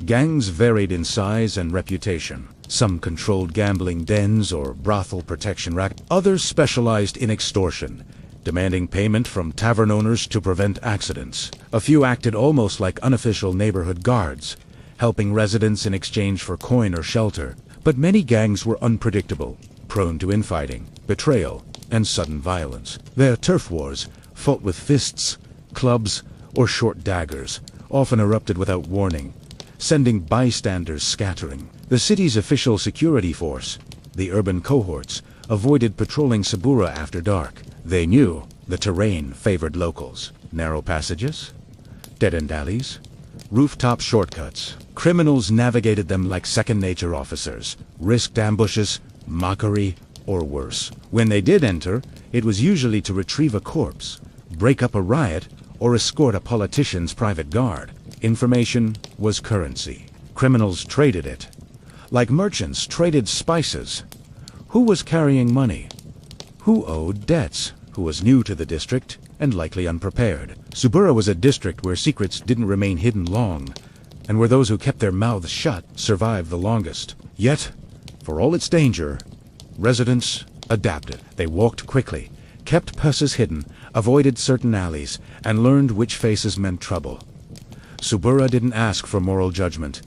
Gangs varied in size and reputation. Some controlled gambling dens or brothel protection racks. Others specialized in extortion, demanding payment from tavern owners to prevent accidents. A few acted almost like unofficial neighborhood guards, helping residents in exchange for coin or shelter. But many gangs were unpredictable, prone to infighting, betrayal, and sudden violence. Their turf wars, fought with fists, clubs, or short daggers, often erupted without warning, sending bystanders scattering. The city's official security force, the urban cohorts, avoided patrolling Sabura after dark. They knew the terrain favored locals. Narrow passages, dead-end alleys, rooftop shortcuts. Criminals navigated them like second-nature officers, risked ambushes, mockery, or worse. When they did enter, it was usually to retrieve a corpse, break up a riot, or escort a politician's private guard. Information was currency. Criminals traded it, like merchants traded spices. Who was carrying money? Who owed debts? Who was new to the district and likely unprepared? Sabura was a district where secrets didn't remain hidden long, and where those who kept their mouths shut survived the longest. Yet, for all its danger, residents adapted. They walked quickly, kept purses hidden, avoided certain alleys, and learned which faces meant trouble. Sabura didn't ask for moral judgment.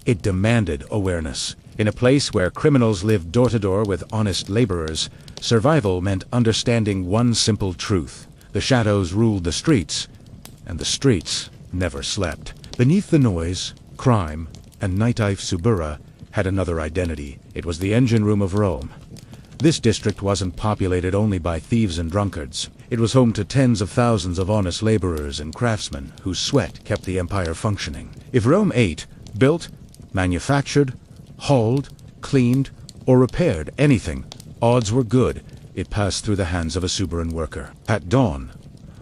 It demanded awareness. In a place where criminals lived door to door with honest laborers, survival meant understanding one simple truth. The shadows ruled the streets, and the streets never slept. Beneath the noise, crime, and nightlife, Sabura had another identity. It was the engine room of Rome. This district wasn't populated only by thieves and drunkards. It was home to tens of thousands of honest laborers and craftsmen whose sweat kept the empire functioning. If Rome ate, built, manufactured, hauled, cleaned, or repaired anything, odds were good it passed through the hands of a Suburan worker. At dawn,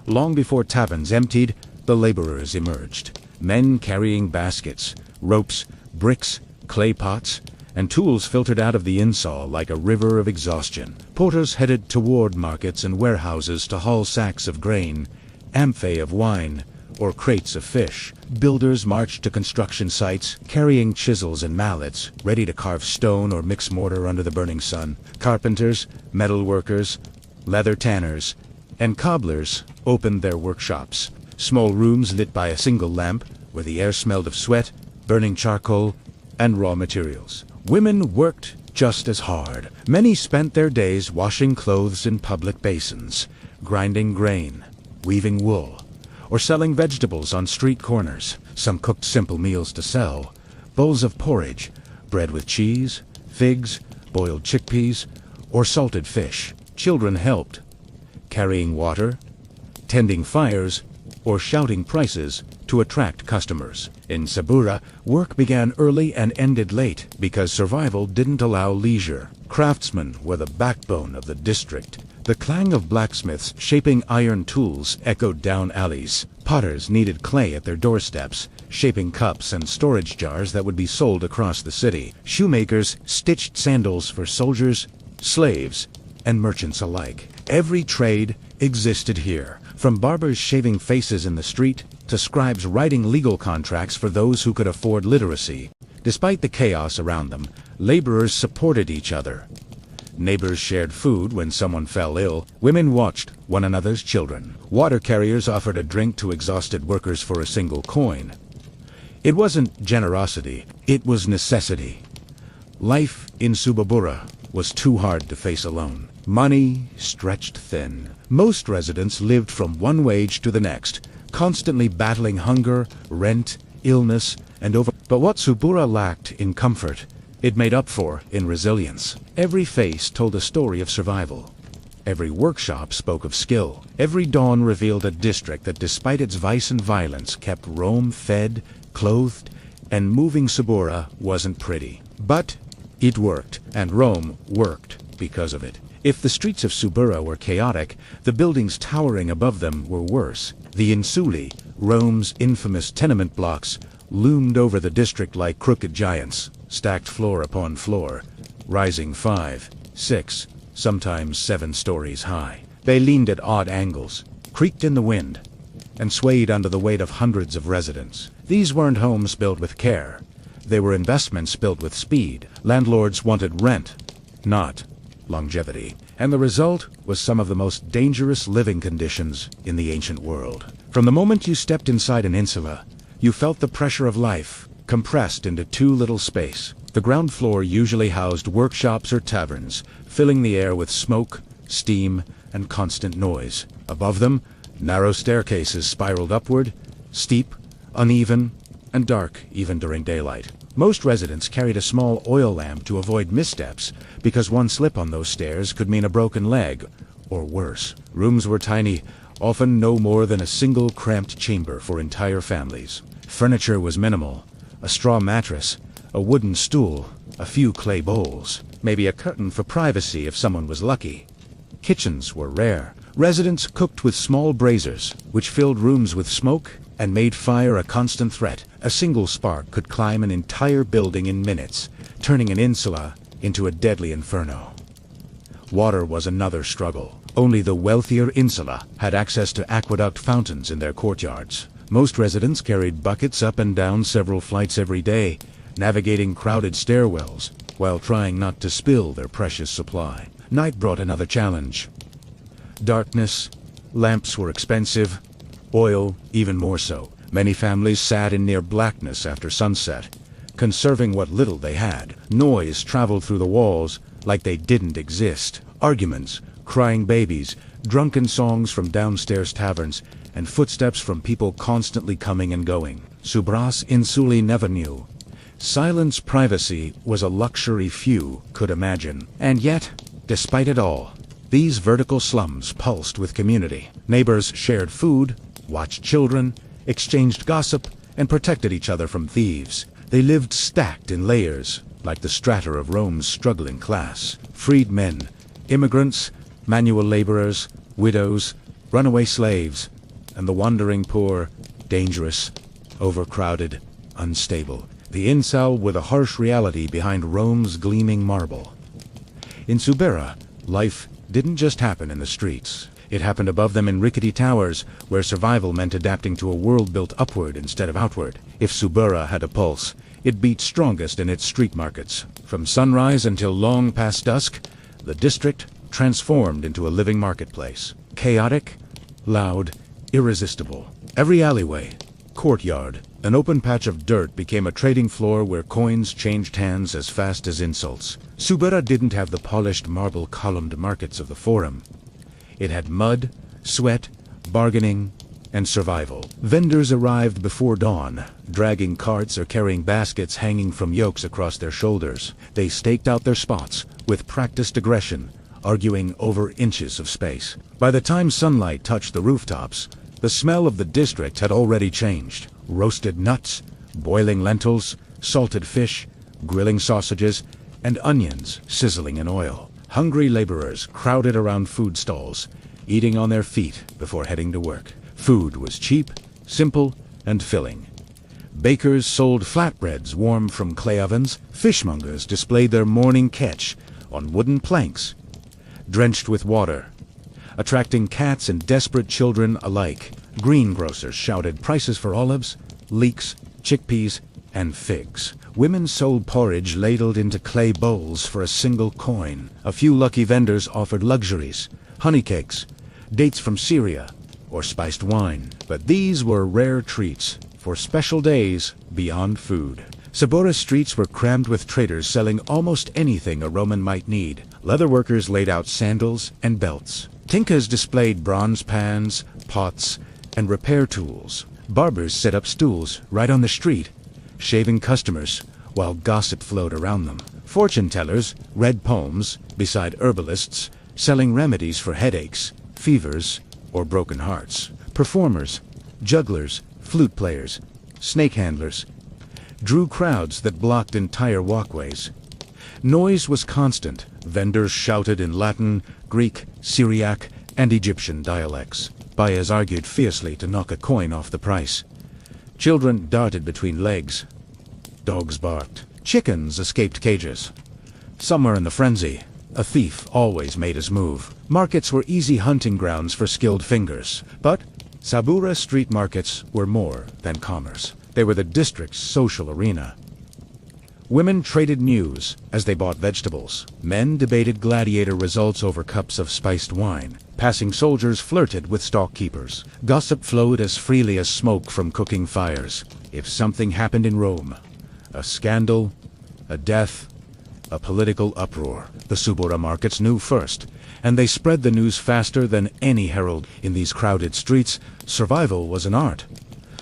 long before taverns emptied, the laborers emerged. Men carrying baskets, ropes, bricks, clay pots, and tools filtered out of the insaw like a river of exhaustion. Porters headed toward markets and warehouses to haul sacks of grain, amphorae of wine, or crates of fish. Builders marched to construction sites, carrying chisels and mallets, ready to carve stone or mix mortar under the burning sun. Carpenters, metal workers, leather tanners, and cobblers opened their workshops. Small rooms lit by a single lamp, where the air smelled of sweat, burning charcoal, and raw materials. Women worked just as hard. Many spent their days washing clothes in public basins, grinding grain, weaving wool, or selling vegetables on street corners. Some cooked simple meals to sell: bowls of porridge, bread with cheese, figs, boiled chickpeas, or salted fish. Children helped, carrying water, tending fires, or shouting prices to attract customers. In Sabura, work began early and ended late because survival didn't allow leisure. Craftsmen were the backbone of the district. The clang of blacksmiths shaping iron tools echoed down alleys. Potters kneaded clay at their doorsteps, shaping cups and storage jars that would be sold across the city. Shoemakers stitched sandals for soldiers, slaves, and merchants alike. Every trade existed here, from barbers shaving faces in the street to scribes writing legal contracts for those who could afford literacy. Despite the chaos around them, laborers supported each other. Neighbors shared food when someone fell ill. Women watched one another's children. Water carriers offered a drink to exhausted workers for a single coin. It wasn't generosity, it was necessity. Life in Subabura was too hard to face alone. Money stretched thin. Most residents lived from one wage to the next, constantly battling hunger, rent, illness, and over. But what Subura lacked in comfort, it made up for in resilience. Every face told a story of survival. Every workshop spoke of skill. Every dawn revealed a district that, despite its vice and violence, kept Rome fed, clothed, and moving. Subura wasn't pretty. But it worked, and Rome worked because of it. If the streets of Subura were chaotic, the buildings towering above them were worse. The insuli, Rome's infamous tenement blocks, loomed over the district like crooked giants, stacked floor upon floor, rising 5, 6, sometimes 7 stories high. They leaned at odd angles, creaked in the wind, and swayed under the weight of hundreds of residents. These weren't homes built with care. They were investments built with speed. Landlords wanted rent, not longevity. And the result was some of the most dangerous living conditions in the ancient world. From the moment you stepped inside an insula, you felt the pressure of life, compressed into too little space. The ground floor usually housed workshops or taverns, filling the air with smoke, steam, and constant noise. Above them, narrow staircases spiraled upward, steep, uneven, and dark even during daylight. Most residents carried a small oil lamp to avoid missteps, because one slip on those stairs could mean a broken leg, or worse. Rooms were tiny, often no more than a single cramped chamber for entire families. Furniture was minimal: a straw mattress, a wooden stool, a few clay bowls, maybe a curtain for privacy if someone was lucky. Kitchens were rare. Residents cooked with small braziers, which filled rooms with smoke and made fire a constant threat. A single spark could climb an entire building in minutes, turning an insula into a deadly inferno. Water was another struggle. Only the wealthier insula had access to aqueduct fountains in their courtyards. Most residents carried buckets up and down several flights every day, navigating crowded stairwells while trying not to spill their precious supply. Night brought another challenge. Darkness, lamps were expensive, oil even more so. Many families sat in near blackness after sunset, conserving what little they had. Noise traveled through the walls like they didn't exist. Arguments, crying babies, drunken songs from downstairs taverns, and footsteps from people constantly coming and going. Subras Insuli never knew. Silence privacy was a luxury few could imagine. And yet, despite it all, these vertical slums pulsed with community. Neighbors shared food, watched children, exchanged gossip, and protected each other from thieves. They lived stacked in layers, like the strata of Rome's struggling class. Freedmen, immigrants, manual laborers, widows, runaway slaves, and the wandering poor, dangerous, overcrowded, unstable. The insel were the harsh reality behind Rome's gleaming marble. In Subura, life didn't just happen in the streets. It happened above them in rickety towers, where survival meant adapting to a world built upward instead of outward. If Subura had a pulse, it beat strongest in its street markets. From sunrise until long past dusk, the district transformed into a living marketplace. Chaotic, loud, irresistible. Every alleyway, courtyard, an open patch of dirt became a trading floor where coins changed hands as fast as insults. Subura didn't have the polished marble columned markets of the Forum. It had mud, sweat, bargaining, and survival. Vendors arrived before dawn, dragging carts or carrying baskets hanging from yokes across their shoulders. They staked out their spots with practiced aggression, arguing over inches of space. By the time sunlight touched the rooftops, the smell of the district had already changed. Roasted nuts, boiling lentils, salted fish, grilling sausages, and onions sizzling in oil. Hungry laborers crowded around food stalls, eating on their feet before heading to work. Food was cheap, simple, and filling. Bakers sold flatbreads warm from clay ovens. Fishmongers displayed their morning catch on wooden planks, drenched with water, attracting cats and desperate children alike. Greengrocers shouted prices for olives, leeks, chickpeas, and figs. Women sold porridge ladled into clay bowls for a single coin. A few lucky vendors offered luxuries, honey cakes, dates from Syria, or spiced wine. But these were rare treats for special days beyond food. Sabura's streets were crammed with traders selling almost anything a Roman might need. Leather workers laid out sandals and belts. Tinkers displayed bronze pans, pots, and repair tools. Barbers set up stools right on the street, shaving customers while gossip flowed around them. Fortune tellers read poems beside herbalists, selling remedies for headaches, fevers, or broken hearts. Performers, jugglers, flute players, snake handlers drew crowds that blocked entire walkways. Noise was constant. Vendors shouted in Latin, Greek, Syriac, and Egyptian dialects. Buyers argued fiercely to knock a coin off the price. Children darted between legs. Dogs barked. Chickens escaped cages. Somewhere in the frenzy, a thief always made his move. Markets were easy hunting grounds for skilled fingers. But Sabura street markets were more than commerce. They were the district's social arena. Women traded news as they bought vegetables. Men debated gladiator results over cups of spiced wine. Passing soldiers flirted with stockkeepers. Gossip flowed as freely as smoke from cooking fires. If something happened in Rome, a scandal, a death, a political uproar, the Subura markets knew first, and they spread the news faster than any herald. In these crowded streets, survival was an art.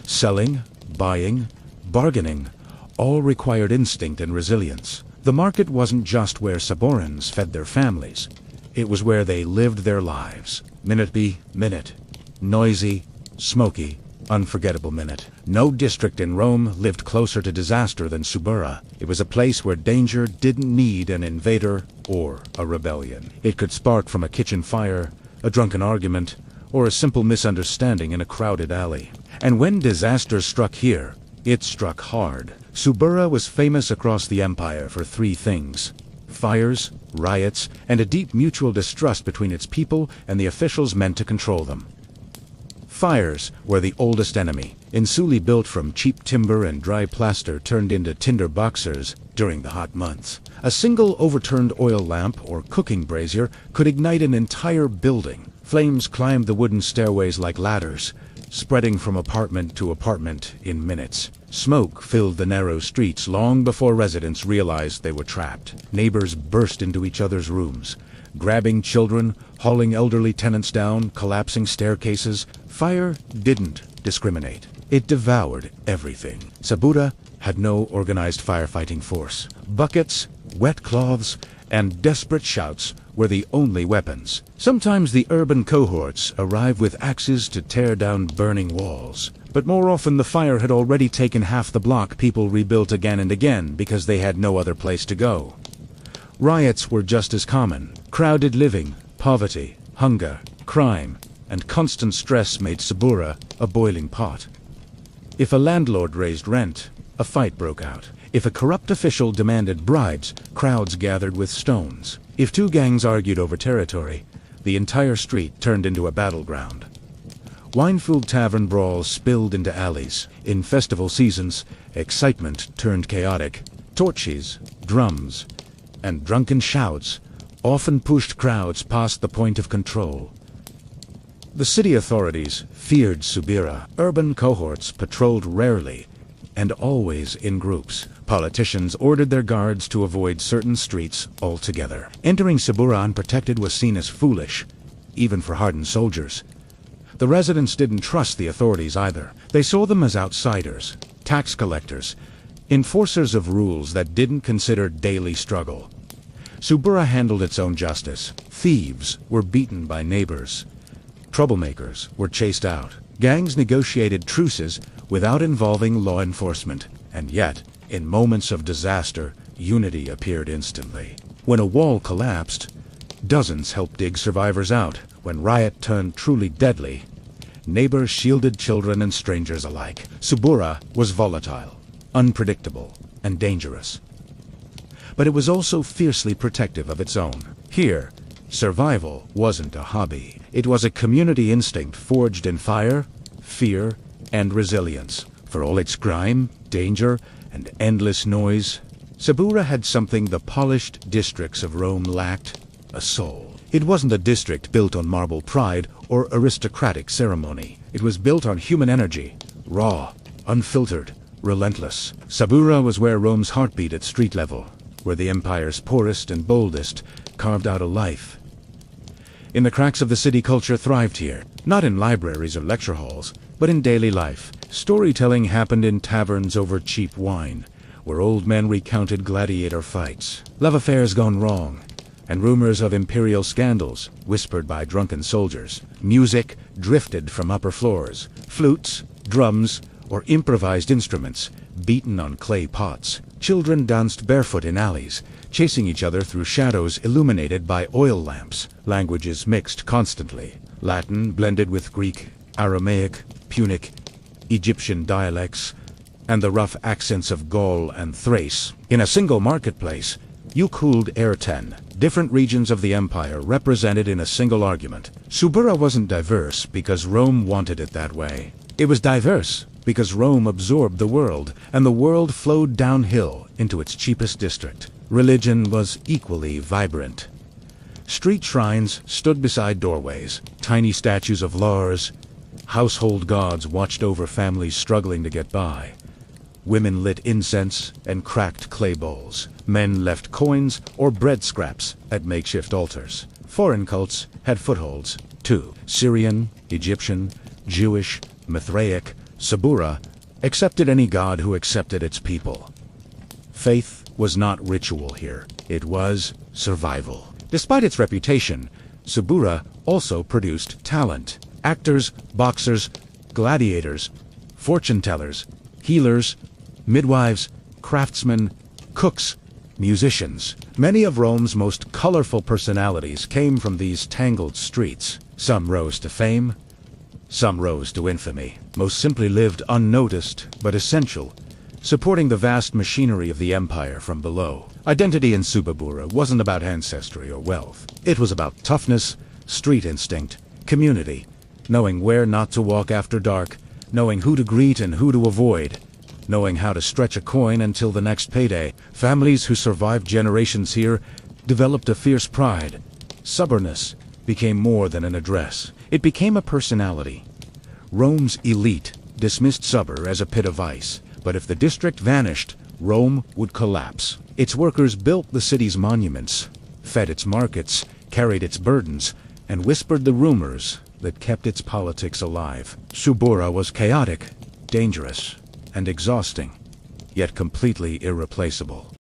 Selling, buying, bargaining, all required instinct and resilience. The market wasn't just where Saburans fed their families. It was where they lived their lives. Minute by minute. Noisy, smoky, unforgettable minute. No district in Rome lived closer to disaster than Subura. It was a place where danger didn't need an invader or a rebellion. It could spark from a kitchen fire, a drunken argument, or a simple misunderstanding in a crowded alley. And when disaster struck here, it struck hard. Subura was famous across the empire for three things: fires, riots, and a deep mutual distrust between its people and the officials meant to control them. Fires were the oldest enemy. Insuli built from cheap timber and dry plaster turned into tinder boxers during the hot months. A single overturned oil lamp or cooking brazier could ignite an entire building. Flames climbed the wooden stairways like ladders, spreading from apartment to apartment in minutes. Smoke filled the narrow streets long before residents realized they were trapped. Neighbors burst into each other's rooms, grabbing children, hauling elderly tenants down, collapsing staircases. Fire didn't discriminate. It devoured everything. Sabura had no organized firefighting force. Buckets, wet cloths, and desperate shouts were the only weapons. Sometimes the urban cohorts arrived with axes to tear down burning walls. But more often the fire had already taken half the block. People rebuilt again and again because they had no other place to go. Riots were just as common. Crowded living, poverty, hunger, crime, and constant stress made Subura a boiling pot. If a landlord raised rent, a fight broke out. If a corrupt official demanded bribes, crowds gathered with stones. If two gangs argued over territory, the entire street turned into a battleground. Wine-filled tavern brawls spilled into alleys. In festival seasons, excitement turned chaotic. Torches, drums, and drunken shouts often pushed crowds past the point of control. The city authorities feared Subura. Urban cohorts patrolled rarely and always in groups. Politicians ordered their guards to avoid certain streets altogether. Entering Subura unprotected was seen as foolish, even for hardened soldiers. The residents didn't trust the authorities either. They saw them as outsiders, tax collectors, enforcers of rules that didn't consider daily struggle. Subura handled its own justice. Thieves were beaten by neighbors. Troublemakers were chased out. Gangs negotiated truces without involving law enforcement. And yet, in moments of disaster, unity appeared instantly. When a wall collapsed, Dozens helped dig survivors out. When riot turned truly deadly, neighbors shielded children and strangers alike. Subura was volatile, unpredictable, and dangerous. But it was also fiercely protective of its own. Here, survival wasn't a hobby. It was a community instinct forged in fire, fear, and resilience. For all its crime, danger, and endless noise, Subura had something the polished districts of Rome lacked: a soul. It wasn't a district built on marble pride or aristocratic ceremony. It was built on human energy, raw, unfiltered, relentless. Subura was where Rome's heart beat at street level, where the empire's poorest and boldest carved out a life. In the cracks of the city, culture thrived here, not in libraries or lecture halls, but in daily life. Storytelling happened in taverns over cheap wine, where old men recounted gladiator fights, love affairs gone wrong, and rumors of imperial scandals whispered by drunken soldiers. Music drifted from upper floors, flutes, drums, or improvised instruments beaten on clay pots. Children danced barefoot in alleys, chasing each other through shadows illuminated by oil lamps. Languages mixed constantly. Latin blended with Greek, Aramaic, Punic, Egyptian dialects, and the rough accents of Gaul and Thrace. In a single marketplace, you cooled air 10 different regions of the empire represented in a single argument. Subura wasn't diverse because Rome wanted it that way. It was diverse because Rome absorbed the world, and the world flowed downhill into its cheapest district. Religion was equally vibrant. Street shrines stood beside doorways. Tiny statues of Lars, household gods, watched over families struggling to get by. Women lit incense and cracked clay bowls. Men left coins or bread scraps at makeshift altars. Foreign cults had footholds, too. Syrian, Egyptian, Jewish, Mithraic, Subura accepted any god who accepted its people. Faith was not ritual here. It was survival. Despite its reputation, Subura also produced talent. Actors, boxers, gladiators, fortune-tellers, healers, midwives, craftsmen, cooks, musicians. Many of Rome's most colorful personalities came from these tangled streets. Some rose to fame, some rose to infamy. Most simply lived unnoticed but essential, supporting the vast machinery of the empire from below. Identity in Subura wasn't about ancestry or wealth. It was about toughness, street instinct, community, knowing where not to walk after dark, knowing who to greet and who to avoid, knowing how to stretch a coin until the next payday. Families who survived generations here developed a fierce pride. Stubbornness became more than an address. It became a personality. Rome's elite dismissed Subur as a pit of ice, but if the district vanished, Rome would collapse. Its workers built the city's monuments, fed its markets, carried its burdens, and whispered the rumors that kept its politics alive. Subura was chaotic, dangerous, and exhausting, yet completely irreplaceable.